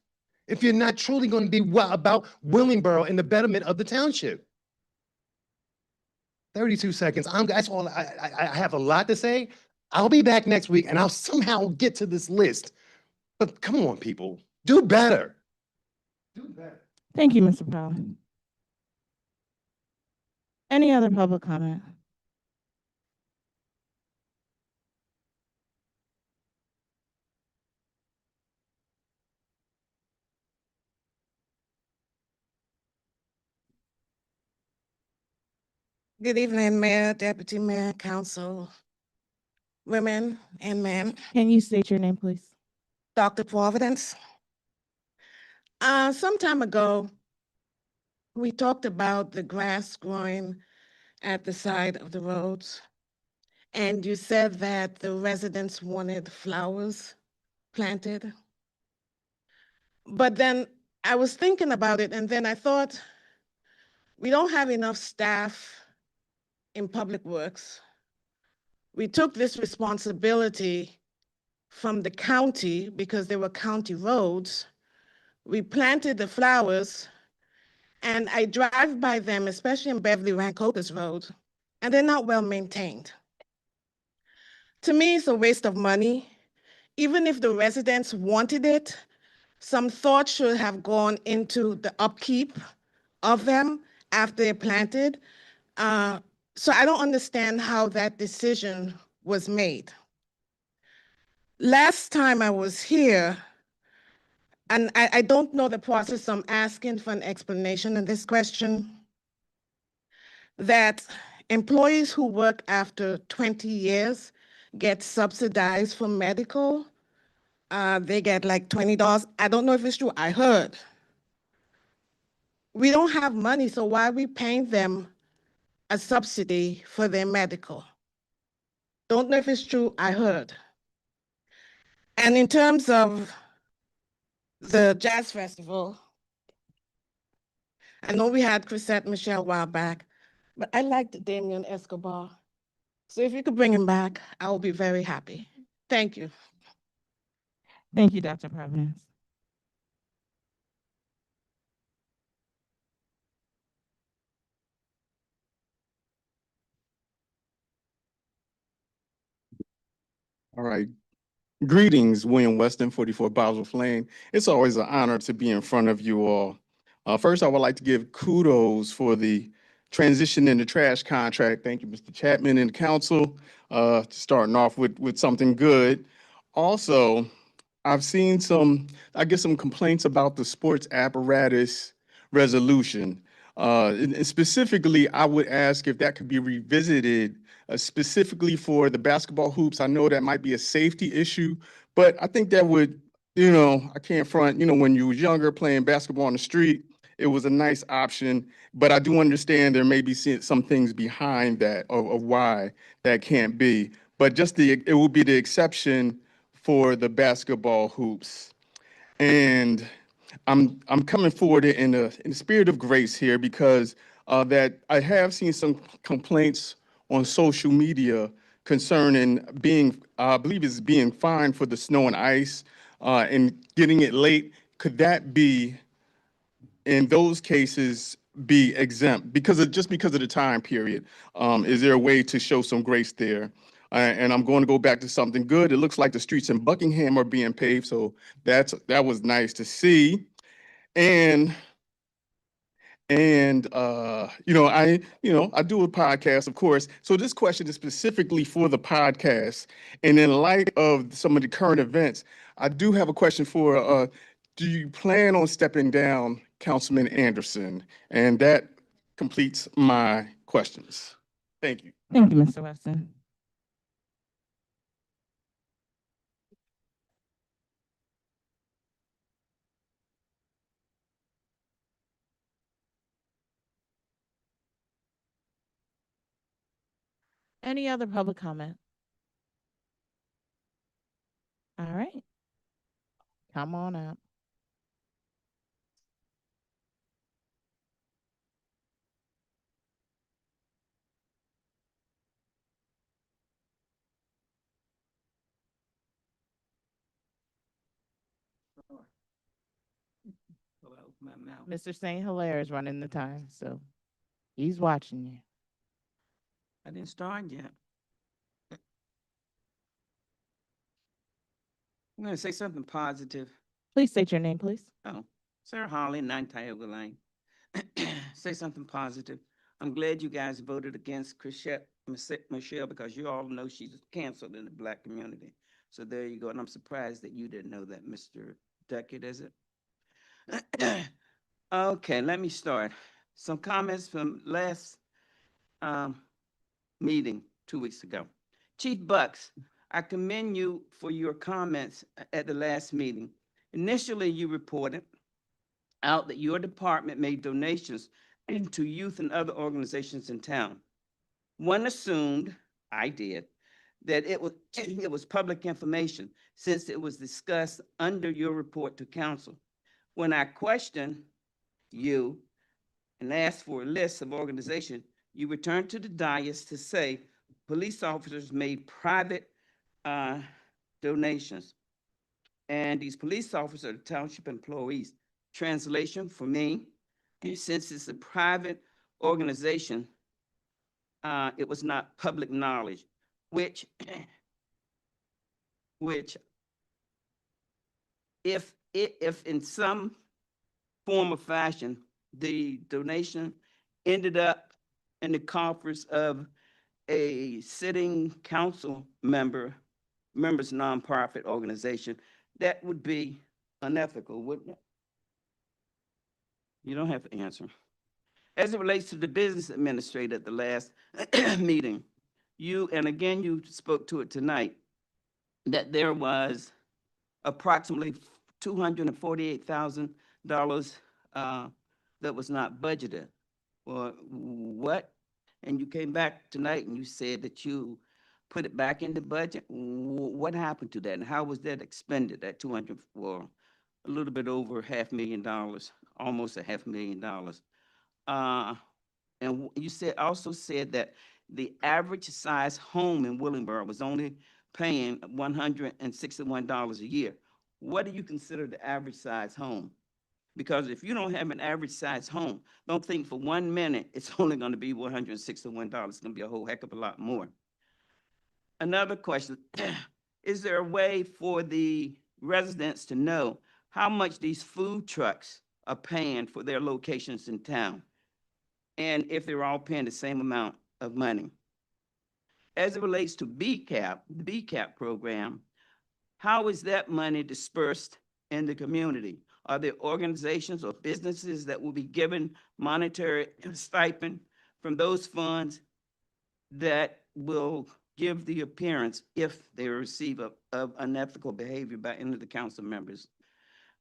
if you're not truly going to be about Willingboro and the betterment of the township? 32 seconds. That's all. I have a lot to say. I'll be back next week and I'll somehow get to this list. But come on, people, do better. Do better. Thank you, Mr. Powell. Any other public comment? Good evening, Mayor, Deputy Mayor, Council, women and men. Can you state your name, please? Dr. Providence. Some time ago, we talked about the grass growing at the side of the roads. And you said that the residents wanted flowers planted. But then I was thinking about it, and then I thought, we don't have enough staff in Public Works. We took this responsibility from the county because they were county roads. We planted the flowers, and I drive by them, especially in Beverly Rancocas Road, and they're not well maintained. To me, it's a waste of money. Even if the residents wanted it, some thought should have gone into the upkeep of them after they're planted. So I don't understand how that decision was made. Last time I was here, and I don't know the process, so I'm asking for an explanation in this question, that employees who work after 20 years get subsidized for medical. They get like $20. I don't know if it's true. I heard. We don't have money, so why are we paying them a subsidy for their medical? Don't know if it's true. I heard. And in terms of the Jazz Festival, I know we had Chrisette Michelle a while back, but I liked Damien Escobar. So if you could bring him back, I will be very happy. Thank you. Thank you, Dr. Providence. All right. Greetings, William Weston, 44 Bosworth Lane. It's always an honor to be in front of you all. First, I would like to give kudos for the transition in the trash contract. Thank you, Mr. Chapman and the council, starting off with something good. Also, I've seen some complaints about the sports apparatus resolution. And specifically, I would ask if that could be revisited specifically for the basketball hoops. I know that might be a safety issue, but I think that would, I can't front, when you was younger playing basketball on the street, it was a nice option, but I do understand there may be some things behind that of why that can't be. But it will be the exception for the basketball hoops. And I'm coming forward in the spirit of grace here because that I have seen some complaints on social media concerning I believe it's being fined for the snow and ice and getting it late. Could that be, in those cases, be exempt because of the time period? Is there a way to show some grace there? And I'm going to go back to something good. It looks like the streets in Buckingham are being paved, so that was nice to see. And I do a podcast, of course. So this question is specifically for the podcast. And in light of some of the current events, I do have a question for do you plan on stepping down, Councilman Anderson? And that completes my questions. Thank you. Thank you, Mr. Weston. Any other public comment? All right. Come on up. Mr. St. Hilaire is running the time, so he's watching you. I didn't start yet. I'm gonna say something positive. Please state your name, please. Oh, Sarah Holly, 9 Tioga Lane. Say something positive. I'm glad you guys voted against Michelle because you all know she's canceled in the Black community. So there you go. And I'm surprised that you didn't know that, Mr. Duckett, is it? Okay, let me start. Some comments from last meeting 2 weeks ago. Chief Bucks, I commend you for your comments at the last meeting. Initially, you reported out that your department made donations to youth and other organizations in town. One assumed, I did, that it was public information since it was discussed under your report to council. When I questioned you and asked for a list of organizations, you returned to the dais to say police officers made private donations. And these police officers are township employees. Translation for me, since it's a private organization, it was not public knowledge, which if in some form or fashion, the donation ended up in the coffers of a sitting council member's nonprofit organization, that would be unethical, wouldn't it? You don't have to answer. As it relates to the business administrator at the last meeting, and again, you spoke to it tonight, that there was approximately $248,000 that was not budgeted. Well, what? And you came back tonight and you said that you put it back in the budget. What happened to that? And how was that expended, that a little bit over $500,000, almost $500,000? And you also said that the average size home in Willingboro was only paying $161 a year. What do you consider the average size home? Because if you don't have an average size home, don't think for 1 minute it's only going to be $161. It's going to be a whole heck of a lot more. Another question. is there a way for the residents to know how much these food trucks are paying for their locations in town? And if they're all paying the same amount of money? As it relates to BCAP, the BCAP program, how is that money dispersed in the community? Are there organizations or businesses that will be given monetary stipend from those funds that will give the appearance, if they receive of unethical behavior by any of the council members?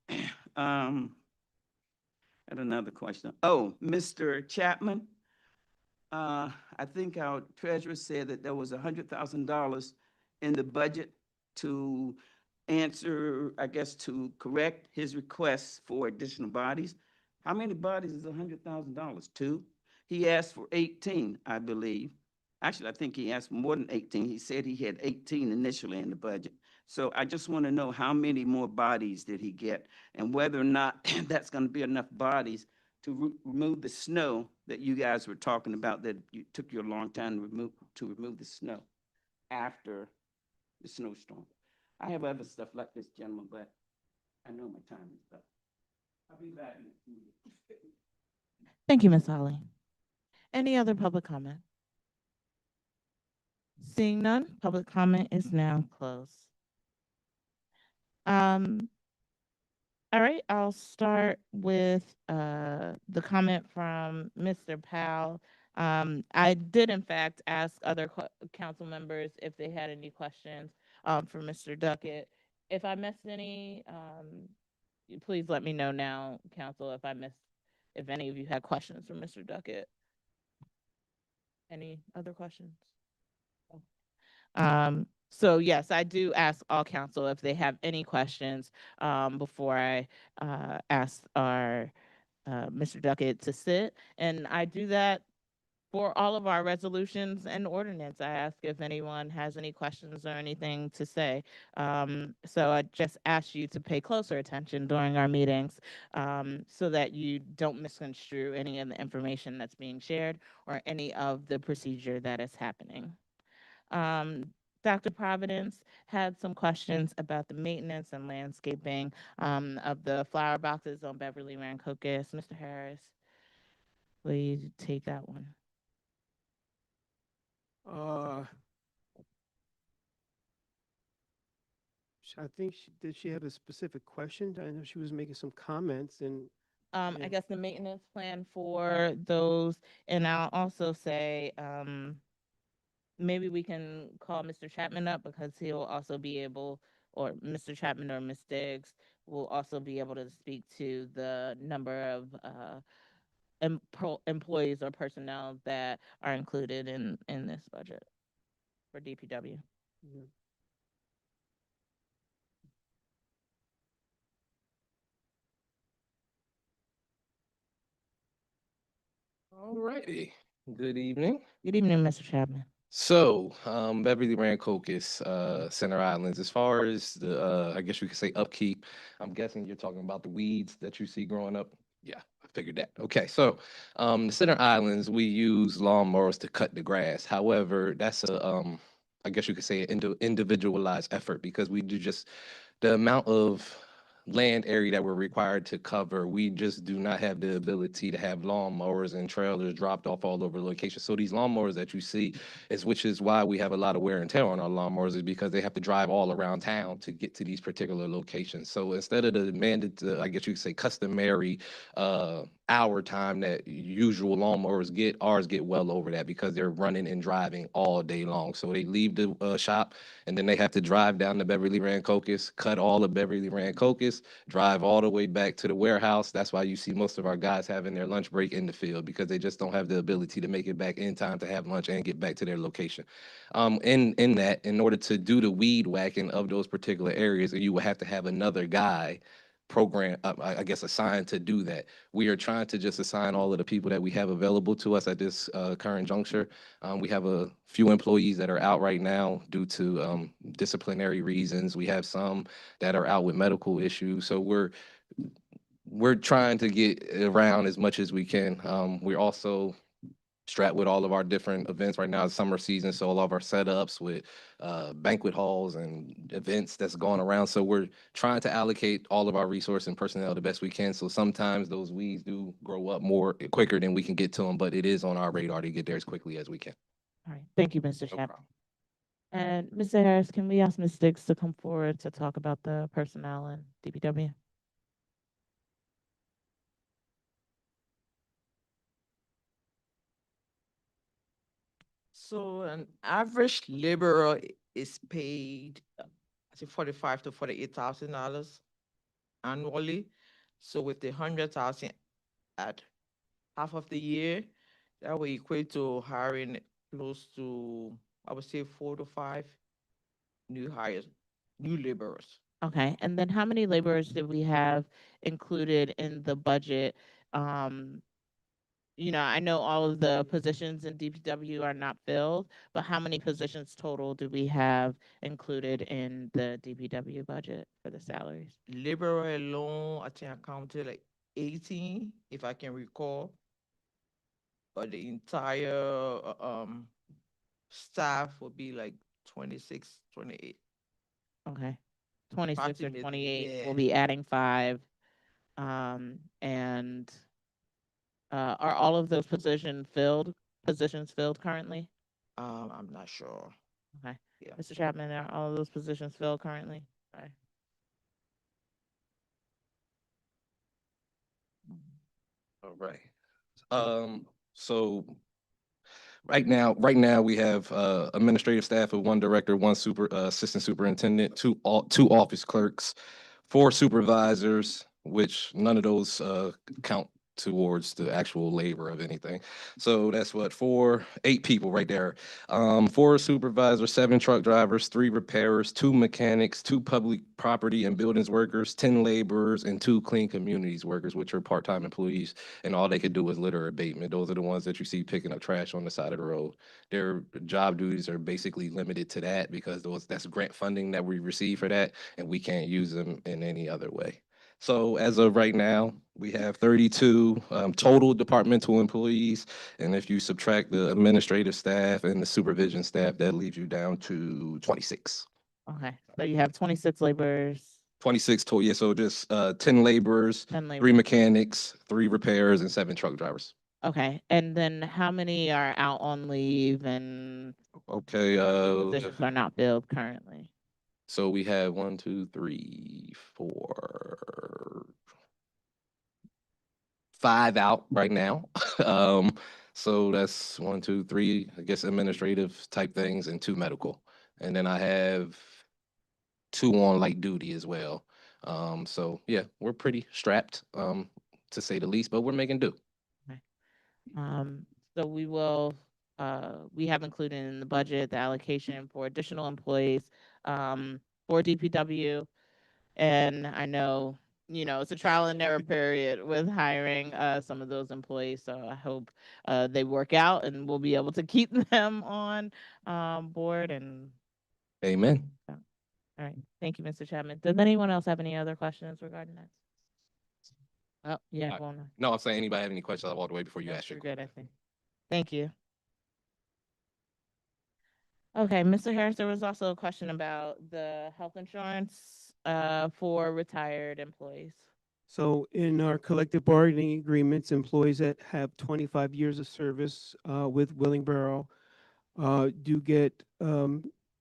And another question. Oh, Mr. Chapman, I think our treasurer said that there was $100,000 in the budget to answer, I guess, to correct his requests for additional bodies. How many bodies is $100,000? 2? He asked for 18, I believe. Actually, I think he asked more than 18. He said he had 18 initially in the budget. So I just want to know how many more bodies did he get, and whether or not that's going to be enough bodies to remove the snow that you guys were talking about, that you took you a long time to remove the snow after the snowstorm. I have other stuff like this, gentlemen, but I know my time is up. I'll be back in a few minutes. Thank you, Ms. Holly. Any other public comment? Seeing none, public comment is now closed. All right, I'll start with the comment from Mr. Powell. I did in fact ask other council members if they had any questions for Mr. Duckett. If I missed any, please let me know now, council, if any of you had questions for Mr. Duckett. Any other questions? So yes, I do ask all council if they have any questions before I ask our Mr. Duckett to sit. And I do that for all of our resolutions and ordinance. I ask if anyone has any questions or anything to say. So I just ask you to pay closer attention during our meetings so that you don't misconstrue any of the information that's being shared or any of the procedure that is happening. Dr. Providence had some questions about the maintenance and landscaping of the flower boxes on Beverly Rancocas. Mr. Harris, will you take that one? I think did she have a specific question? I know she was making some comments and. I guess the maintenance plan for those, and I'll also say, maybe we can call Mr. Chapman up because he'll also be able, or Mr. Chapman or Ms. Diggs will also be able to speak to the number of employees or personnel that are included in this budget for DPW. Mm-hmm. All righty. Good evening. Good evening, Mr. Chapman. So, Beverly Rancocas, Center Islands, as far as the, I guess you could say upkeep, I'm guessing you're talking about the weeds that you see growing up. Yeah, I figured that. Okay, so the Center Islands, we use lawnmowers to cut the grass. However, that's a, I guess you could say an individualized effort because we do just the amount of land area that we're required to cover, we just do not have the ability to have lawnmowers and trailers dropped off all over the location. So these lawnmowers that you see which is why we have a lot of wear and tear on our lawnmowers, is because they have to drive all around town to get to these particular locations. So instead of the mandated, I guess you could say customary hour time that usual lawnmowers get, ours get well over that because they're running and driving all day long. So they leave the shop and then they have to drive down to Beverly Rancocas, cut all of Beverly Rancocas, drive all the way back to the warehouse. That's why you see most of our guys having their lunch break in the field because they just don't have the ability to make it back in time to have lunch and get back to their location. In order to do the weed whacking of those particular areas, you will have to have another guy program, I guess, assigned to do that. We are trying to just assign all of the people that we have available to us at this current juncture. We have a few employees that are out right now due to disciplinary reasons. We have some that are out with medical issues. So we're trying to get around as much as we can. We're also strapped with all of our different events right now. It's summer season, so all of our setups with banquet halls and events that's going around. So we're trying to allocate all of our resource and personnel the best we can. So sometimes those weeds do grow up more quicker than we can get to them, but it is on our radar to get there as quickly as we can. All right, thank you, Mr. No Chapman. problem. And Mr. Harris, can we ask Ms. Diggs to come forward to talk about the personnel and DPW? So an average laborer is paid, I think 45 to $48,000 annually. So with the 100,000 at half of the year, that will equate to hiring close to, I would say, 4 to 5 new hires, new laborers. Okay, and then how many laborers did we have included in the budget? I know all of the positions in DPW are not filled, but how many positions total do we have included in the DPW budget for the salaries? Laborer alone, I think I counted like 18, if I can recall. But the entire staff would be like 26, 28. Okay, 26 or Approximately, 28, we'll yeah. be adding 5. And are all of those positions filled currently? I'm not sure. Okay. Yeah. Mr. Chapman, are all of those positions filled currently? Okay. All right. So right now we have administrative staff of 1 director, 1 assistant superintendent, 2 office clerks, 4 supervisors, which none of those count towards the actual labor of anything. So that's what, 8 people right there. 4 supervisors, 7 truck drivers, 3 repairers, 2 mechanics, 2 public property and buildings workers, 10 laborers, and 2 clean communities workers, which are part-time employees. And all they could do is litter abatement. Those are the ones that you see picking up trash on the side of the road. Their job duties are basically limited to that because that's grant funding that we receive for that, and we can't use them in any other way. So as of right now, we have 32 total departmental employees. And if you subtract the administrative staff and the supervision staff, that leaves you down to 26. Okay, so you have 26 laborers. 26 total, yeah, so just 10 laborers, 10 3 laborers. mechanics, 3 repairs, and 7 truck drivers. Okay, and then how many are out on leave and Okay, positions are not filled currently? so we have 1, 2, 3, 4, 5 out right now. So that's 1, 2, 3, I guess administrative type things and 2 medical. And then I have 2 on light duty as well. So yeah, we're pretty strapped, to say the least, but we're making do. So we have included in the budget the allocation for additional employees for DPW. And I know, it's a trial and error period with hiring some of those employees. So I hope they work out and we'll be able to keep them on board. And Amen. all right, thank you, Mr. Chapman. Does anyone else have any other questions regarding that? Oh, yeah, well, no. No, I'm saying anybody have any questions, I'll walk away before you ask your You're good, I think. Thank you. Okay, Mr. Harris, there was also a question about the health insurance for retired employees. So in our collective bargaining agreements, employees that have 25 years of service with Willingboro do get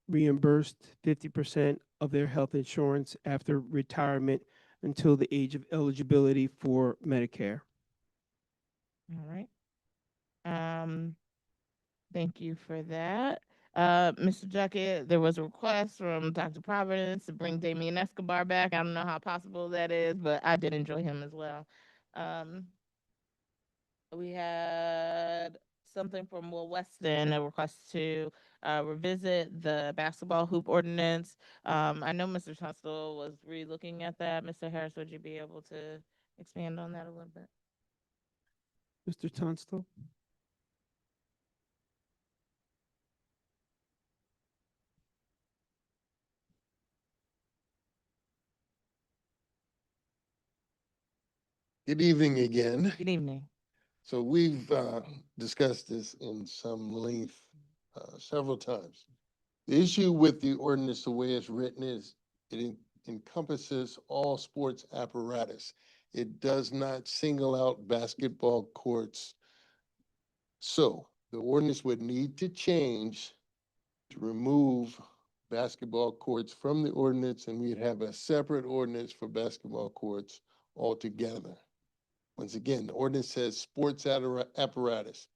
reimbursed 50% of their health insurance after retirement until the age of eligibility for Medicare. All right. Thank you for that. Mr. Duckett, there was a request from Dr. Providence to bring Damian Escobar back. I don't know how possible that is, but I did enjoy him as well. We had something from Will Weston, a request to revisit the basketball hoop ordinance. I know Mr. Tunstall was re-looking at that. Mr. Harris, would you be able to expand on that a little bit? Mr. Tunstall? Good evening again. Good evening. So we've discussed this in some length several times. The issue with the ordinance, the way it's written, is it encompasses all sports apparatus. It does not single out basketball courts. So the ordinance would need to change to remove basketball courts from the ordinance, and we'd have a separate ordinance for basketball courts altogether. Once again, the ordinance says sports apparatus.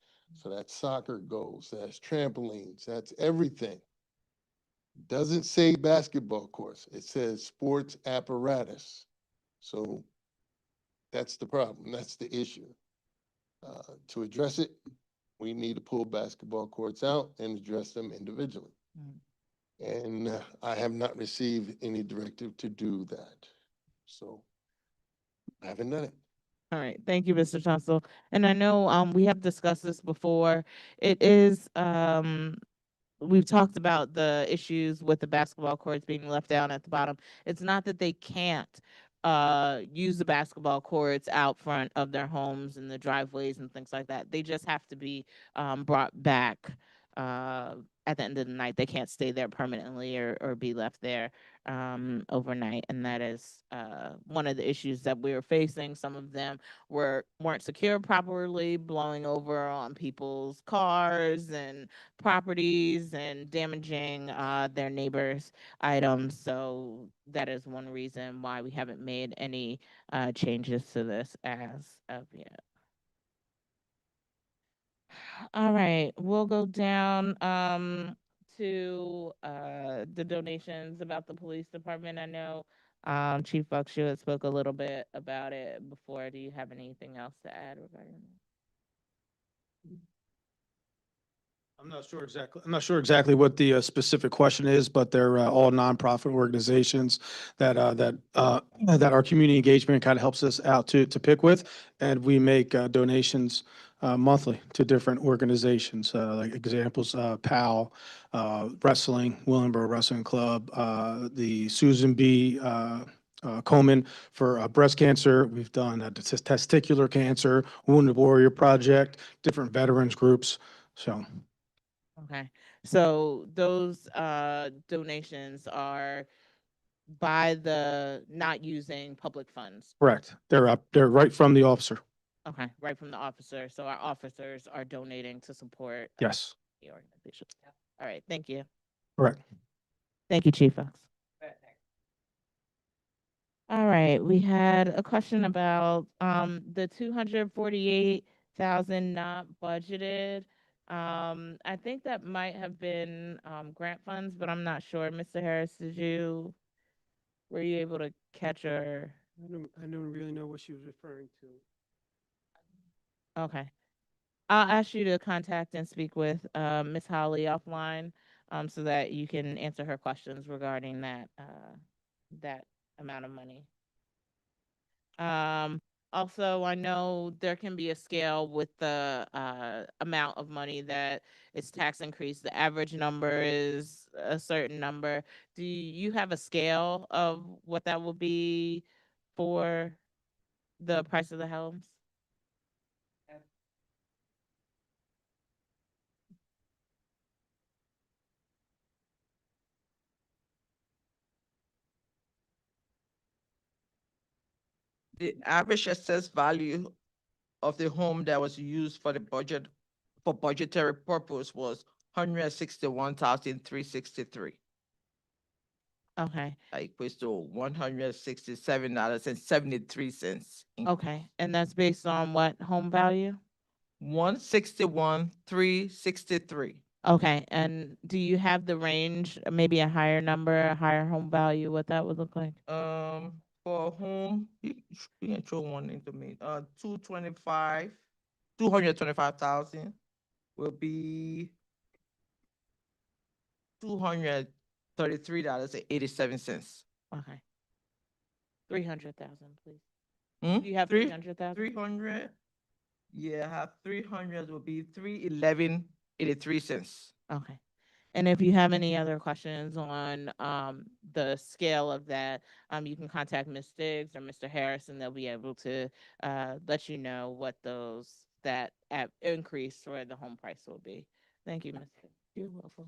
So that's soccer goals, that's trampolines, that's everything. Doesn't say basketball courts, it says sports apparatus. So that's the problem, that's the issue. To address it, we need to pull basketball courts out and address them individually. And I have not received any directive to do that. So I haven't done it. All right, thank you, Mr. Tunsil. And I know we have discussed this before. It is we've talked about the issues with the basketball courts being left down at the bottom. It's not that they can't use the basketball courts out front of their homes and the driveways and things like that. They just have to be brought back at the end of the night. They can't stay there permanently or be left there overnight. And that is one of the issues that we were facing. Some of them weren't secured properly, blowing over on people's cars and properties and damaging their neighbors' items. So that is one reason why we haven't made any changes to this as of yet. All right, we'll go down to the donations about the police department. I know Chief Bucks, you had spoke a little bit about it before. Do you have anything else to add regarding that? I'm not sure exactly what the specific question is, but they're all nonprofit organizations that our community engagement kind of helps us out to pick with, and we make donations monthly to different organizations, like examples, PAL, Wrestling, Willingboro Wrestling Club, the Susan B. Komen for breast cancer. We've done testicular cancer, Wounded Warrior Project, different veterans groups. So. Okay, so those donations are by the not using public funds. Correct. They're right from the officer. Okay, right from the officer. So our officers are donating to support Yes. the organization. All right, thank you. Correct. Thank you, Chief Fox. All right, we had a question about the 248,000 not budgeted. I think that might have been grant funds, but I'm not sure. Mr. Harris, were you able to catch her? I don't really know what she was referring to. Okay. I'll ask you to contact and speak with Ms. Holly offline so that you can answer her questions regarding that amount of money. Also, I know there can be a scale with the amount of money that is tax increase. The average number is a certain number. Do you have a scale of what that will be for the price of the homes? The average assessed value of the home that was used for the budget, for budgetary purpose, was 161,363. Okay. That equates to $167.73. Okay, and that's based on what home value? 161,363. Okay, and do you have the range, maybe a higher number, a higher home value, what that would look like? For home, you can throw one into me. 225,000 will be $233.87. Okay. 300,000, please. Hmm? Do you have 300,000? 300. Yeah, I have 300 will be $311.83. Okay. And if you have any other questions on the scale of that, you can contact Ms. Stiggs or Mr. Harris, and they'll be able to let you know what those that increase where the home price will be. Thank you, Ms. You're welcome.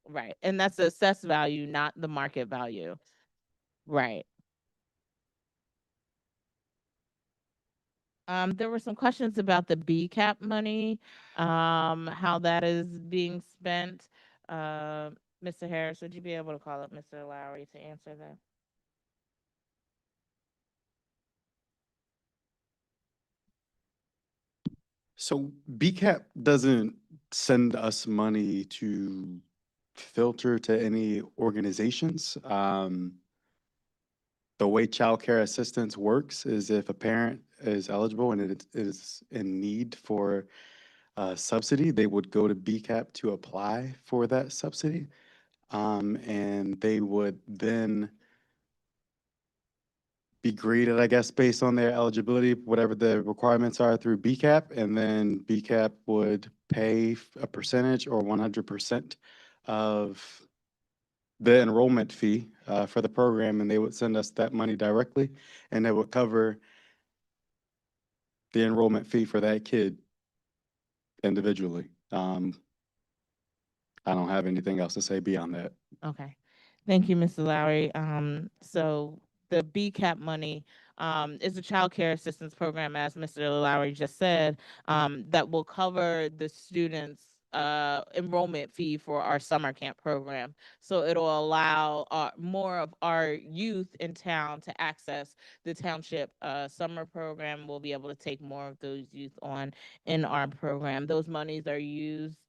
Right, and that's the assessed value, not the market value. Right. There were some questions about the BCAP money, how that is being spent. Mr. Harris, would you be able to call up Mr. Lowry to answer that? So BCAP doesn't send us money to filter to any organizations. The way child care assistance works is if a parent is eligible and it is in need for a subsidy, they would go to BCAP to apply for that subsidy. And they would then be graded, I guess, based on their eligibility, whatever the requirements are through BCAP, and then BCAP would pay a percentage or 100% of the enrollment fee for the program, and they would send us that money directly, and it would cover the enrollment fee for that kid individually. I don't have anything else to say beyond that. Okay. Thank you, Mr. Lowry. So the BCAP money is a child care assistance program, as Mr. Lowry just said, that will cover the students' enrollment fee for our summer camp program. So it'll allow more of our youth in town to access the township summer program. We'll be able to take more of those youth on in our program. Those monies are used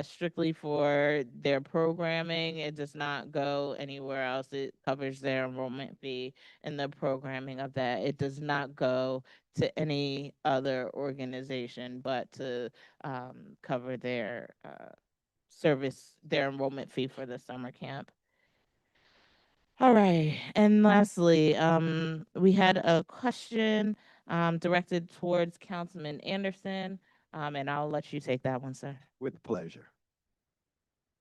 strictly for their programming. It does not go anywhere else. It covers their enrollment fee and the programming of that. It does not go to any other organization but to cover their service, their enrollment fee for the summer camp. All right. And lastly, we had a question directed towards Councilman Anderson, and I'll let you take that one, sir. With pleasure.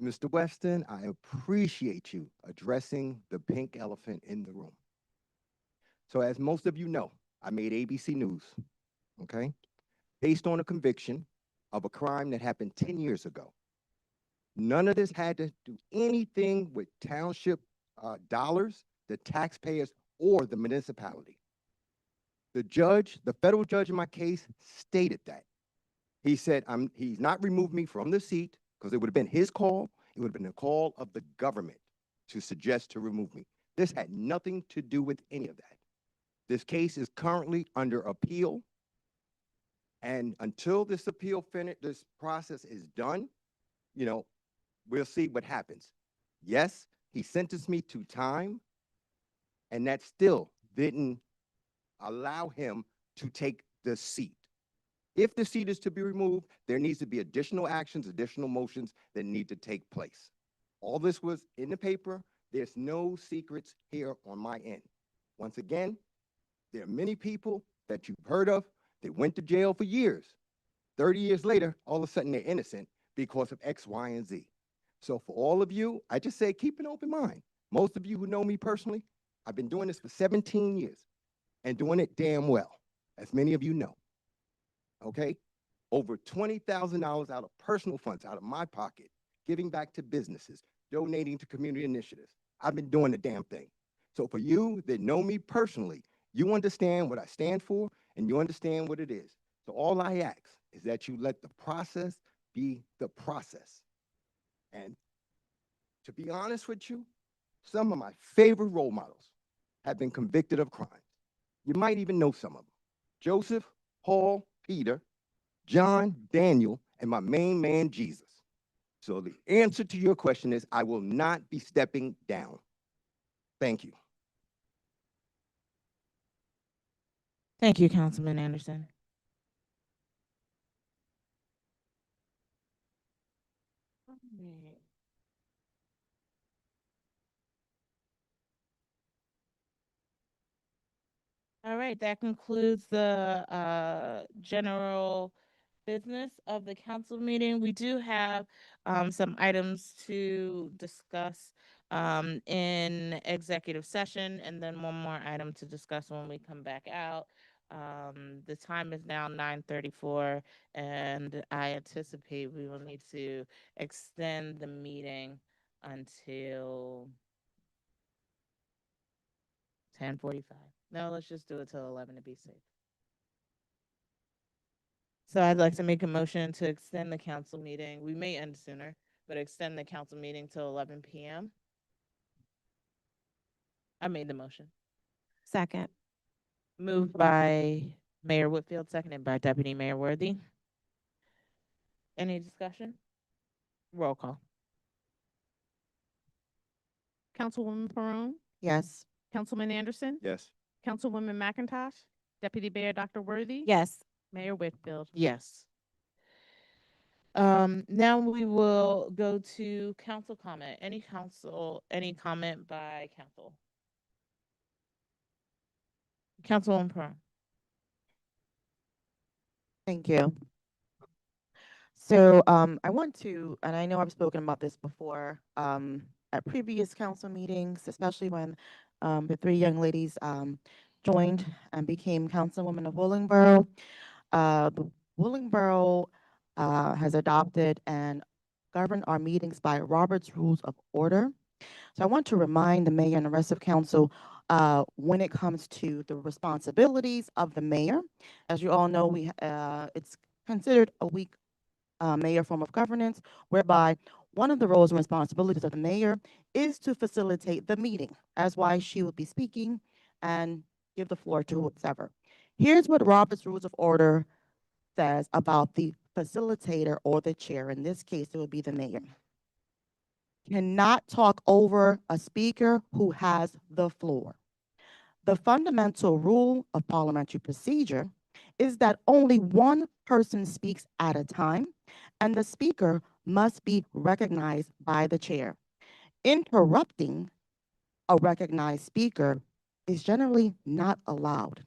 Mr. Weston, I appreciate you addressing the pink elephant in the room. So as most of you know, I made ABC News, okay? Based on a conviction of a crime that happened 10 years ago. None of this had to do anything with township dollars, the taxpayers, or the municipality. The judge, the federal judge in my case, stated that. He said, he's not removed me from the seat because it would have been his call. It would have been the call of the government to suggest to remove me. This had nothing to do with any of that. This case is currently under appeal. And until this appeal this process is done, you know, we'll see what happens. Yes, he sentenced me to time, and that still didn't allow him to take the seat. If the seat is to be removed, there needs to be additional actions, additional motions that need to take place. All this was in the paper. There's no secrets here on my end. Once again, there are many people that you've heard of that went to jail for years. 30 years later, all of a sudden they're innocent because of X, Y, and Z. So for all of you, I just say keep an open mind. Most of you who know me personally, I've been doing this for 17 years and doing it damn well, as many of you know. Okay? Over $20,000 out of personal funds, out of my pocket, giving back to businesses, donating to community initiatives. I've been doing the damn thing. So for you that know me personally, you understand what I stand for and you understand what it is. So all I ask is that you let the process be the process. And to be honest with you, some of my favorite role models have been convicted of crimes. You might even know some of them. Joseph, Paul, Peter, John, Daniel, and my main man, Jesus. So the answer to your question is I will not be stepping down. Thank you. Thank you, Councilman Anderson. All right, that concludes the general business of the council meeting. We do have some items to discuss in executive session, and then one more item to discuss when we come back out. The time is now 9:34, and I anticipate we will need to extend the meeting until 10:45. No, let's just do it till 11 to be safe. So I'd like to make a motion to extend the council meeting. We may end sooner, but extend the council meeting till 11 p.m. I made the motion. Second. Moved by Mayor Whitfield, seconded by Deputy Mayor Worthy. Any discussion? Roll call. Councilwoman Perone, Yes. Councilman Anderson, Yes. Councilwoman McIntosh, Deputy Mayor Dr. Worthy. Yes. Mayor Whitfield. Yes. Now we will go to council comment. Any comment by council? Councilwoman Perone. Thank you. So I want to, and I know I've spoken about this before at previous council meetings, especially when the three young ladies joined and became councilwoman of Willingboro. The Willingboro has adopted and governed our meetings by Robert's Rules of Order. So I want to remind the mayor and the rest of council when it comes to the responsibilities of the mayor. As you all know, it's considered a weak mayor form of governance, whereby one of the roles and responsibilities of the mayor is to facilitate the meeting, as why she will be speaking and give the floor to whoever. Here's what Robert's Rules of Order says about the facilitator or the chair. In this case, it would be the mayor. Cannot talk over a speaker who has the floor. The fundamental rule of parliamentary procedure is that only one person speaks at a time, and the speaker must be recognized by the chair. Interrupting a recognized speaker is generally not allowed,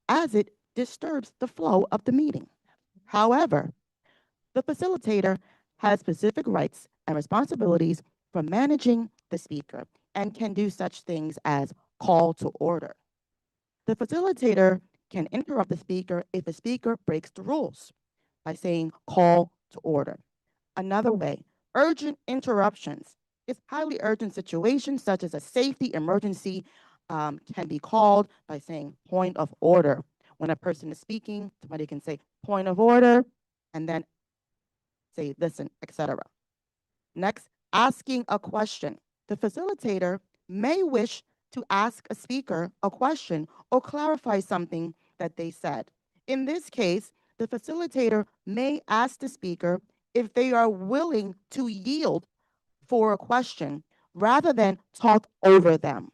as it disturbs the flow of the meeting. However, the facilitator has specific rights and responsibilities for managing the speaker and can do such things as call to order. The facilitator can interrupt the speaker if the speaker breaks the rules by saying call to order. Another way, urgent interruptions is highly urgent situations such as a safety emergency can be called by saying point of order. When a person is speaking, somebody can say point of order and then say listen, etc. Next, asking a question. The facilitator may wish to ask a speaker a question or clarify something that they said. In this case, the facilitator may ask the speaker if they are willing to yield for a question rather than talk over them.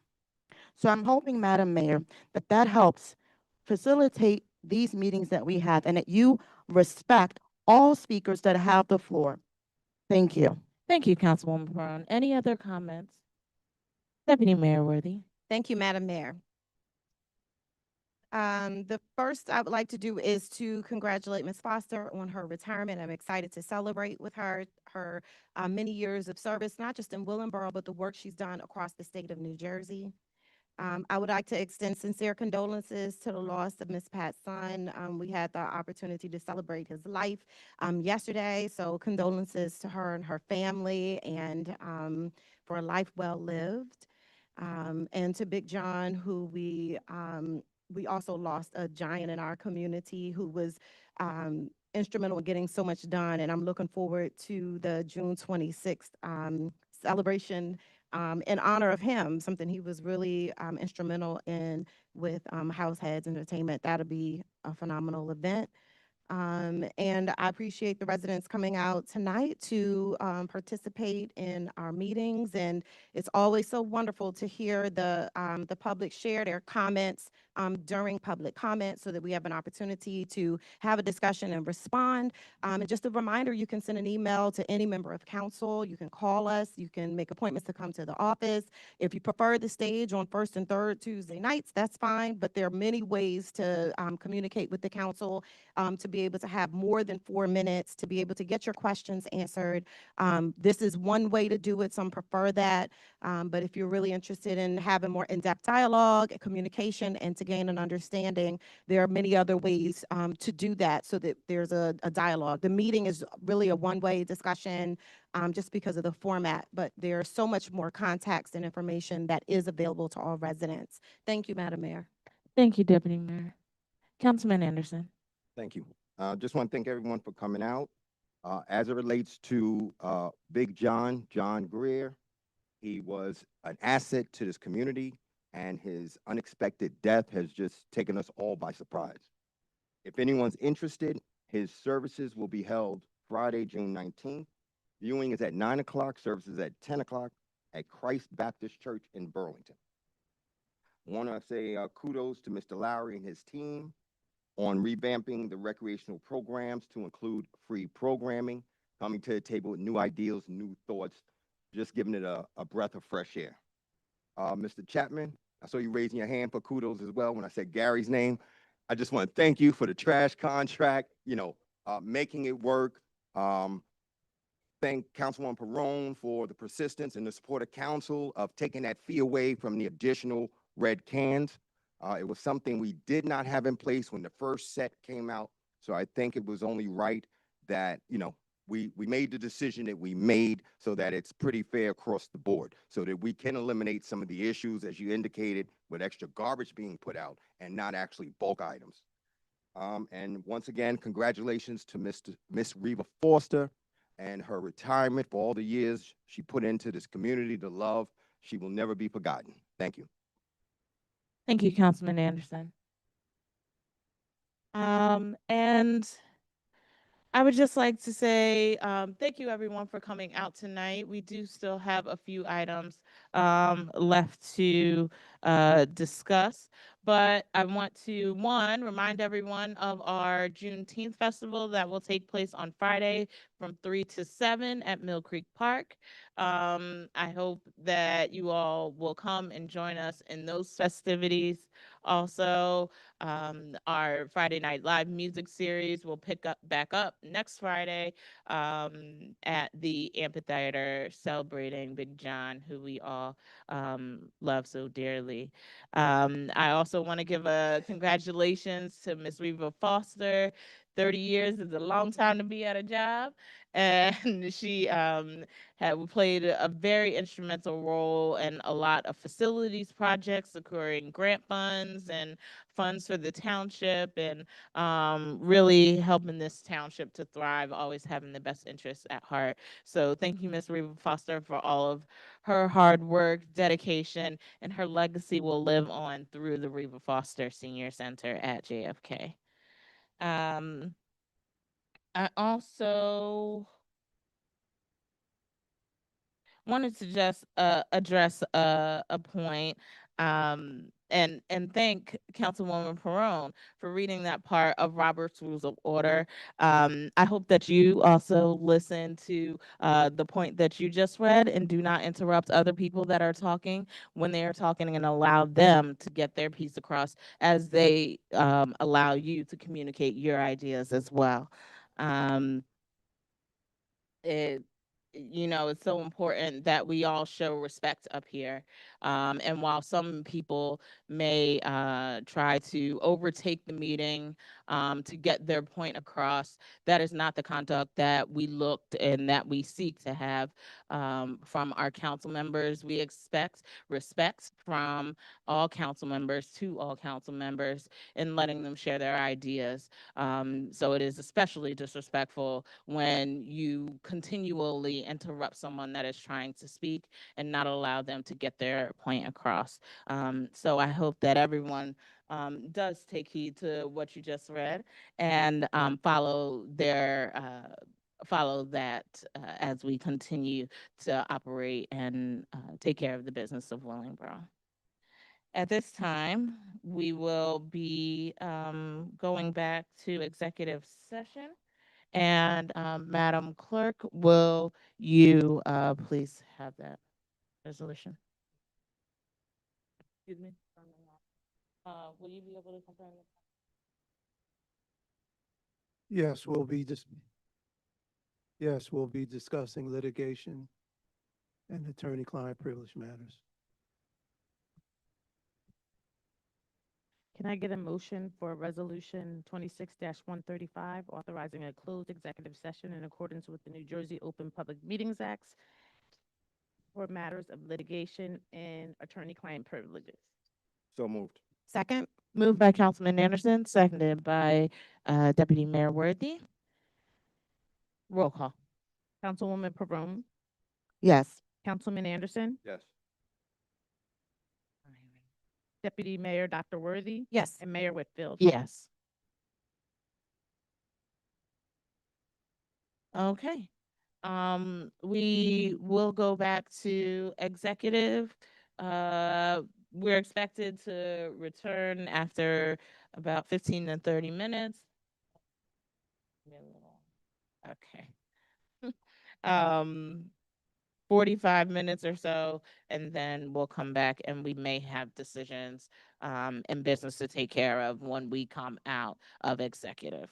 So I'm hoping, Madam Mayor, that that helps facilitate these meetings that we have and that you respect all speakers that have the floor. Thank you. Thank you, Councilwoman Perone. Any other comments? Deputy Mayor Worthy. Thank you, Madam Mayor. The first I would like to do is to congratulate Ms. Foster on her retirement. I'm excited to celebrate with her many years of service, not just in Willingboro, but the work she's done across the state of New Jersey. I would like to extend sincere condolences to the loss of Ms. Pat's son. We had the opportunity to celebrate his life yesterday, so condolences to her and her family, and for a life well lived. And to Big John, who we also lost a giant in our community who was instrumental in getting so much done. And I'm looking forward to the June 26th celebration in honor of him, something he was really instrumental in with House Heads Entertainment. That'll be a phenomenal event. And I appreciate the residents coming out tonight to participate in our meetings. And it's always so wonderful to hear the public share their comments during public comment so that we have an opportunity to have a discussion and respond. And just a reminder, you can send an email to any member of council. You can call us. You can make appointments to come to the office. If you prefer the stage on first and third Tuesday nights, that's fine. But there are many ways to communicate with the council to be be able to have more than 4 minutes to be able to get your questions answered. This is one way to do it. Some prefer that. But if you're really interested in having more in-depth dialogue, communication, and to gain an understanding, there are many other ways to do that so that there's a dialogue. The meeting is really a one-way discussion just because of the format, but there's so much more context and information that is available to all residents. Thank you, Madam Mayor. Thank you, Deputy Mayor. Councilman Anderson. Thank you. Just want to thank everyone for coming out. As it relates to Big John Greer, he was an asset to this community, and his unexpected death has just taken us all by surprise. If anyone's interested, his services will be held Friday, June 19th. Viewing is at 9 o'clock, services at 10 o'clock at Christ Baptist Church in Burlington. I want to say kudos to Mr. Lowry and his team on revamping the recreational programs to include free programming, coming to the table with new ideas, new thoughts, just giving it a breath of fresh air. Mr. Chapman, I saw you raising your hand for kudos as well when I said Gary's name. I just want to thank you for the trash contract, making it work. Thank Councilwoman Perrone for the persistence and the support of council of taking that fee away from the additional red cans. It was something we did not have in place when the first set came out. So I think it was only right that, we made the decision that we made so that it's pretty fair across the board, so that we can eliminate some of the issues, as you indicated, with extra garbage being put out and not actually bulk items. And once again, congratulations to Miss Reva Foster and her retirement for all the years she put into this community, the love. She will never be forgotten. Thank you. Thank you, Councilman Anderson. And I would just like to say thank you, everyone, for coming out tonight. We do still have a few items left to discuss, but I want to, one, remind everyone of our Juneteenth festival that will take place on Friday from 3 to 7 at Mill Creek Park. I hope that you all will come and join us in those festivities. Also, our Friday Night Live music series will pick back up next Friday at the amphitheater, celebrating Big John, who we all love so dearly. I also want to give a congratulations to Miss Reva Foster. 30 years is a long time to be at a job, and she had played a very instrumental role in a lot of facilities projects, securing grant funds and funds for the township, and really helping this township to thrive, always having the best interests at heart. So thank you, Ms. Reva Foster, for all of her hard work, dedication, and her legacy will live on through the Reva Foster Senior Center at JFK. I also wanted to just address a point and thank Councilwoman Perrone for reading that part of Robert's Rules of Order. I hope that you also listen to the point that you just read and do not interrupt other people that are talking when they are talking, and allow them to get their piece across as they allow you to communicate your ideas as well. It's so important that we all show respect up here. And while some people may try to overtake the meeting to get their point across, that is not the conduct that we looked and that we seek to have from our council members. We expect respect from all council members to all council members in letting them share their ideas. So it is especially disrespectful when you continually interrupt someone that is trying to speak and not allow them to get their point across. So I hope that everyone does take heed to what you just read and follow that as we continue to operate and take care of the business of Willingboro. At this time, we will be going back to executive session. And Madam Clerk, will you please have that resolution? Excuse me. Will you be able to confirm? Yes, we'll be discussing litigation and attorney-client privilege matters. Can I get a motion for Resolution 26-135, authorizing a closed executive session in accordance with the New Jersey Open Public Meetings Act for matters of litigation and attorney-client privileges? So moved. Second? Moved by Councilman Anderson, seconded by Deputy Mayor Worthy. Roll call. Councilwoman Perone, Yes. Councilman Anderson, Yes. Deputy Mayor Dr. Worthy, Yes. and Mayor Whitfield. Yes. Okay. We will go back to executive. We're expected to return after about 15 to 30 minutes. Okay. 45 minutes or so, and then we'll come back and we may have decisions and business to take care of when we come out of executive.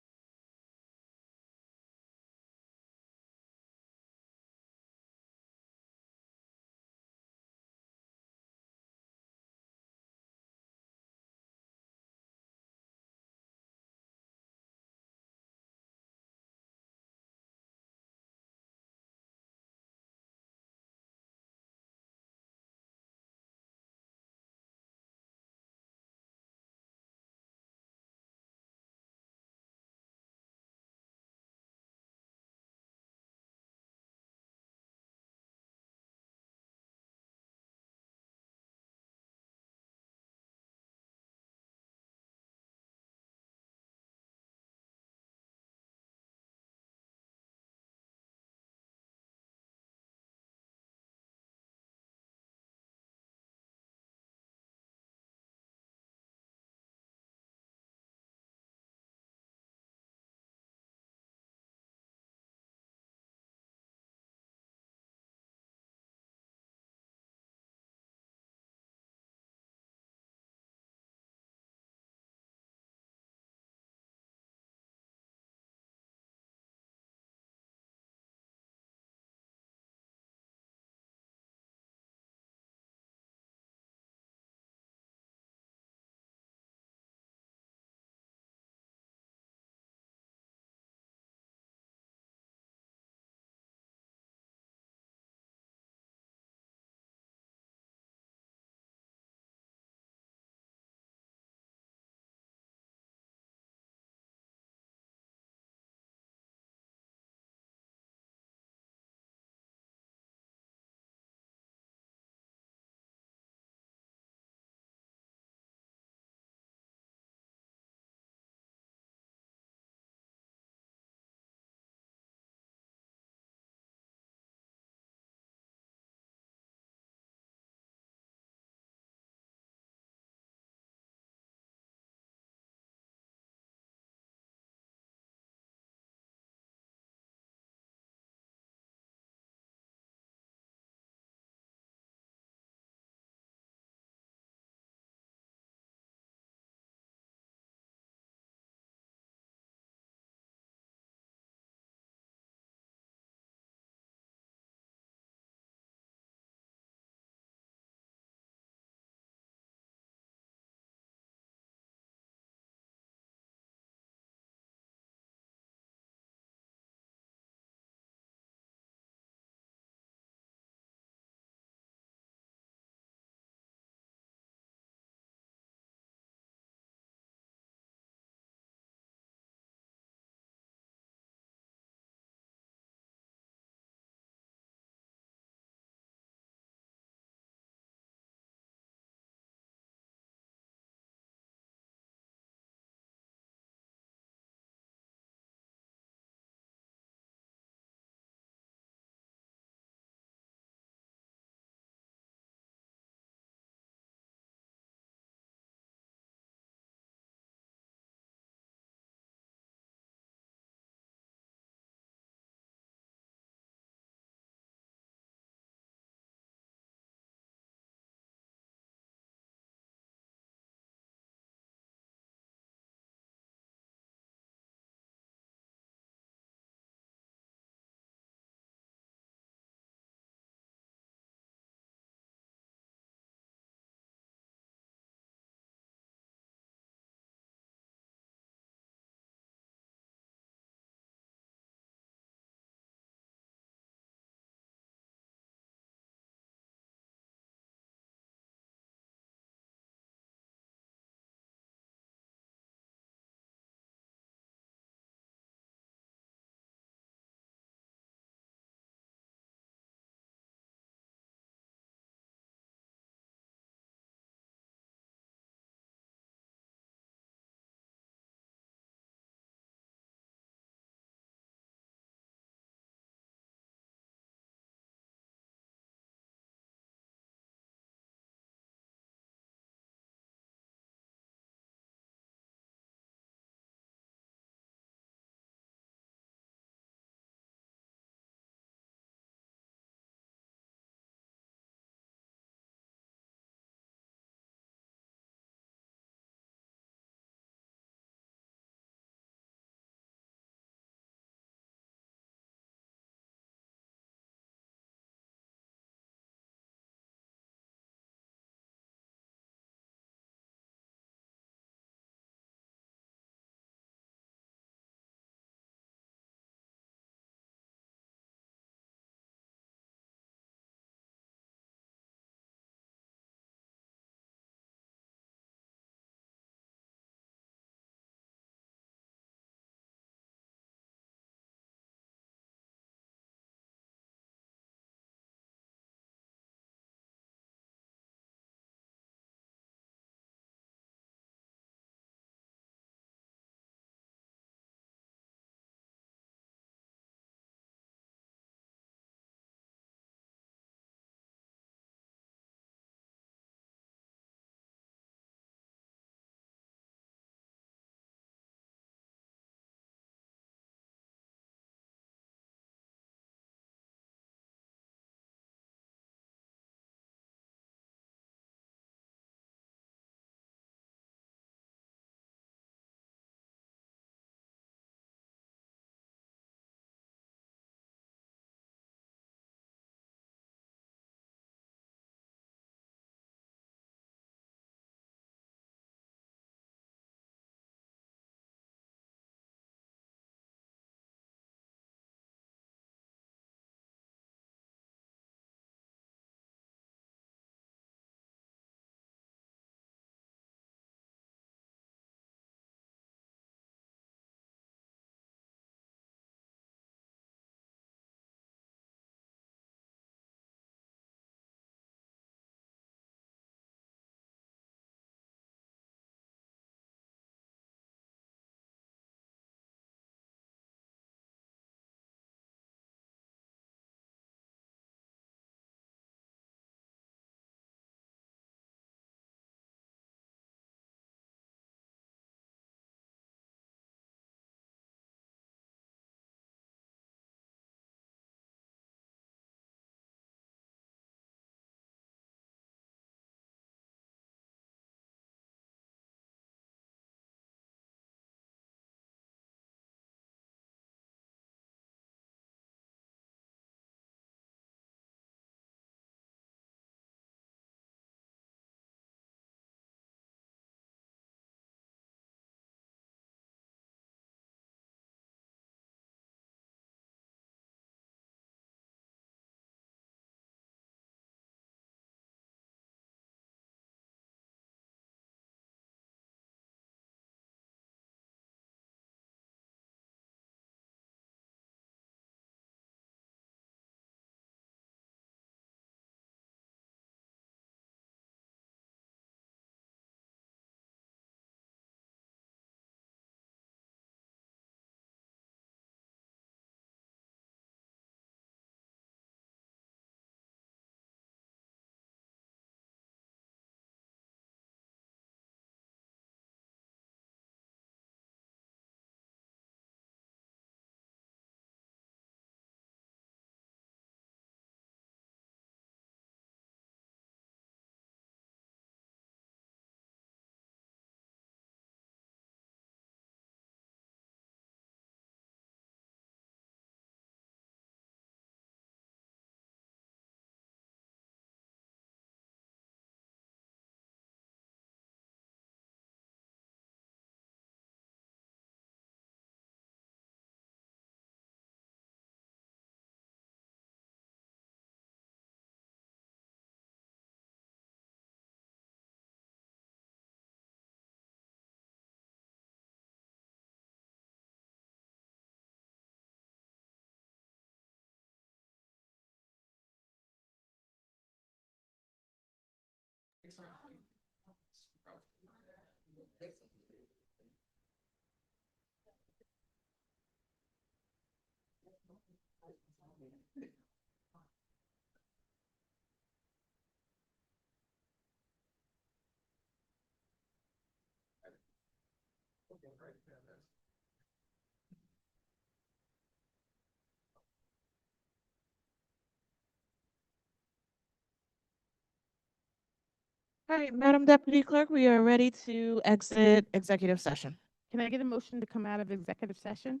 All right, Madam Deputy Clerk, we are ready to exit executive session. Can I get a motion to come out of executive session?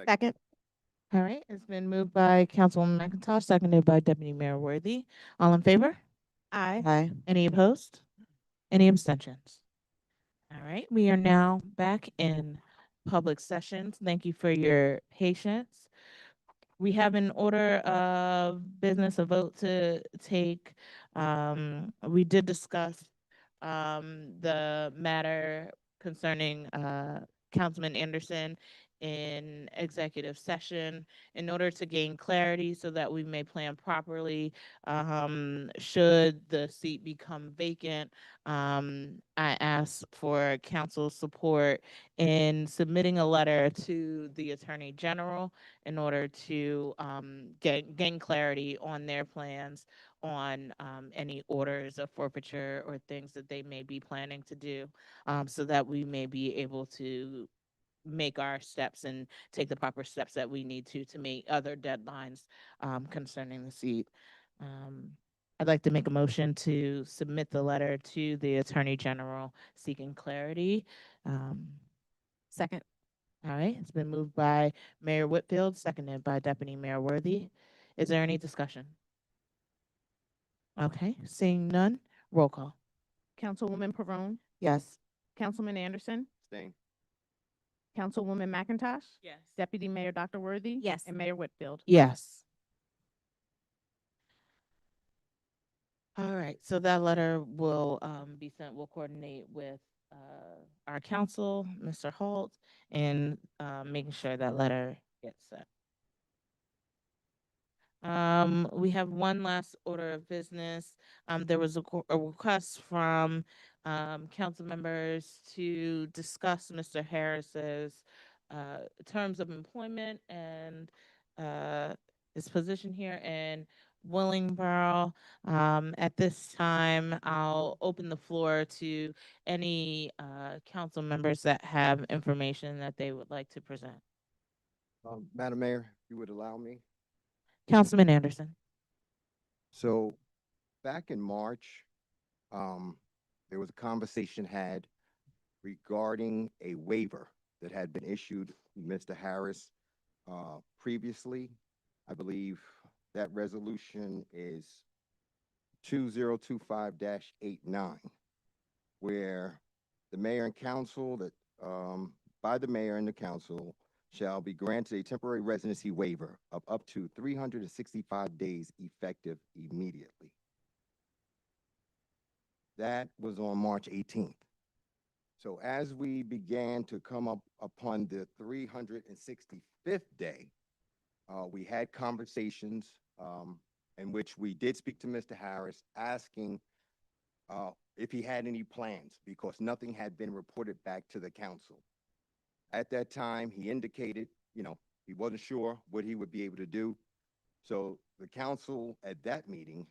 Second. All right, it's been moved by Councilwoman McIntosh, seconded by Deputy Mayor Worthy. All in favor? Aye. Aye. Any opposed? Any abstentions? All right, we are now back in public sessions. Thank you for your patience. We have an order of business, a vote to take. We did discuss the matter concerning Councilman Anderson in executive session in order to gain clarity so that we may plan properly. Should the seat become vacant, I ask for council support in submitting a letter to the Attorney General in order to gain clarity on their plans on any orders of forfeiture or things that they may be planning to do, so that we may be able to make our steps and take the proper steps that we need to meet other deadlines concerning the seat. I'd like to make a motion to submit the letter to the Attorney General seeking clarity. Second. All right, it's been moved by Mayor Whitfield, seconded by Deputy Mayor Worthy. Is there any discussion? Okay, seeing none, roll call. Councilwoman Perone, Yes. Councilman Anderson, Staying. Councilwoman McIntosh, Yes. Deputy Mayor Dr. Worthy. Yes. And Mayor Whitfield. Yes. All right, so that letter will be sent, we'll coordinate with our counsel, Mr. Holt, and making sure that letter gets sent. We have one last order of business. There was a request from council members to discuss Mr. Harris's terms of employment and his position here in Willingboro. At this time, I'll open the floor to any council members that have information that they would like to present. Madam Mayor, if you would allow me. Councilman Anderson. So back in March, there was a conversation had regarding a waiver that had been issued to Mr. Harris previously. I believe that resolution is 2025-89, where the mayor and council that by the mayor and the council shall be granted a temporary residency waiver of up to 365 days effective immediately. That was on March 18th. So as we began to come up upon the 365th day, we had conversations in which we did speak to Mr. Harris, asking if he had any plans, because nothing had been reported back to the council. At that time, he indicated, he wasn't sure what he would be able to do. So the council at that meeting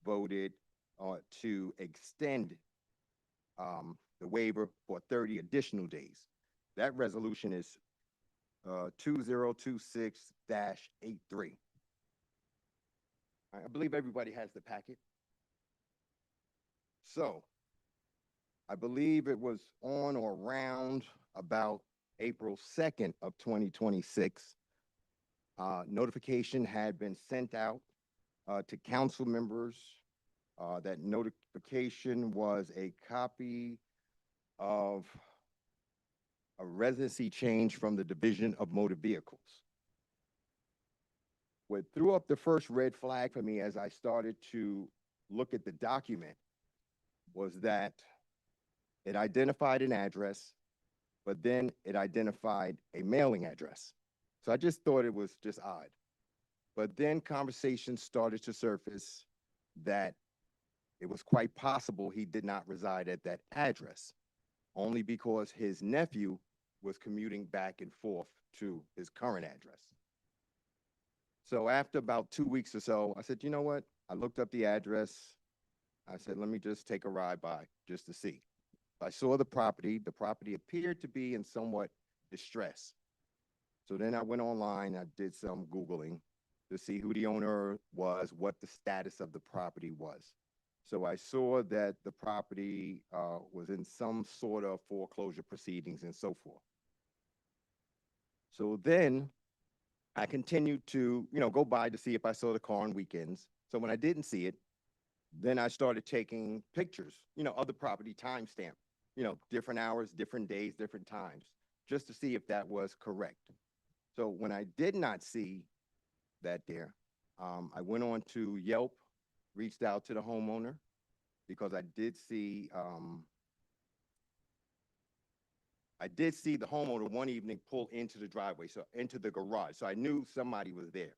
voted to extend the waiver for 30 additional days. That resolution is 2026-83. I believe everybody has the packet. So I believe it was on or around about April 2nd of 2026. Notification had been sent out to council members. That notification was a copy of a residency change from the Division of Motor Vehicles. What threw up the first red flag for me as I started to look at the document was that it identified an address, but then it identified a mailing address. So I just thought it was just odd. But then conversations started to surface that it was quite possible he did not reside at that address, only because his nephew was commuting back and forth to his current address. So after about 2 weeks or so, I said, you know what? I looked up the address. I said, let me just take a ride by just to see. I saw the property. The property appeared to be in somewhat distress. So then I went online, I did some Googling to see who the owner was, what the status of the property was. So I saw that the property was in some sort of foreclosure proceedings and so forth. So then I continued to, go by to see if I saw the car on weekends. So when I didn't see it, then I started taking pictures, of the property timestamp, different hours, different days, different times, just to see if that was correct. So when I did not see that there, I went on to Yelp, reached out to the homeowner because I did see the homeowner one evening pull into the driveway, so into the garage. So I knew somebody was there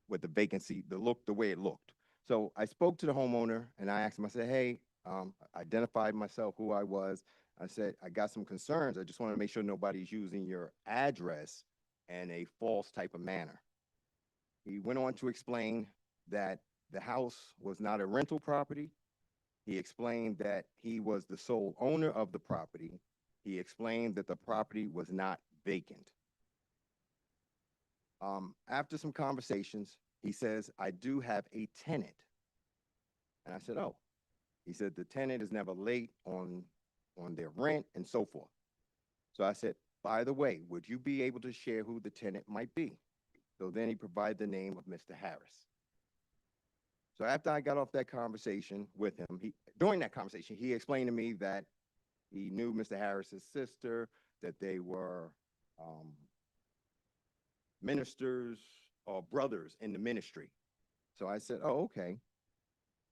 with the vacancy, the way it looked. So I spoke to the homeowner and I asked him, I said, hey, identified myself, who I was. I said, I got some concerns. I just want to make sure nobody's using your address in a false type of manner. He went on to explain that the house was not a rental property. He explained that he was the sole owner of the property. He explained that the property was not vacant. After some conversations, he says, I do have a tenant. And I said, oh. He said, the tenant is never late on their rent and so forth. So I said, by the way, would you be able to share who the tenant might be? So then he provided the name of Mr. Harris. So after I got off that conversation with him, during that conversation, he explained to me that he knew Mr. Harris's sister, that they were ministers or brothers in the ministry. So I said, oh, okay.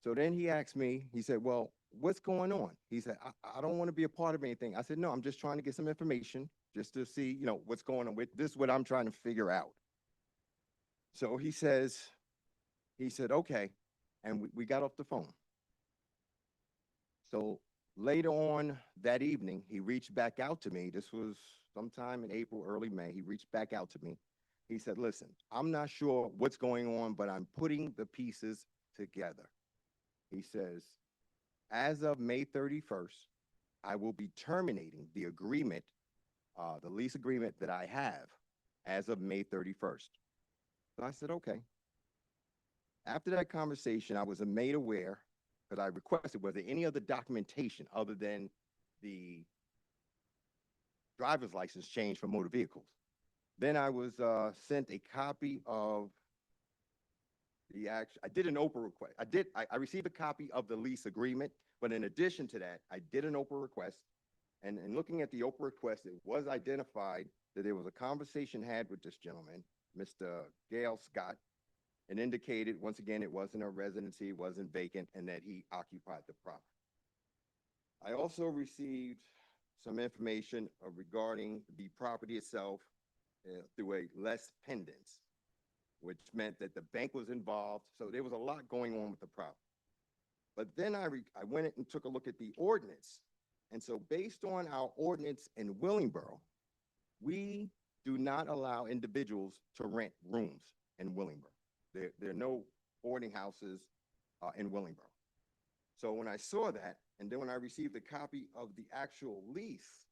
So then he asked me, he said, well, what's going on? He said, I don't want to be a part of anything. I said, no, I'm just trying to get some information just to see, what's going on with this, what I'm trying to figure out. So he said, okay. And we got off the phone. So later on that evening, he reached back out to me. This was sometime in April, early May. He reached back out to me. He said, listen, I'm not sure what's going on, but I'm putting the pieces together. He says, as of May 31st, I will be terminating the agreement, the lease agreement that I have as of May 31st. So I said, okay. After that conversation, I was made aware, because I requested, was there any other documentation other than the driver's license change for motor vehicles? Then I was sent a copy of I did an Oprah request. I received a copy of the lease agreement, but in addition to that, I did an Oprah request. And in looking at the Oprah request, it was identified that there was a conversation had with this gentleman, Mr. Gail Scott, and indicated, once again, it wasn't a residency, it wasn't vacant, and that he occupied the property. I also received some information regarding the property itself through a les pendants, which meant that the bank was involved. So there was a lot going on with the property. But then I went and took a look at the ordinance. And so based on our ordinance in Willingboro, we do not allow individuals to rent rooms in Willingboro. There are no boarding houses in Willingboro. So when I saw that, and then when I received a copy of the actual lease,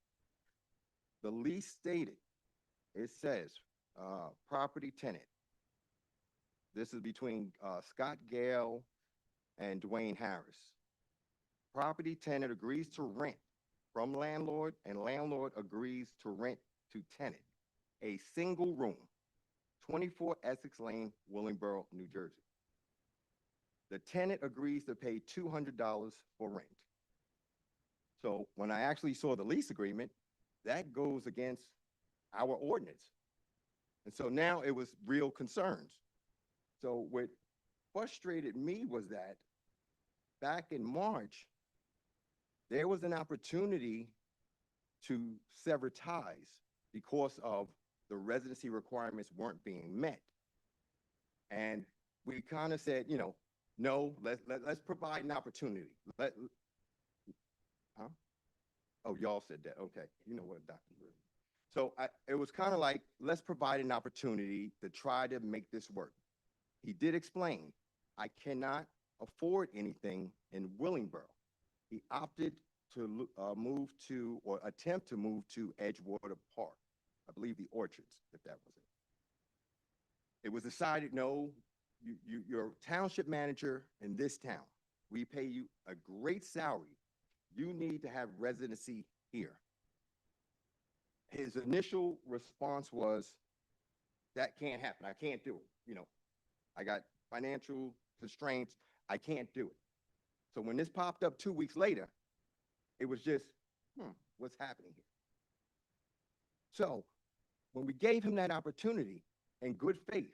the lease stated, it says, property tenant. This is between Scott Gale and Dwayne Harris. Property tenant agrees to rent from landlord, and landlord agrees to rent to tenant a single room, 24 Essex Lane, Willingboro, New Jersey. The tenant agrees to pay $200 for rent. So when I actually saw the lease agreement, that goes against our ordinance. And so now it was real concerns. So what frustrated me was that back in March, there was an opportunity to sever ties because of the residency requirements weren't being met. And we kind of said, no, let's provide an opportunity. Huh? Oh, y'all said that. Okay. You know what, Dr. Brewer. So it was kind of like, let's provide an opportunity to try to make this work. He did explain, I cannot afford anything in Willingboro. He opted to move to, or attempt to move to Edgewater Park. I believe the Orchards, if that was it. It was decided, no, you're a township manager in this town. We pay you a great salary. You need to have residency here. His initial response was, that can't happen. I can't do it. You know, I got financial constraints. I can't do it. So when this popped up 2 weeks later, it was just, what's happening here? So when we gave him that opportunity in good faith,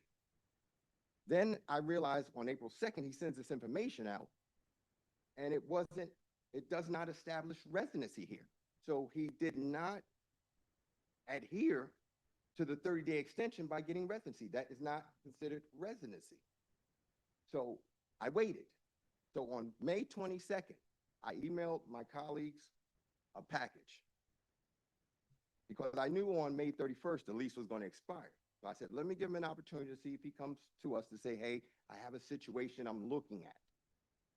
then I realized on April 2nd, he sends this information out, and it does not establish residency here. So he did not adhere to the 30-day extension by getting residency. That is not considered residency. So I waited. So on May 22nd, I emailed my colleagues a package because I knew on May 31st, the lease was going to expire. So I said, let me give him an opportunity to see if he comes to us to say, hey, I have a situation I'm looking at.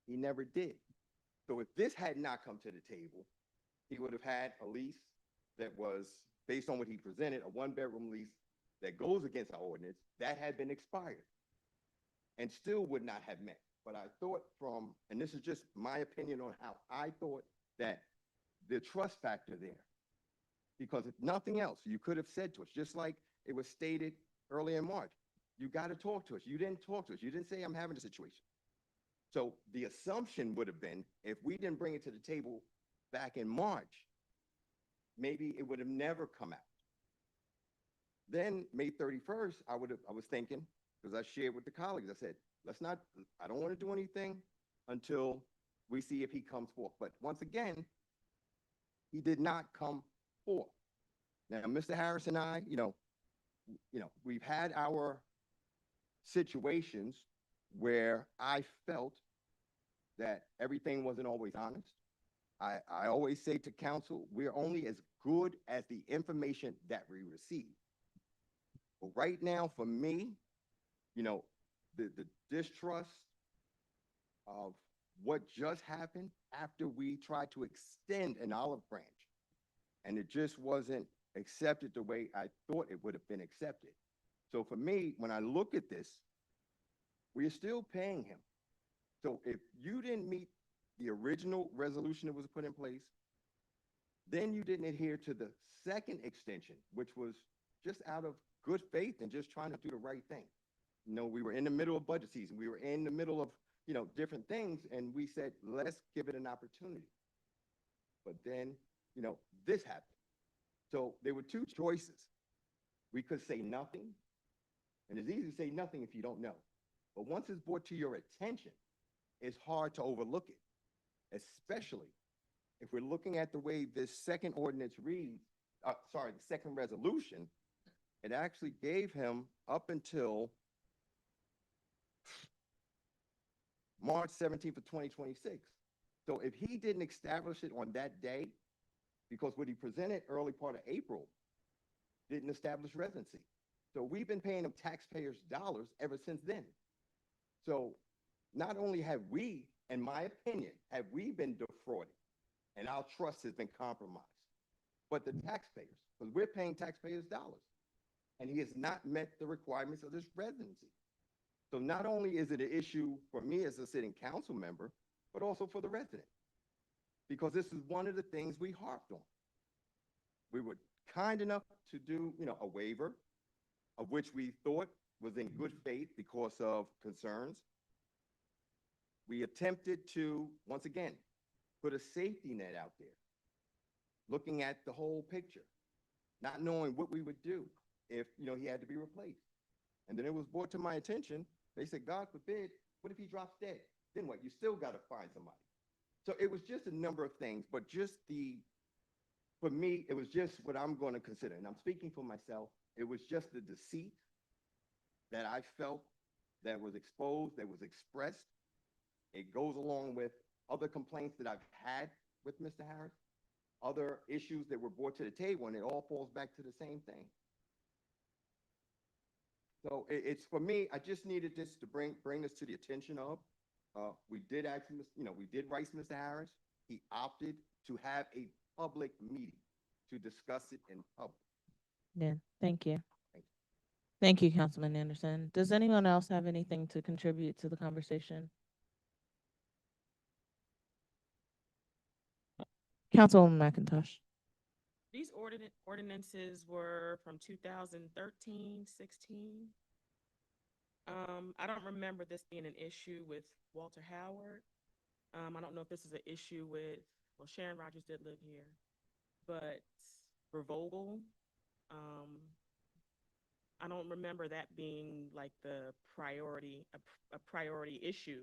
He never did. So if this had not come to the table, he would have had a lease that was, based on what he presented, a one-bedroom lease that goes against our ordinance, that had been expired and still would not have met. But I thought from, and this is just my opinion on how I thought that the trust factor there, because if nothing else, you could have said to us, just like it was stated early in March, you got to talk to us. You didn't talk to us. You didn't say I'm having a situation. So the assumption would have been, if we didn't bring it to the table back in March, maybe it would have never come out. Then May 31st, I was thinking, because I shared with the colleagues, I said, I don't want to do anything until we see if he comes forth. But once again, he did not come forth. Now, Mr. Harris and I, we've had our situations where I felt that everything wasn't always honest. I always say to council, we're only as good as the information that we receive. But right now, for me, the distrust of what just happened after we tried to extend an olive branch, and it just wasn't accepted the way I thought it would have been accepted. So for me, when I look at this, we are still paying him. So if you didn't meet the original resolution that was put in place, then you didn't adhere to the second extension, which was just out of good faith and just trying to do the right thing. We were in the middle of budget season. We were in the middle of, different things. And we said, let's give it an opportunity. But then, this happened. So there were two choices. We could say nothing. And it's easy to say nothing if you don't know. But once it's brought to your attention, it's hard to overlook it, especially if we're looking at the way this second ordinance reads, the second resolution, it actually gave him up until March 17th of 2026. So if he didn't establish it on that day, because what he presented early part of April didn't establish residency. So we've been paying him taxpayers' dollars ever since then. So not only have we, in my opinion, have we been defrauded and our trust has been compromised, but the taxpayers, because we're paying taxpayers' dollars, and he has not met the requirements of this residency. So not only is it an issue for me as a sitting council member, but also for the resident, because this is one of the things we harped on. We were kind enough to do, a waiver, of which we thought was in good faith because of concerns. We attempted to, once again, put a safety net out there, looking at the whole picture, not knowing what we would do if, he had to be replaced. And then it was brought to my attention. They said, God forbid, what if he drops dead? Then what? You still got to find somebody. So it was just a number of things, but for me, it was just what I'm going to consider. And I'm speaking for myself. It was just the deceit that I felt that was exposed, that was expressed. It goes along with other complaints that I've had with Mr. Harris, other issues that were brought to the table, and it all falls back to the same thing. So it's for me, I just needed this to bring this to the attention of, we did ask him, we did write Mr. Harris. He opted to have a public meeting to discuss it in public. Yeah, thank you. Thank you, Councilman Anderson. Does anyone else have anything to contribute to the conversation? Councilwoman McIntosh. These ordinances were from 2013, 16. I don't remember this being an issue with Walter Howard. I don't know if this is an issue with, well, Sharon Rogers did live here, but for Vogel, I don't remember that being like the priority, a priority issue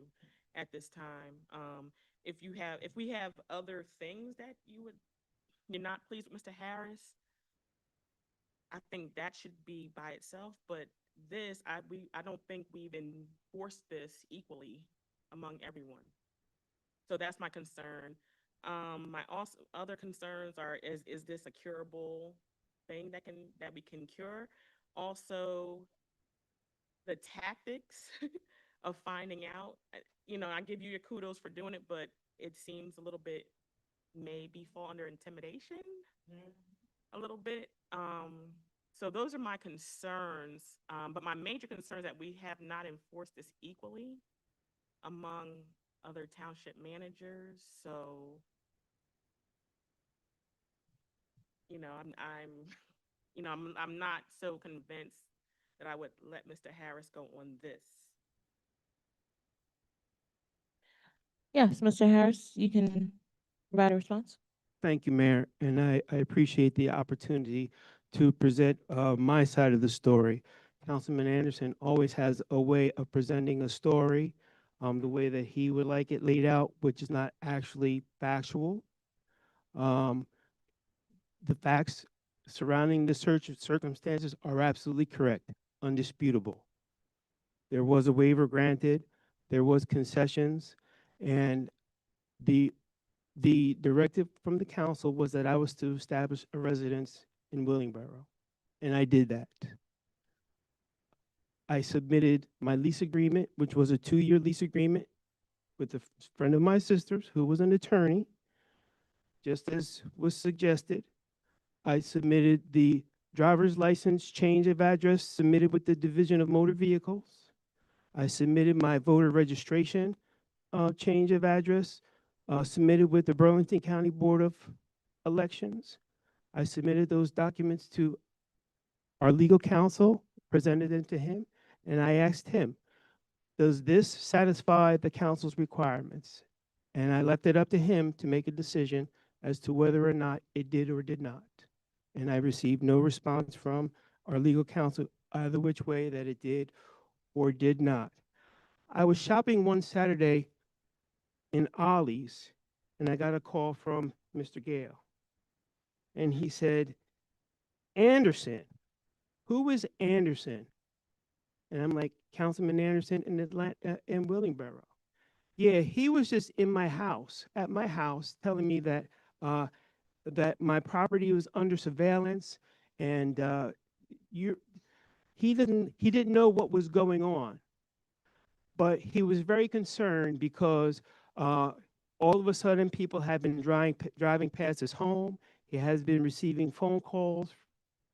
at this time. If we have other things that you're not pleased with Mr. Harris, I think that should be by itself, but this, I don't think we've enforced this equally among everyone. So that's my concern. My also other concerns are, is this a curable thing that we can cure? Also, the tactics of finding out, I give you your kudos for doing it, but it seems a little bit, maybe fall under intimidation a little bit. So those are my concerns. But my major concern is that we have not enforced this equally among other township managers. So, I'm not so convinced that I would let Mr. Harris go on this. Yes, Mr. Harris, you can provide a response. Thank you, Mayor, and I appreciate the opportunity to present my side of the story. Councilman Anderson always has a way of presenting a story the way that he would like it laid out, which is not actually factual. The facts surrounding the search circumstances are absolutely correct, undisputable. There was a waiver granted, there was concessions, and the directive from the council was that I was to establish a residence in Willingboro, and I did that. I submitted my lease agreement, which was a 2-year lease agreement with a friend of my sister's who was an attorney, just as was suggested. I submitted the driver's license change of address submitted with the Division of Motor Vehicles. I submitted my voter registration change of address submitted with the Burlington County Board of Elections. I submitted those documents to our legal counsel, presented them to him, and I asked him, does this satisfy the council's requirements? And I left it up to him to make a decision as to whether or not it did or did not. And I received no response from our legal counsel either which way that it did or did not. I was shopping one Saturday in Ollie's, and I got a call from Mr. Gale. And he said, Anderson, who is Anderson? And I'm like, Councilman Anderson in Willingboro. Yeah, he was just in my house, at my house, telling me that that my property was under surveillance, and he didn't know what was going on, but he was very concerned because all of a sudden people have been driving past his home. He has been receiving phone calls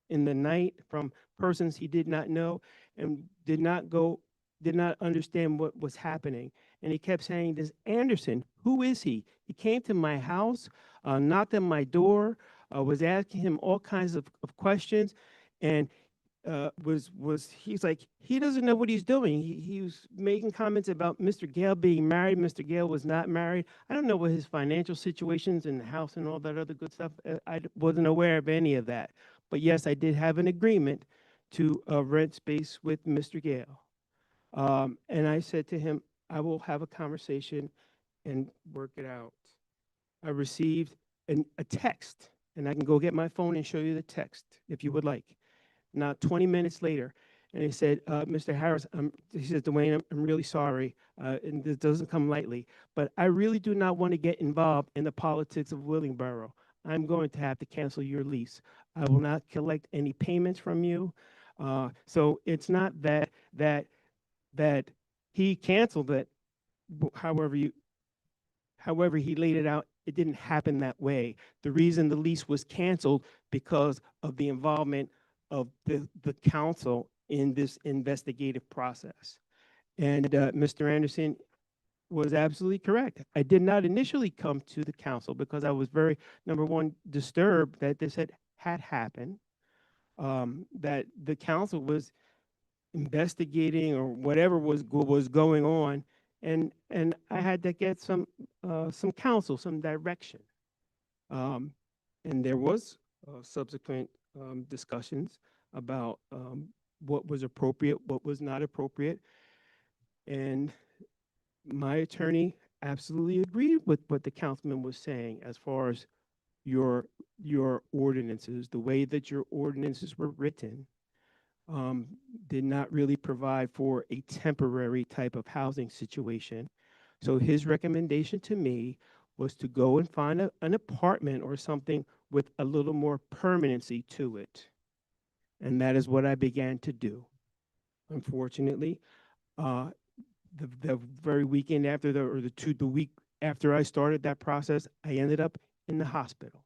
in the night from persons he did not know and did not understand what was happening. And he kept saying, this Anderson, who is he? He came to my house, knocked on my door, was asking him all kinds of questions, and he's like, he doesn't know what he's doing. He was making comments about Mr. Gale being married. Mr. Gale was not married. I don't know what his financial situations in the house and all that other good stuff. I wasn't aware of any of that. But yes, I did have an agreement to rent space with Mr. Gale. And I said to him, I will have a conversation and work it out. I received a text, and I can go get my phone and show you the text if you would like. Now, 20 minutes later, And he said, Mr. Harris, he said, Dwayne, I'm really sorry, and this doesn't come lightly, but I really do not want to get involved in the politics of Willingboro. I'm going to have to cancel your lease. I will not collect any payments from you. So it's not that he canceled it. However he laid it out, it didn't happen that way. The reason the lease was canceled because of the involvement of the council in this investigative process. And Mr. Anderson was absolutely correct. I did not initially come to the council because I was very, number one, disturbed that this had happened, that the council was investigating or whatever was going on, and I had to get some counsel, some direction. And there was subsequent discussions about what was appropriate, what was not appropriate, and my attorney absolutely agreed with what the councilman was saying as far as your ordinances, the way that your ordinances were written. Did not really provide for a temporary type of housing situation. So his recommendation to me was to go and find an apartment or something with a little more permanency to it. And that is what I began to do. Unfortunately, the very weekend after the week after I started that process, I ended up in the hospital.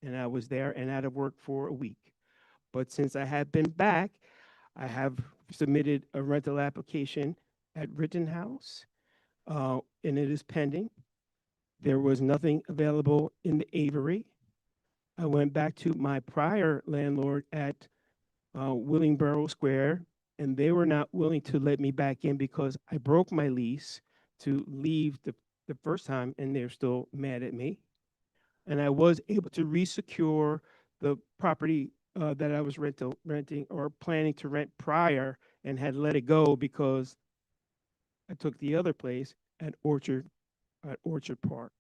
And I was there and out of work for a week. But since I have been back, I have submitted a rental application at Rittenhouse, and it is pending. There was nothing available in the Avery. I went back to my prior landlord at Willingboro Square, and they were not willing to let me back in because I broke my lease to leave the first time, and they're still mad at me. And I was able to resecure the property that I was renting or planning to rent prior, and had let it go because I took the other place at Orchard Park.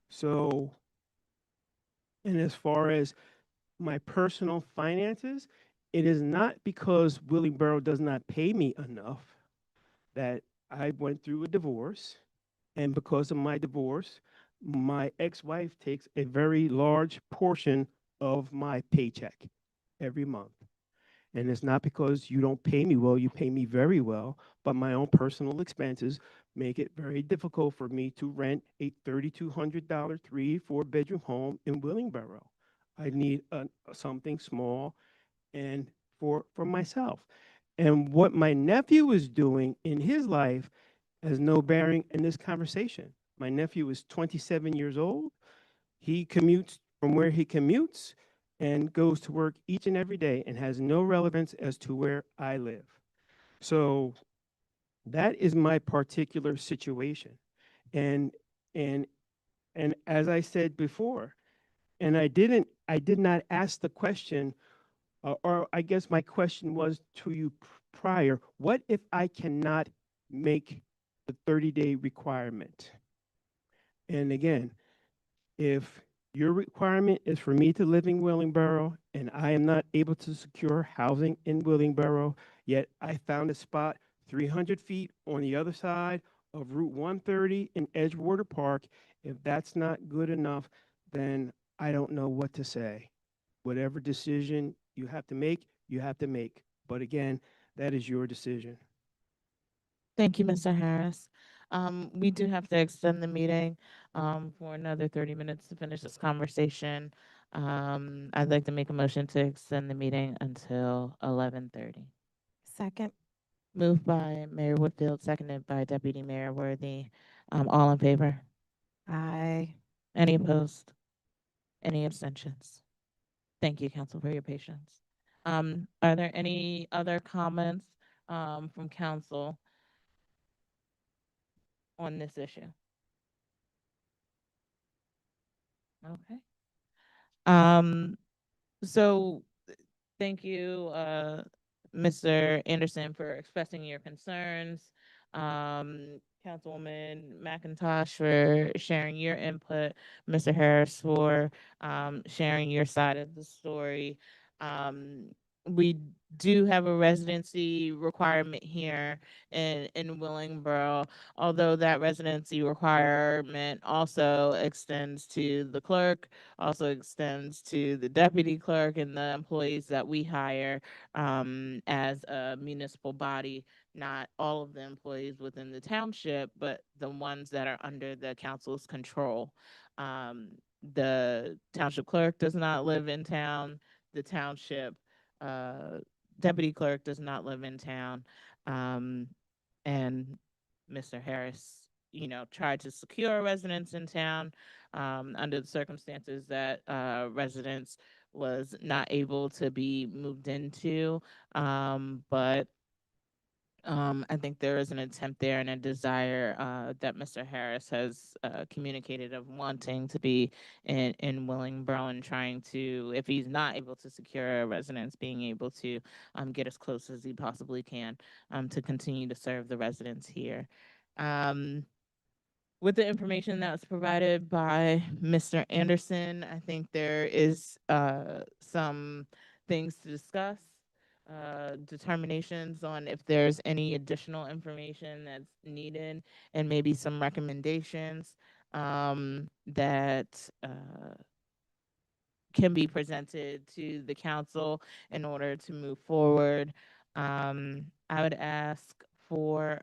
So, and as far as my personal finances, it is not because Willingboro does not pay me enough that I went through a divorce, and because of my divorce, my ex-wife takes a very large portion of my paycheck every month. And it's not because you don't pay me well, you pay me very well, but my own personal expenses make it very difficult for me to rent a $3,200 3-4 bedroom home in Willingboro. I need something small and for myself. And what my nephew is doing in his life has no bearing in this conversation. My nephew is 27 years old. He commutes from where he commutes and goes to work each and every day and has no relevance as to where I live. So that is my particular situation. And as I said before, and I did not ask the question, or I guess my question was to you prior, what if I cannot make the 30-day requirement? And again, if your requirement is for me to live in Willingboro and I am not able to secure housing in Willingboro, yet I found a spot 300 feet on the other side of Route 130 in Edgewater Park, if that's not good enough, then I don't know what to say. Whatever decision you have to make, you have to make. But again, that is your decision. Thank you, Mr. Harris. We do have to extend the meeting for another 30 minutes to finish this conversation. I'd like to make a motion to extend the meeting until 11:30. Second. Moved by Mayor Whitfield, seconded by Deputy Mayor Worthy. All in favor? Aye. Any opposed? Any abstentions? Thank you, council, for your patience. Are there any other comments from council on this issue? Okay. So thank you, Mr. Anderson, for expressing your concerns. Councilwoman McIntosh for sharing your input, Mr. Harris for sharing your side of the story. We do have a residency requirement here in Willingboro, although that residency requirement also extends to the clerk, also extends to the deputy clerk and the employees that we hire as a municipal body, not all of the employees within the township, but the ones that are under the council's control. The township clerk does not live in town. The township deputy clerk does not live in town. And Mr. Harris, tried to secure residents in town under the circumstances that residents was not able to be moved into. But I think there is an attempt there and a desire that Mr. Harris has communicated of wanting to be in Willingboro and trying to, if he's not able to secure a residence, being able to get as close as he possibly can to continue to serve the residents here. With the information that was provided by Mr. Anderson, I think there is some things to discuss, determinations on if there's any additional information that's needed, and maybe some recommendations that can be presented to the council in order to move forward. I would ask for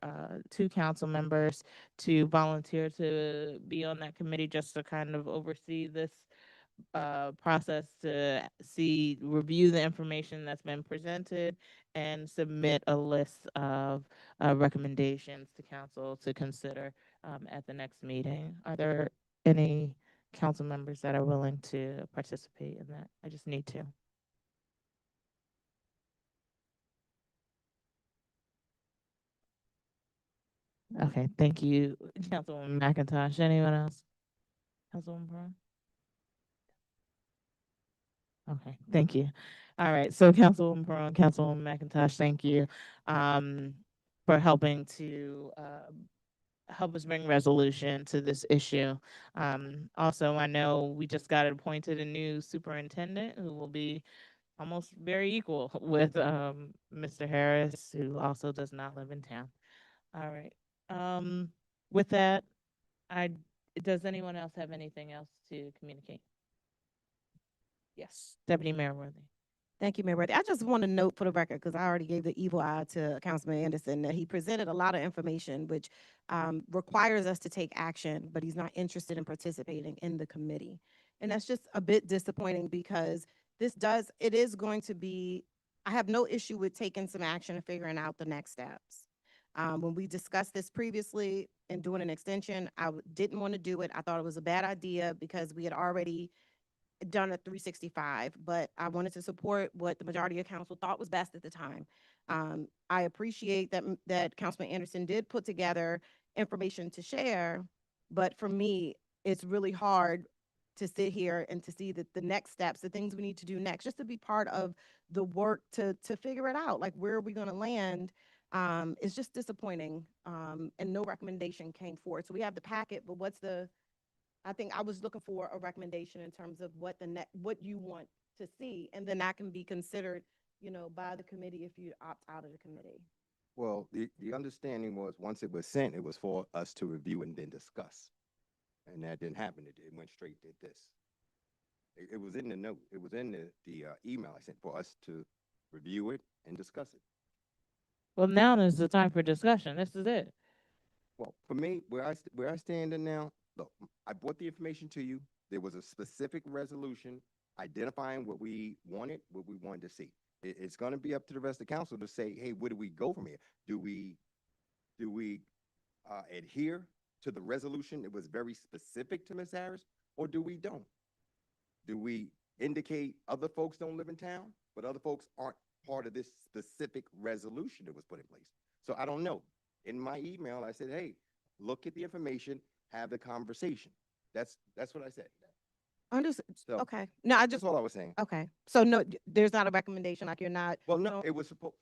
2 council members to volunteer to be on that committee just to kind of oversee this process, to review the information that's been presented and submit a list of recommendations to council to consider at the next meeting. Are there any council members that are willing to participate in that? I just need to. Okay, thank you, Councilwoman McIntosh. Anyone else? Councilwoman Brown? Okay, thank you. All right, so Councilwoman Brown, Councilwoman McIntosh, thank you for helping to help us bring resolution to this issue. Also, I know we just got appointed a new superintendent who will be almost very equal with Mr. Harris, who also does not live in town. All right. With that, does anyone else have anything else to communicate? Yes, Deputy Mayor Worthy. Thank you, Mayor Worthy. I just want to note for the record, because I already gave the evil eye to Councilman Anderson, that he presented a lot of information which requires us to take action, but he's not interested in participating in the committee. And that's just a bit disappointing, because it is going to be, I have no issue with taking some action and figuring out the next steps. When we discussed this previously and doing an extension, I didn't want to do it. I thought it was a bad idea because we had already done a 365, but I wanted to support what the majority of council thought was best at the time. I appreciate that Councilman Anderson did put together information to share, but for me, it's really hard to sit here and to see that the next steps, the things we need to do next, just to be part of the work to figure it out, like where are we going to land. It's just disappointing, and no recommendation came forward. So we have the packet, but I think I was looking for a recommendation in terms of what you want to see, and then that can be considered, by the committee if you opt out of the committee. Well, the understanding was, once it was sent, it was for us to review and then discuss. And that didn't happen. It went straight to this. It was in the note. It was in the email I sent for us to review it and discuss it. Well, now is the time for discussion. This is it. Well, for me, where I stand in now, look, I brought the information to you. There was a specific resolution identifying what we wanted to see. It's going to be up to the rest of the council to say, hey, where do we go from here? Do we adhere to the resolution that was very specific to Ms. Harris, or do we don't? Do we indicate other folks don't live in town, but other folks aren't part of this specific resolution that was put in place? So I don't know. In my email, I said, hey, look at the information, have the conversation. That's what I said. Understood. So, Okay. No, that's all I was saying. Okay. So no, there's not a recommendation, like you're not. Well, no, it was supposed,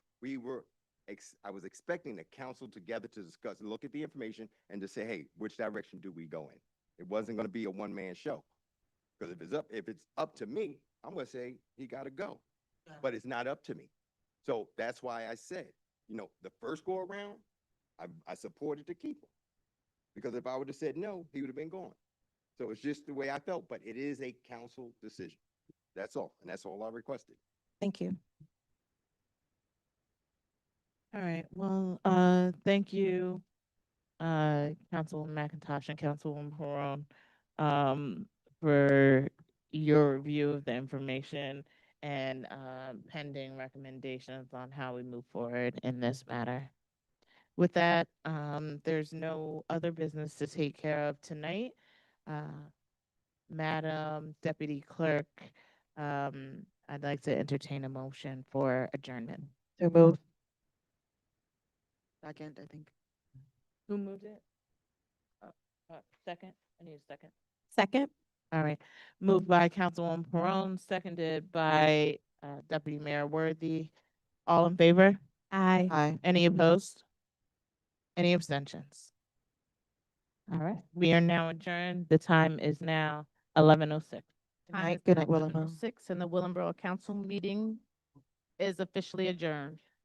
I was expecting the council together to discuss, look at the information and to say, hey, which direction do we go in? It wasn't going to be a one-man show. Because if it's up to me, I'm going to say he got to go. but it's not up to me. So that's why I said, the first go around, I supported to keep him. Because if I would have said no, he would have been gone. So it's just the way I felt, but it is a council decision. That's all, and that's all I requested. Thank you. All right, well, thank you, Councilwoman McIntosh and Councilwoman Perone, for your review of the information and, pending recommendations on how we move forward in this matter. With that, there's no other business to take care of tonight. Madam Deputy Clerk, I'd like to entertain a motion for adjournment. So move. Second, I think. Who moved it? Second? I need a second. Second. All right. Moved by Councilwoman Perone, seconded by Deputy Mayor Worthy. All in favor? Aye. Aye. Any opposed? Any abstentions? All right. We are now adjourned. The time is now 11:06. Good night, Time is Willenboro. 11:06, and the Willenboro Council meeting is officially adjourned.